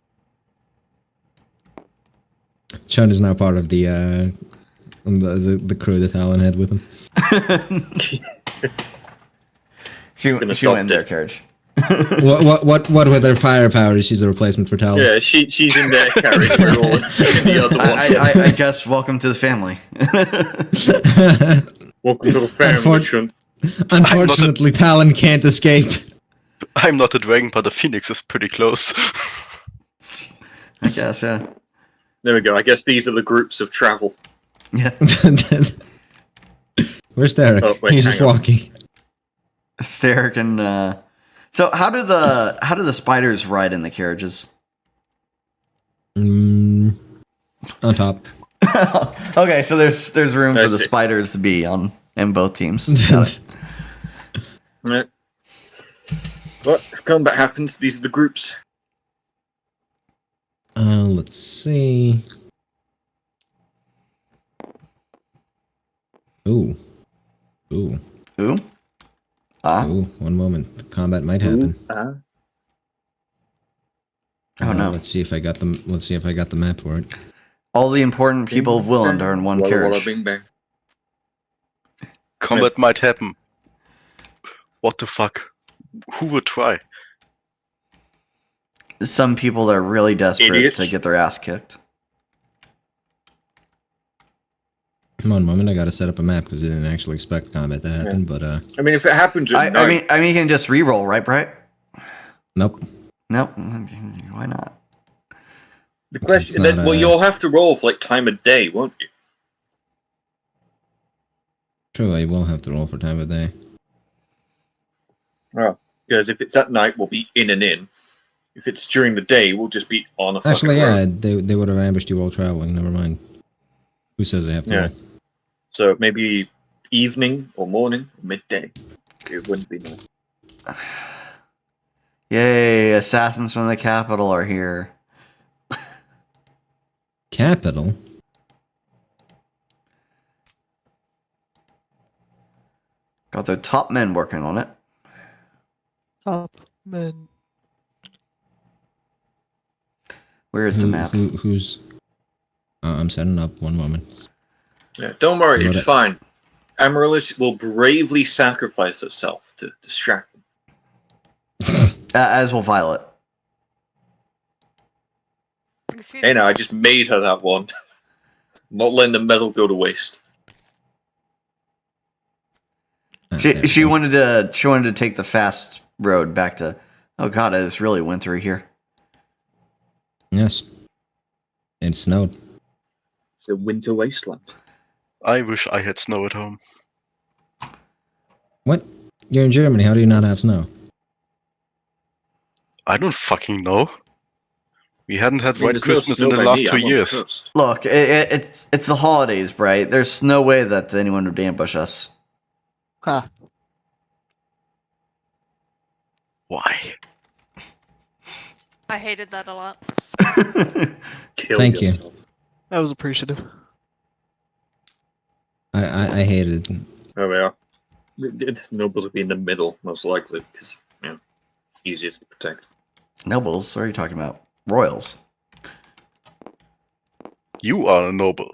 Chen is now part of the crew that Alan had with him. She been went in their adopted. carriage. What with her firepower? She's a replacement for Tal. Yeah, she's in their carriage. We're all in the other one. I guess welcome to the family. Welcome to the family, Shun. Unfortunately, Talon can't escape. I'm not a dragon, but a phoenix is pretty close. I guess, yeah. There we go. I guess these are the groups of travel. Yeah. Where's Derek? Oh, wait, He's just hang on. walking. Steric and so how do the spiders ride in the carriages? On top. Okay, so there's room I for the see. spiders to be in both teams. Got it. Right. What? If combat happens, these are the groups. Let's see. Ooh. Ooh. Ah. Ooh. One moment. The combat might happen. Oh no. Let's see if I got the. Let's see if I got the map for it. All the important people of Wylland are in one Walla walla carriage. bing bang. Combat might happen. What the fuck? Who would try? Some people are really desperate Idiots. to get their ass kicked. One moment. I gotta set up a map because I didn't actually expect combat to happen. But I mean, if it happens at I night, mean, you can just re-roll, right, Bright? nope. Nope. Why not? the question It's then, not, well, you'll have to roll for like time of day, won't you? True. I will have to roll for time of day. Oh, because if it's at night, we'll be in and in. If it's during the day, we'll just be on a fucking Actually, road. yeah. They would have ambushed you while traveling. Never mind. Who says I have to Yeah. roll? So maybe evening or morning or midday. It wouldn't be nice. Yay! Assassins from the capital are here. Capital. Got their top men working on it. Top men. Where is the map? Who's? I'm setting up. One moment. Yeah, don't worry, Got it's it. fine. Amaryllis will bravely sacrifice herself to distract them. As will Violet. Excuse Hey, me. now I just made her that one. Not letting the metal go to waste. There we She go. wanted to take the fast road back to. Oh god, it's really wintry here. Yes. It snowed. It's a winter wasteland. I wish I had snow at home. What? You're in Germany. How do you not have snow? I don't fucking know. We hadn't had I mean, White there's no Christmas snow in the by last me, 2 I'm on the years. coast. Look, it's the holidays, right? There's no way that anyone would ambush us. Ha. Why? I hated that a lot. Kill Thank you. yourself. I was appreciative. I hated. There we are. Nobles will be in the middle, most likely, because, easiest to protect. Nobles? What are you talking about? Royals. You are a noble.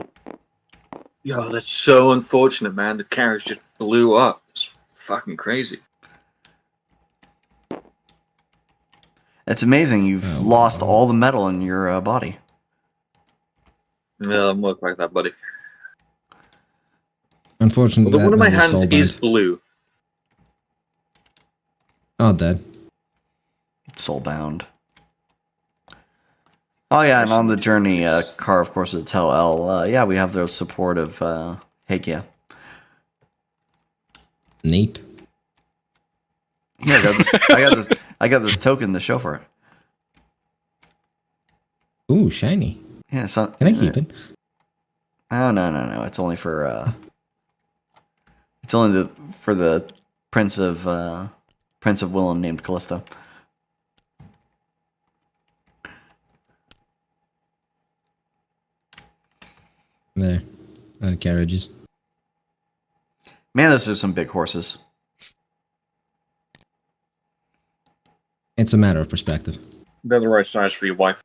Yo, that's so unfortunate, man. The carriage just blew up. It's fucking crazy. It's amazing. You've Oh, lost wow. all the metal in your body. No, I'm look like that, buddy. Unfortunately, Although one of my that was hands soulbound. is blue. Oh, dead. Soulbound. Oh yeah, and on the journey, Car, of course, to tell L. Yeah, we have the support of Hegia. Neat. Yeah, I got this token to show for it. Ooh, shiny. Yeah, so Can I keep it? Oh no! It's only for it's only for the Prince of Wylland named Callisto. There. Carriages. Man, those are some big horses. It's a matter of perspective. They're the right size for your wife.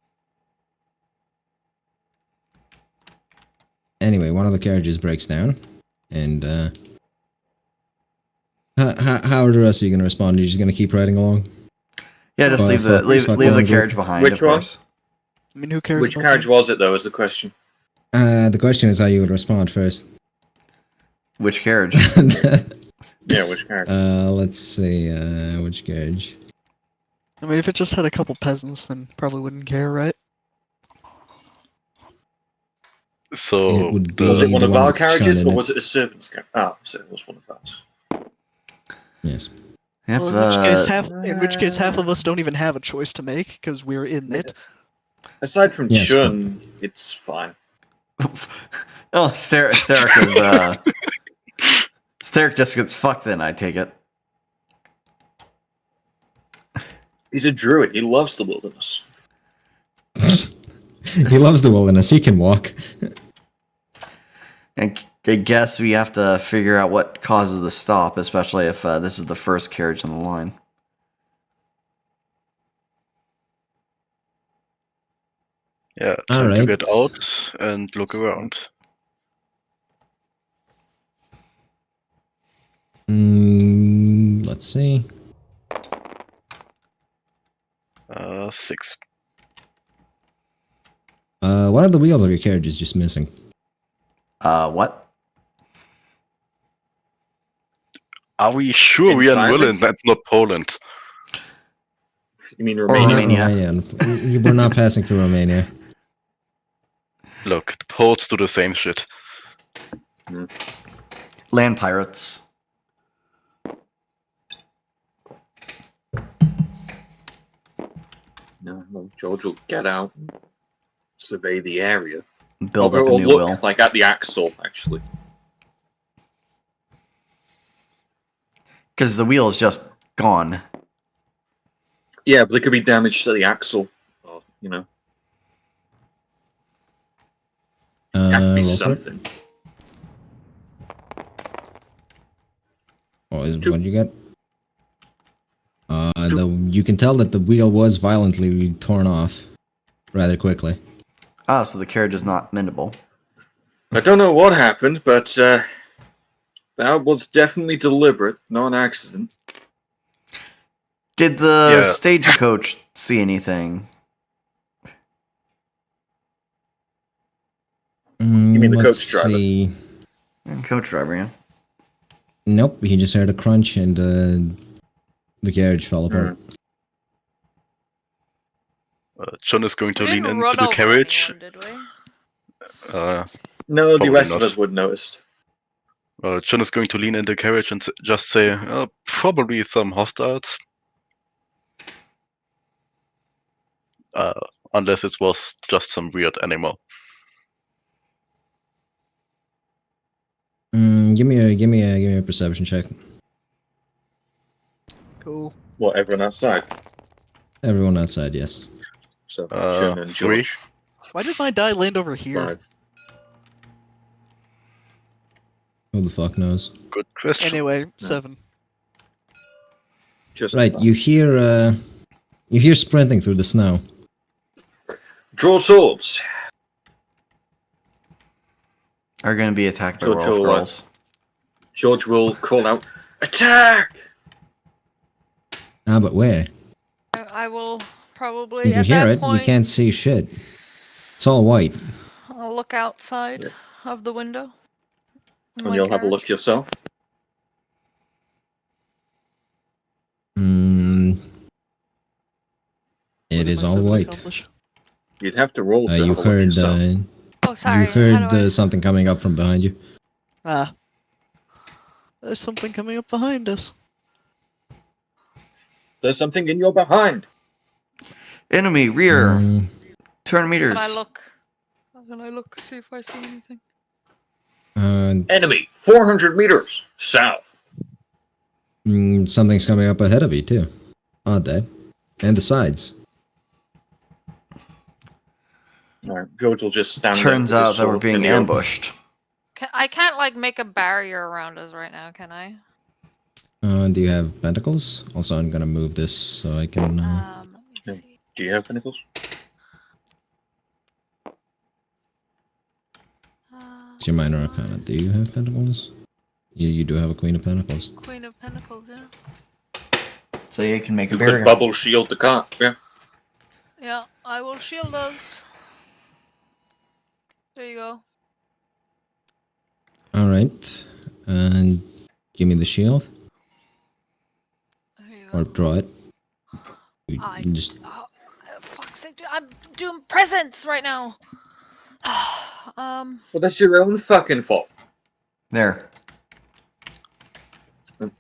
Anyway, one of the carriages breaks down, and How are the rest of you going to respond? Are you just going to keep riding along? Yeah, just Fuck, leave the fuck, leave, fuck leave the one, carriage behind. Which of one? course. I mean, who cares? Which about carriage that? was it, though, is the question. The question is how you would respond first. Which carriage? Yeah, which carriage? Let's see, which carriage? I mean, if it just had a couple peasants, then probably wouldn't care, right? So It would be Was it one the of one our with Sean carriages, in or it. was it a servant's carriage? Ah, so it was one of ours. Yes. Yep. Well, in which case, half of us don't even have a choice to make because we're in it. Aside from Yes, Chun, it's fine. Oh, Steric Steric just gets fucked then, I take it. He's a druid. He loves the wilderness. He loves the wilderness. He can walk. And I guess we have to figure out what causes the stop, especially if this is the first carriage on the line. yeah, time to Alright. get out and look around. Let's see. 6. One of the wheels of your carriage is just missing. What? Are we sure we are in Entirely? Wylland? That's not Poland. You mean Or Romania? Romania. We're not passing through Romania. Look, the Poles do the same shit. Land pirates. No, well, George will get out and survey the area. Build Or up a we'll new look, will. like, at the axle, actually. Because the wheel is just gone. Yeah, but there could be damage to the axle. Or, you know, have to be Roll for it. something. What did you get? You can tell that the wheel was violently torn off rather quickly. Ah, so the carriage is not mendable. I don't know what happened, but that was definitely deliberate, not an accident. Did the Yeah. stagecoach see anything? You mean the Let's coach driver? see. Coach driver, yeah. Nope, he just heard a crunch and the carriage fell apart. John is going to We lean didn't into run the over carriage. anyone, did we? No, the Probably rest of not. us would noticed. John is going to lean in the carriage and just say, probably some hostiles. Unless it was just some weird animal. Give me a perception check. Cool. What, everyone outside? Everyone outside, yes. So, Chun and 3. George. Why did my die land over here? 5. Who the fuck knows? Good question. Anyway, 7. Just Right, 5. you hear sprinting through the snow. Draw swords. Are going to be attacked by George werewolf will, girls. George will call out, "Attack!" Ah, but where? I will probably You can at hear that it, point. you can't see shit. It's all white. I'll look outside Yeah. of the window. in And my you'll have a look carriage. yourself. It What is am I all supposed to white. accomplish? You'd have to roll to You have a look heard yourself. Oh, sorry. you heard how do I... something coming up from behind you. Ah. There's something coming up behind us. There's something in your behind. Enemy, rear. Turn meters. Can I look? Can I look, see if I see anything? Enemy, 400 meters south. Something's coming up ahead of you too. Odd that. And the sides. Alright, George will just stand there Turns with his out that we're sword in being the open. ambushed. I can't like make a barrier around us right now, can I? Do you have pentacles? Also, I'm gonna move this so I can. Let me Yeah. see. Do you have pinnacles? It's your minor arcana. Do you have pentacles? You do have a Queen of Pentacles. Queen of Pentacles, yeah. So you can make a You barrier. could bubble shield the car. Yeah. Yeah, I will shield us. There you go. All right, and give me the shield There you or go. draw it. You I just fuck's sake, dude, I'm doing presents right now. Well, that's your own fucking fault. There.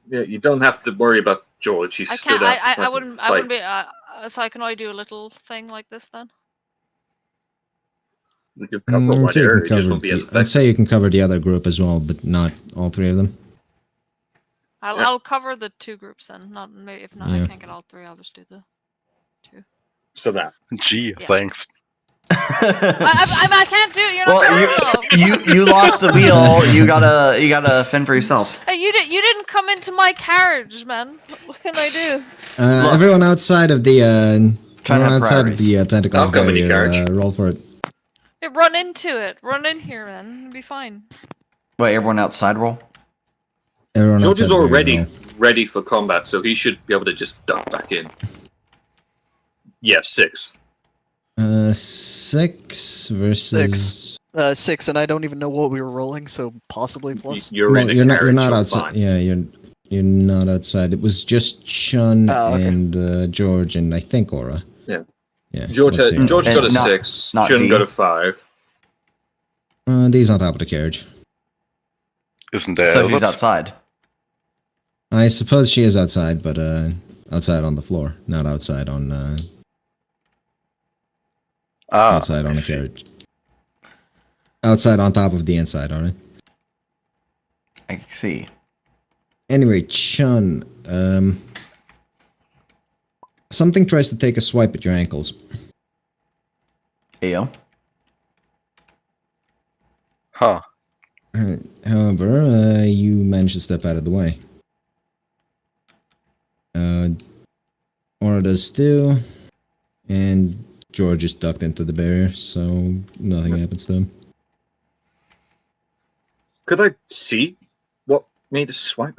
Yeah, you don't have to worry about George. He I stood can't. up. to I fucking wouldn't. fight. I wouldn't be. So I can only do a little thing like this then. We could cover one so you area. can It just cover won't be as I'd effective. say you can cover the other group as well, but not all three of them. I'll cover the 2 groups then. Not maybe if not, Yeah. I can't get all 3. I'll just do the 2. So that. Gee, Yeah. thanks. I can't do it. You're not Well, enough. you lost the wheel. You gotta fend for yourself. Hey, you didn't come into my carriage, man. What can I do? Look. Everyone outside of the Trying to everyone have outside of priorities. the Pentacles I'll come in your barrier, carriage. roll for it. Hey, run into it. Run in here, man. It'll be fine. Wait, everyone outside roll? Everyone George is outside the barrier already roll. ready for combat, so he should be able to just duck back in. Yeah, 6. 6 versus. 6, and I don't even know what we were rolling, so possibly plus. You're Well, in a you're not. You're carriage, not so outside. fine. Yeah, you're not outside. It was just Chun Oh, okay. and George and I think Aura. Yeah. Yeah. George let's see. got a And not- 6. not Shouldn't D. go to 5. D's on top of the carriage. Isn't there? So she's Albert? outside. I suppose she is outside, but outside on the floor, not outside on outside I on the see. carriage. Outside on top of the inside, alright? I see. Anyway, Chun, something tries to take a swipe at your ankles. Ayo. Huh. However, you manage to step out of the way. Aura does too, and George is ducked into the barrier, so nothing happens to him. Could I see what made us swipe?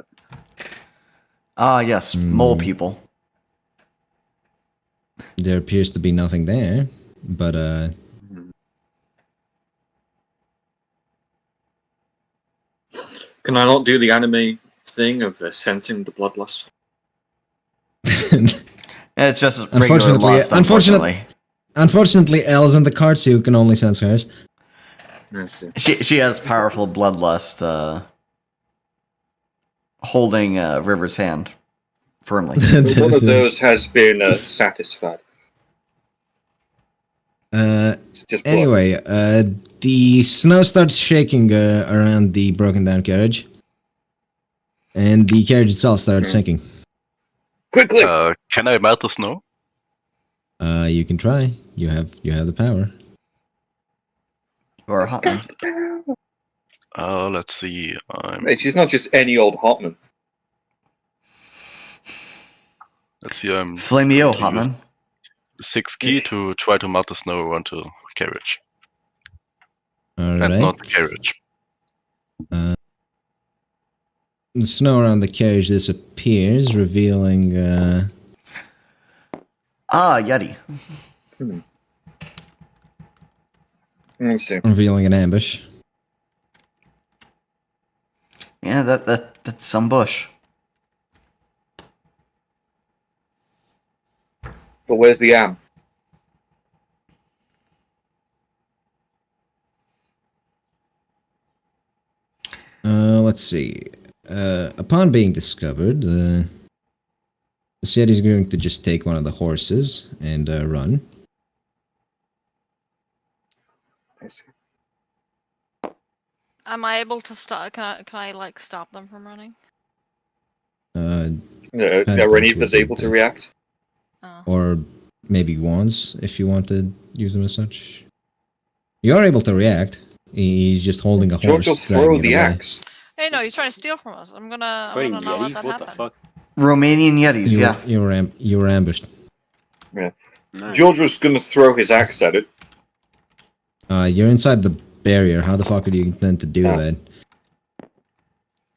Ah, yes, mole people. There appears to be nothing there, but Can I not do the anime thing of sensing the bloodlust? It's just regular Unfortunately- lust, unfortunately- Unfortunately, Elle's in the card, so you can only sense hers. I see. She has powerful bloodlust, holding River's hand firmly. One of those has been satisfied. It's just blood. Anyway, the snow starts shaking around the broken down carriage, and the carriage itself starts sinking. Quickly! Can I melt the snow? You can try. You have the power. Or a hot one. Let's see. Hey, she's not just any old hotman. Let's see. I'm Flameo, going to use Hotman. 6 key to try to melt the snow onto carriage, All and not the right. carriage. The snow around the carriage disappears, revealing Yeti. Let's see. an ambush. Yeah, that's some bush. But where's the am? Let's see. Upon being discovered, the Yeti is going to just take one of the horses and run. I see. Am I able to stop? Can I like stop them from running? Are any of us able to react? Oh. Or maybe wands, if you want to use them as such. You are able to react. He's just holding a George will horse. throw dragging it the away. axe. Hey, no, he's trying to steal from us. I'm gonna Fighting not let Yetis? that What happen. the fuck? Romanian Yetis, You, yeah. you were ambushed. Yeah. Nice. George was going to throw his axe at it. You're inside the barrier. How the fuck do you intend to do Yeah. that?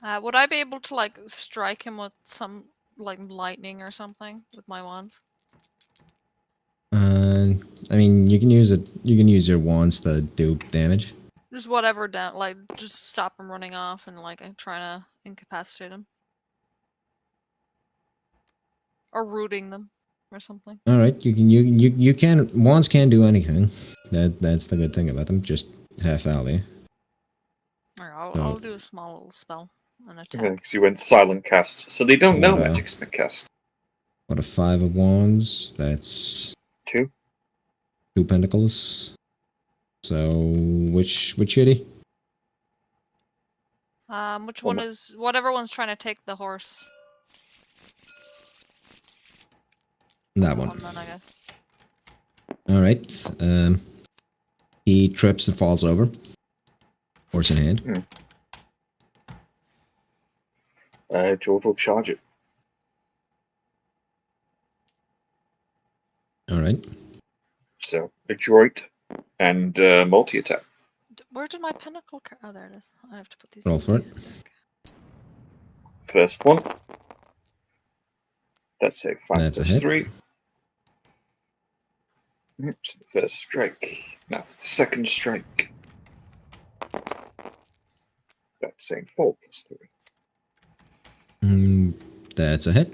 Would I be able to like strike him with some like lightning or something with my wands? I mean, you can use it. You can use your wands to do damage. Just whatever down, like just stop him running off and like try to incapacitate him. Or rooting them or something. All right, you can wands can do anything. That's the good thing about them. Just half value. Alright, I'll, Oh. I'll do a small little spell. An attack. Because you went silent cast, so they don't know What, magic's been cast. What a 5 of wands. That's 2. 2 pentacles. So which shitty? Which one is whatever one's trying to take the horse? That one. Then, I guess. All right. He trips and falls over. Horse in hand. George will charge it. All right. So adroit and multi attack. Where did my pinnacle? Oh, there it is. I have to put these. Roll for it. First one. That's a 5 That's a plus hit. 3. Yep, so the first strike. Now for the second strike. That's a 4 plus 3. That's a hit.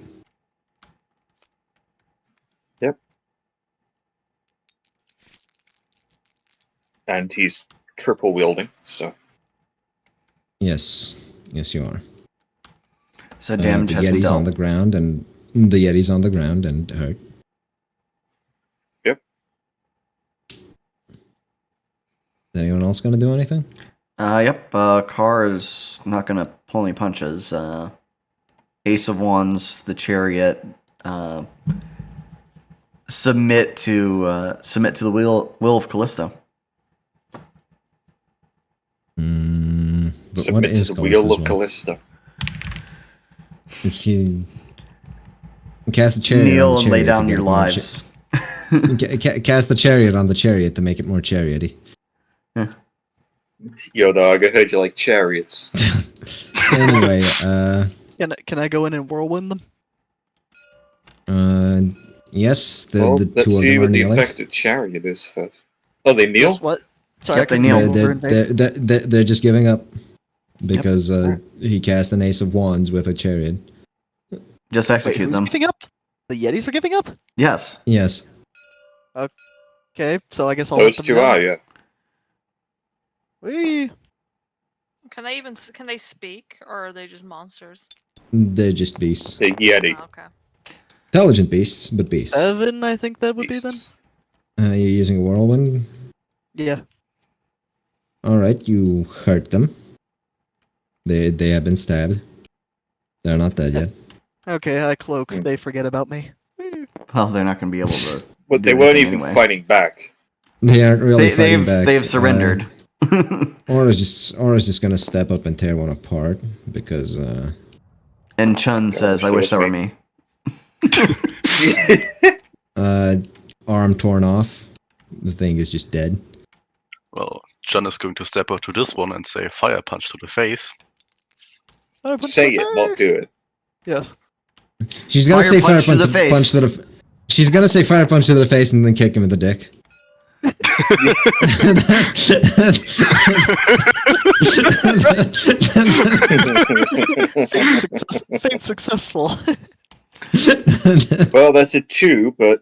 Yep. And he's triple wielding, so. Yes. Yes, you are. So damage the has been Yeti's on dealt. the ground, and the Yeti's on the ground and hurt. Yep. Is anyone else going to do anything? Yep. Carr is not gonna pull any punches. Ace of Wands, the Chariot, submit to the will of Callisto. But Submit to the wheel of Callisto's Callisto. Is he cast the chariot? Kneel on the and lay chariot to down get your it more lives. cast the chariot on the chariot to make it more chariot-y. Yo, dog, I heard you like chariots. Anyway, Can I go in and whirlwind them? yes, the Well, two let's of see them are what the kneeling. effect of chariot is first. Oh, they kneel? Guess what? Sorry, Yep, I they couldn't kneel. move over and They're just giving up because he cast an ace of wands with a chariot. Just Wait, execute who's them. giving up? The Yetis are giving up? Yes. Yes. Okay, so I guess I'll Those let them two go. are, yeah. Whee! Can they speak or are they just monsters? They're just beasts. The Yeti. Oh, okay. Intelligent beasts, but beasts. 7, I think that would be then. Beasts. You're using a whirlwind. Yeah. Alright, you hurt them. They have been stabbed. They're not dead yet. Okay, I cloak. They forget about me. Whee! Well, they're not gonna be able to. But do they weren't anything even anyway. fighting back. They aren't really fighting back. They've surrendered. Aura's just gonna step up and tear one apart because And Chun says, "I wish that were me." arm torn off. The thing is just dead. Well, John is going to step up to this one and say fire punch to the face. Oh, punch Say the it, not face! do it. Yes. She's gonna Fire say punch fire to punch the face. punch to the. She's gonna say fire punch to the face and then kick him in the dick. Fate successful. Well, that's a 2, but.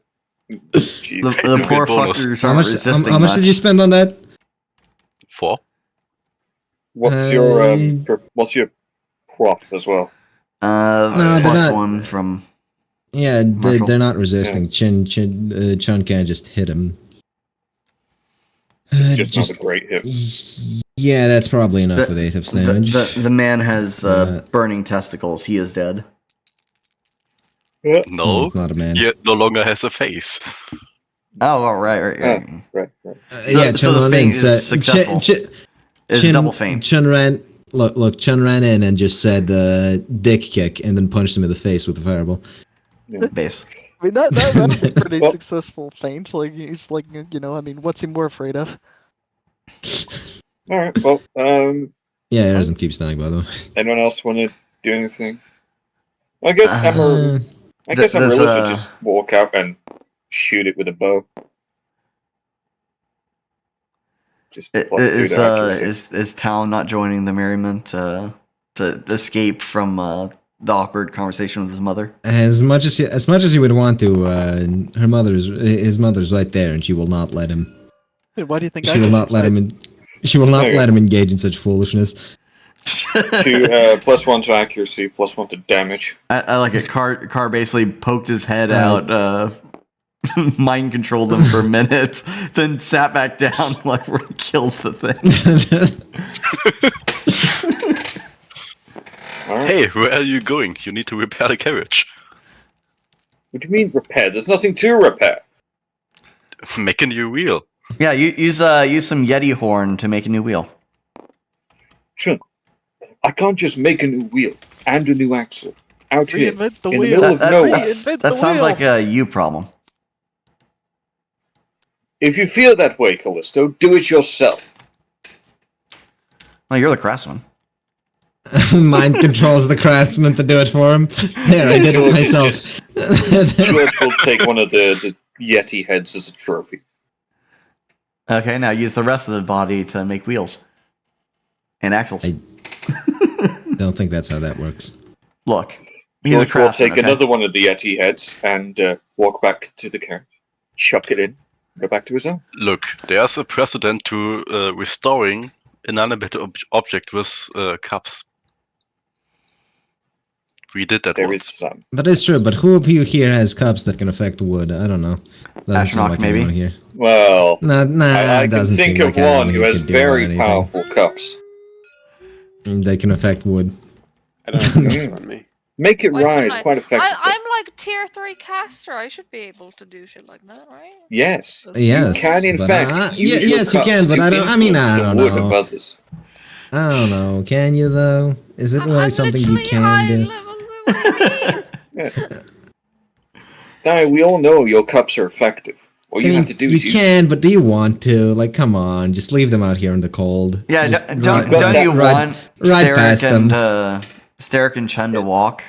Jeez. The You poor get bonus. fuckers how aren't much? resisting How much did you spend on that? 4. What's your prof as well? No, they're Plus not. 1 from. Yeah, Marshall. they're not resisting. Chun can't just hit him. It's just not a great hit. Yeah, that's probably enough The- with 8 of damage. The man has Yeah. burning testicles. He is dead. No, it's not a man. he no longer has a face. Oh, right. Right. So the feint is successful. It's Chun- double feint. Chun ran in and just said dick kick and then punched him in the face with the fireball. Base. I mean, that's a pretty Well- successful feint. Like, it's like, I mean, what's he more afraid of? Alright, well, Yeah, Erism keeps dying, by the way. Anyone else want to do anything? I guess Amaryllis would just walk up and shoot it with a bow. Just +2 to accuracy. Is Tal not joining the merriment to escape from the awkward conversation with his mother? As much as he would want to, his mother's right there, and she will not let him. Wait, why do you think She will not let him. She will not let him engage in such foolishness. +1 to accuracy, +1 to damage. I like it. Car basically poked his head out, mind controlled him for a minute, then sat back down like we killed the thing. Right. Hey, where are you going? You need to repair the carriage. What do you mean repair? There's nothing to repair. Make a new wheel. Yeah, use some Yeti horn to make a new wheel. Sure. I can't just make a new wheel and a new axle out here Reinvent the in the wheel. middle of nowhere. That sounds like a you problem. If you feel that way, Callisto, do it yourself. Well, you're the craftsman. Mind controls the craftsman to do it for him. There, I did it myself. George will take one of the Yeti heads as a trophy. Okay, now use the rest of the body to make wheels and axles. I don't think that's how that works. Look, he's a George will craftsman. take another one of the Yeti heads and walk back to the carriage, chuck it in, go back to his own. Look, there's a precedent to restoring inanimate object with cups. We did that There once. is some. That is true, but who of you here has cups that can affect wood? I don't know. Doesn't seem Astronaut, like maybe? anyone here. Well, Nah, I it can doesn't think seem of like one anyone who here has could do very anything. powerful cups. They can affect wood. I don't have cups on me. Make it Why rise can't I? quite effectively. I'm like tier 3 caster. I should be able to do shit like that, right? Yes. Yes, You can, in but, fact, use your yes, you cups can, but to I don't influence the wood of know. others. I don't know. Can you though? Is it really I'm something you literally can high do? level. What do you mean? Yeah. Now, we all know your cups are effective. All you have to do you is use can, but do you want to? Like, come on, just leave them out here in the cold. Yeah, Just don't you want Steric and Chen to walk?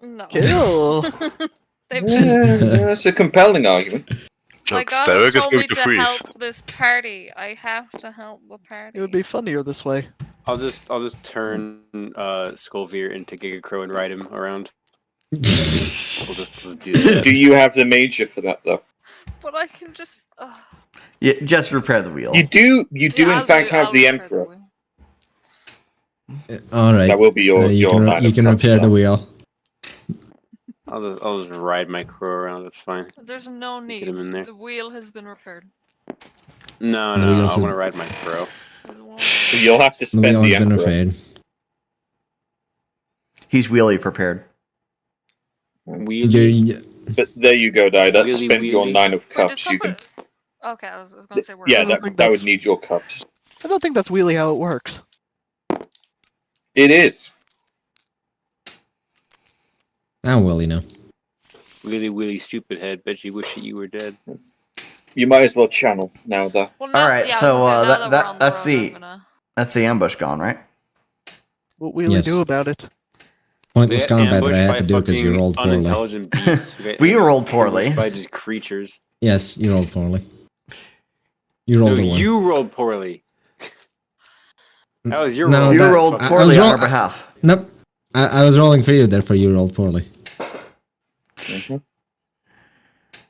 No. Kill. That's a compelling argument. Look, Like God Steric is told going me to to freeze. help this party. I have to help the party. It would be funnier this way. I'll just turn Skullveer into Giga Crow and ride him around. We'll just do that. Do you have the major for that, though? But I can just. Yeah, just repair the wheel. You do, Yeah, in fact, have I'll the repair Emperor. wheel. All right. That will be your you line can, you of can cups repair the now. wheel. I'll just ride my crow around. That's fine. There's no need. Get him in there. The wheel has been repaired. No, The I wheels want to have- ride my crow. You'll have to The spend wheel the has been Emperor. repaired. He's wheelie prepared. Wheelie. You- But there you go, Dai. That's Wheelie, spent your wheelie. 9 of Wait, did cups. You can. somebody... Okay, I was gonna say where. Yeah, I don't think that would that's- need your cups. I don't think that's really how it works. It is. I don't really know. Wheelie, stupid head. Bet you wish that you were dead. You might as well channel now, though. Well, now, All right, yeah, I was so, gonna say, now that- we're on the that's road, the- I'm gonna- That's the ambush gone, right? What will Yes. we do about it? Pointless They combat that ambushed I had by to do because you fucking rolled poorly. unintelligent beasts. who got We rolled ambushed poorly. by just creatures. Yes, you rolled poorly. You rolled No, a one. you rolled poorly. That was your No, roll. You that- rolled I- I poorly was on roll- our behalf. Nope. I was rolling for you, therefore you rolled poorly. Mhm.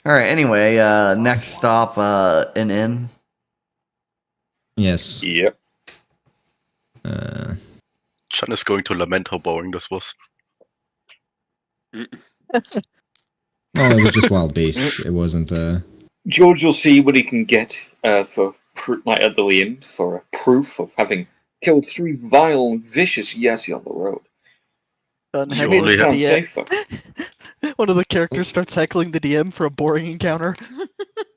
All right. Anyway, next stop, an inn. Yes. Yep. Chan is going to lament how boring this was. Well, it was just wild beasts. It wasn't. George will see what he can get for like at the inn for a proof of having killed 3 vile and vicious Yeti on the road. Done You heckling only the have- Sounds DM. safer. One of the characters starts heckling the DM for a boring encounter.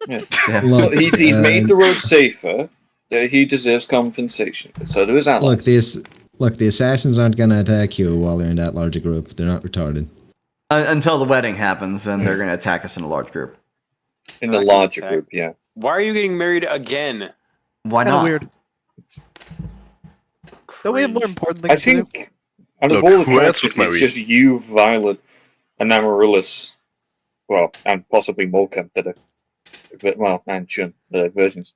Yeah. Yeah. Look, Well, he's made the road safer. He deserves compensation. So do his allies. Look, the assassins aren't gonna attack you while you're in that larger group. They're not retarded. Until the wedding happens, and they're going to attack us in a large group. In the I can larger attack. group, yeah. Why are you getting married again? Why Kinda not? weird. Don't we have more cringe. important I things to do? think out of Look, all the who else characters, would it's marry? just you, Violet, and Amaryllis. Well, and possibly Molken that are, and Chun, the versions.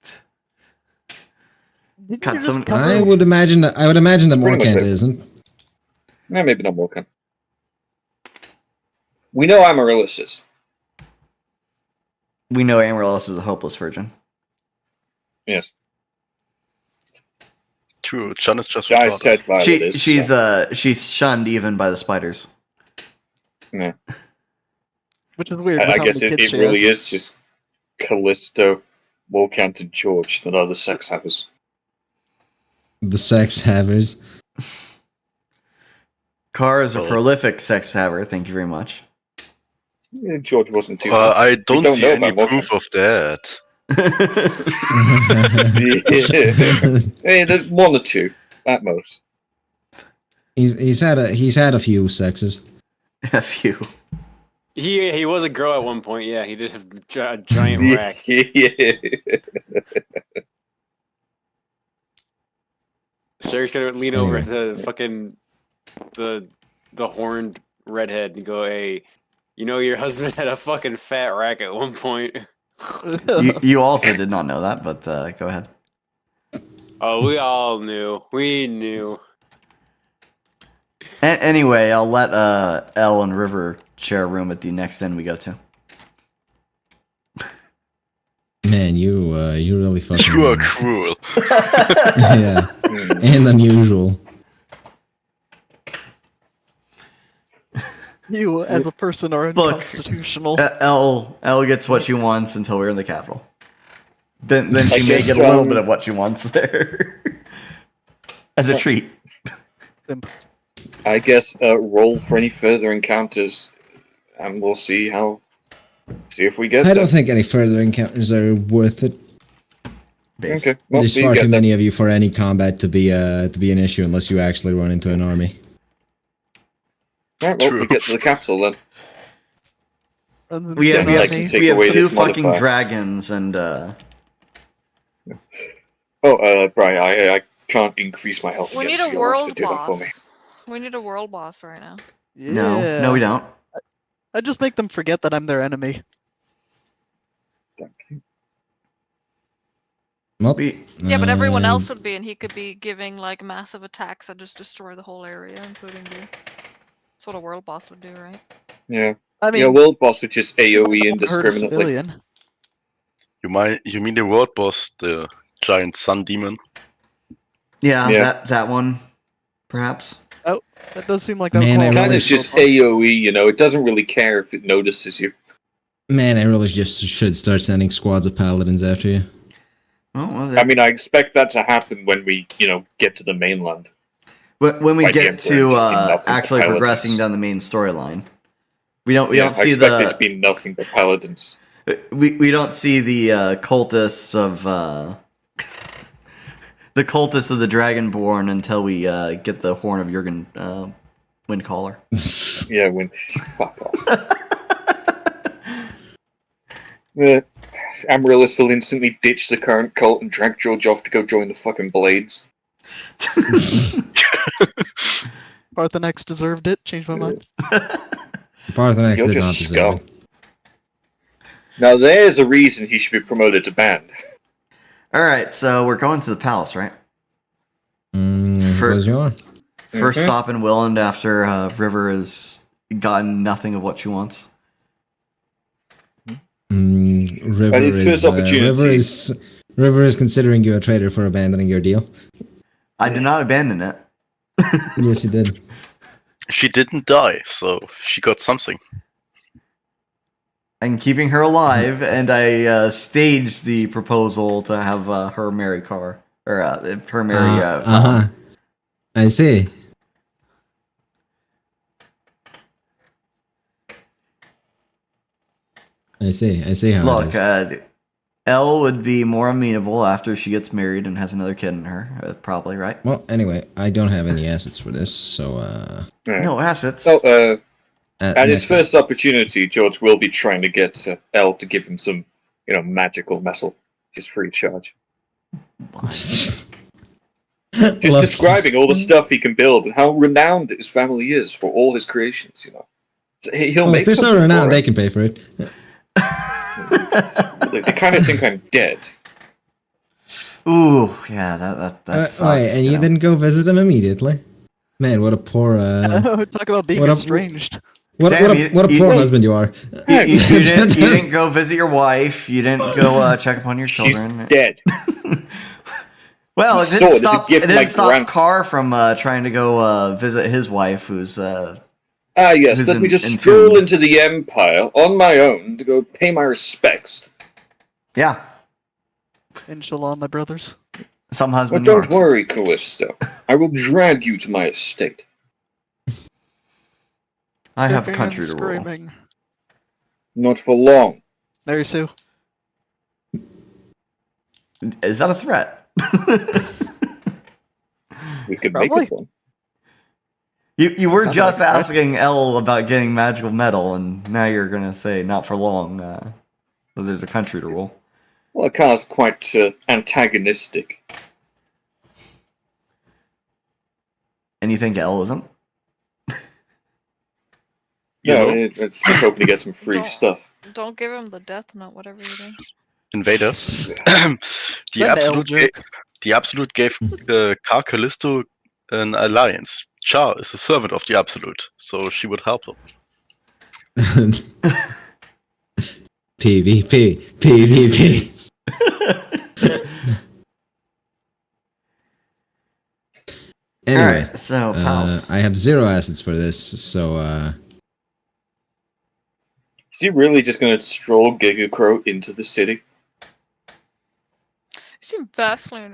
Didn't God, you just someone- cover I would imagine that Pretty much Morkant it. isn't. No, maybe not Molken. We know Amaryllis is. We know Amaryllis is a hopeless virgin. Yes. True, Chun is just I retarded. said Violet is. so- She's shunned even by the spiders. Yeah. which is weird. with I how guess many it kids she really has. is just Callisto, Molkant, and George that are the sex havers. The sex havers. Carr is a Well- prolific sex haver. Thank you very much. Yeah, George wasn't too. I don't don't see know any about proof of that. Yeah, there's one or two at most. he's had a few sexes. A few. He was a girl at one point. Yeah, he did have a giant rack. Yeah. Sherry's gonna lean over Anyway. to fucking the horned redhead and go, "Hey, you know your husband had a fucking fat rack at one point." You also did not know that, but go ahead. Oh, we all knew. We knew. Anyway, I'll let Elle and River share a room at the next inn we go to. Man, you really fucking. You are cruel. Yeah, and unusual. You, as a person, are Look, unconstitutional. Elle gets what she wants until we're in the capital. Then I she may guess, get a little bit of what she wants there. As a treat. I guess roll for any further encounters, and we'll see if we get I there. don't think any further encounters are worth it. Based. Okay, well, There's see you far get too there. many of you for any combat to be an issue unless you actually run into an army. Right, well, True. we get to the capital then. We have, Yeah, I can take away two this fucking modifier. dragons and Brian, I can't increase my health. We again, need so a you'll have to world do that for me. boss. We need a world boss right now. no, we don't. I just make them forget that I'm their enemy. Well, Yeah, but everyone uh, else would be, and he could be giving like massive attacks that just destroy the whole area, including you. That's what a world boss would do, right? Yeah. I mean, Yeah, world boss would just AoE hurt a indiscriminately. civilian. You mean the world boss, the giant sun demon? Yeah, Yeah. that one, perhaps. That does seem like that Man, would I It's fall kind really of under just world boss. AoE, you know. It doesn't really care if it notices you. Man, I really just should start sending squads of paladins after you. Oh, well, I mean, I expect that to happen when we, get to the mainland. when we like the get Emperor to just being nothing but actually paladins. progressing down the main storyline, we don't I see expect it to the be nothing but paladins. we don't see the cultists of the cultists of the Dragonborn until we get the Horn of Jurgen Windcaller. Yeah, when fuck off. Amaryllis will instantly ditch the current cult and drag George off to go join the fucking Blades. Parthenax deserved it. Changed my mind. Parthenax You're did not just deserve scum. it. Now there's a reason he should be promoted to band. All right, so we're going to the palace, right? I suppose you are. First stop in Wylland after River has gotten nothing of what she wants. River And his first opportunity. River is considering you a traitor for abandoning your deal. I did not abandon it. Yes, you did. She didn't die, so she got something. I'm keeping her alive, and I staged the proposal to have her marry Carr. Or her marry Tom. I see. I see how Look, it is. Elle would be more amenable after she gets married and has another kid in her. Probably, right? Well, anyway, I don't have any assets for this, so Right. No assets. So, at his next time. first opportunity, George will be trying to get Elle to give him some, magical metal, just free of charge. Just Love describing all the Keystone. stuff he can build and how renowned his family is for all his creations. You know, so he'll Well, make if they're so something renowned, for they it. can pay for it. They kind of think I'm dead. Ooh, yeah, that sucks. Wait, and you didn't go visit them immediately? Man, what a poor Talk about being what a- estranged. what Damn, a poor husband you are. You didn't go visit your wife. You didn't go check upon your She's children. dead. Well, it Sword didn't is a stop. gift It from my didn't stop grand- Carr from trying to go visit his wife, who's Ah, yes. Who's Let me in- just in stroll tune. into the Empire on my own to go pay my respects. yeah, Inshallah, my brothers. some But husband you don't are. worry, Callisto. I will drag you to my estate. I have a Kicking country and to rule. screaming. Not for long. Mary Sue. Is that a threat? We could Probably. make it one. You were Sounded just like a threat. asking Elle about getting magical metal, and now you're gonna say not for long. That there's a country to rule. Well, it kind of quite antagonistic. And you think Elle isn't? No, know? it's just hoping to get some free Don't- stuff. Don't give him the death note, whatever you do. Invader. An L joke. The Absolute gave Car Callisto an alliance. Char is a servant of the Absolute, so she would help him. PvP. PvP. Anyway, Alright, so pals. I have 0 assets for this, so Is he really just going to stroll Gigacrow into the city? You seem vastly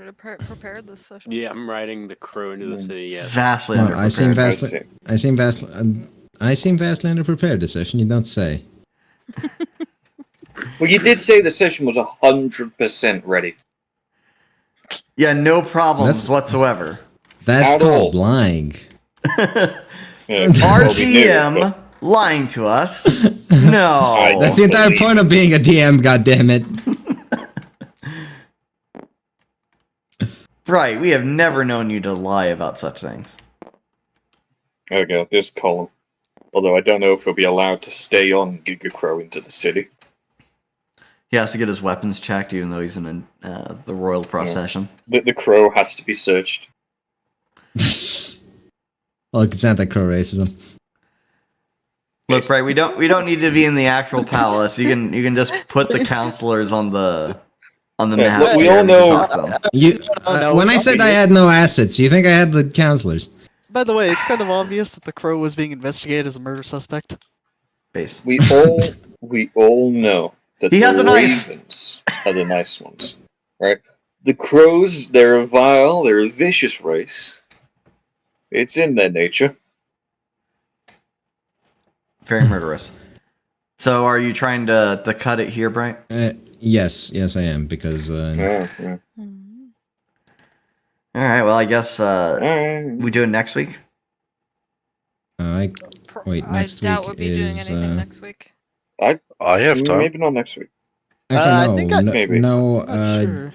prepared this session. Yeah, I'm riding the crow into the city. Yes. Vastly well, I seem underprepared. vastly, I seem vastly underprepared this session. You don't say. Well, you did say the session was 100% ready. Yeah, no problems That's- whatsoever. That's At called all. lying. Yeah, Our well, we knew, GM but- lying to us. No. That's the entire point of being a DM. God damn it! Right, we have never known you to lie about such things. There we go, this column. Although I don't know if he'll be allowed to stay on Gigacrow into the city. He has to get his weapons checked, even though he's in the royal procession. The crow has to be searched. Well, it's anti-crow racism. Look, right, we don't need to be in the actual palace. You can just put the counselors on the Yeah, map. look, we here all and we can know- talk to them. You, no, when I said I had no assets, you think I had the counselors? By the way, it's kind of obvious that the crow was being investigated as a murder suspect. Base. We all know that He the has a knife. ravens are the nice ones, right? The crows, they're a vile, they're a vicious race. It's in their nature. Very murderous. So, are you trying to cut it here, Bright? Yes, I am because Yeah, yeah. Mhm. All right. Well, I guess Alright. we do it next week. I Wait, I next doubt week we'll be doing is, anything next week. I have time. Maybe not next week. actually I no, think no, maybe. no. I'm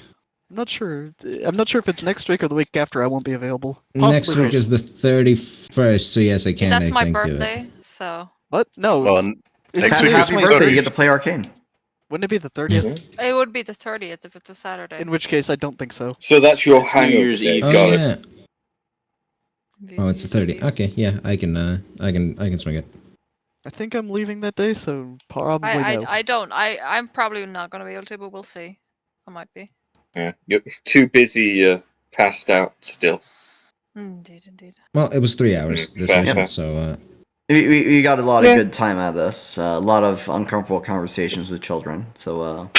not sure. I'm not sure if it's next week or the week after. I won't be available. Next Possibly week both. is the 31st, so yes, I can. That's I my think, do it. birthday, so What? No. Well, Isn't next it week the is Happy the 20th? birthday! You 30th. get to play Arcane. Wouldn't it be the 30th? it would be the 30th if it's a Saturday. In which case, I don't think so. So that's your It's New hangover Year's day. Eve. Oh Got it. yeah. Indeed, Oh, it's the indeed, 30th. Okay, yeah, I can swing it. I think I'm leaving that day, so probably no. I don't. I'm probably not going to be able to, but we'll see. I might be. Yeah, you're too busy passed out still. Indeed. Well, it was 3 hours this Fair, session, fair. so We got a lot Yeah. of good time out of this. A lot of uncomfortable conversations with children. So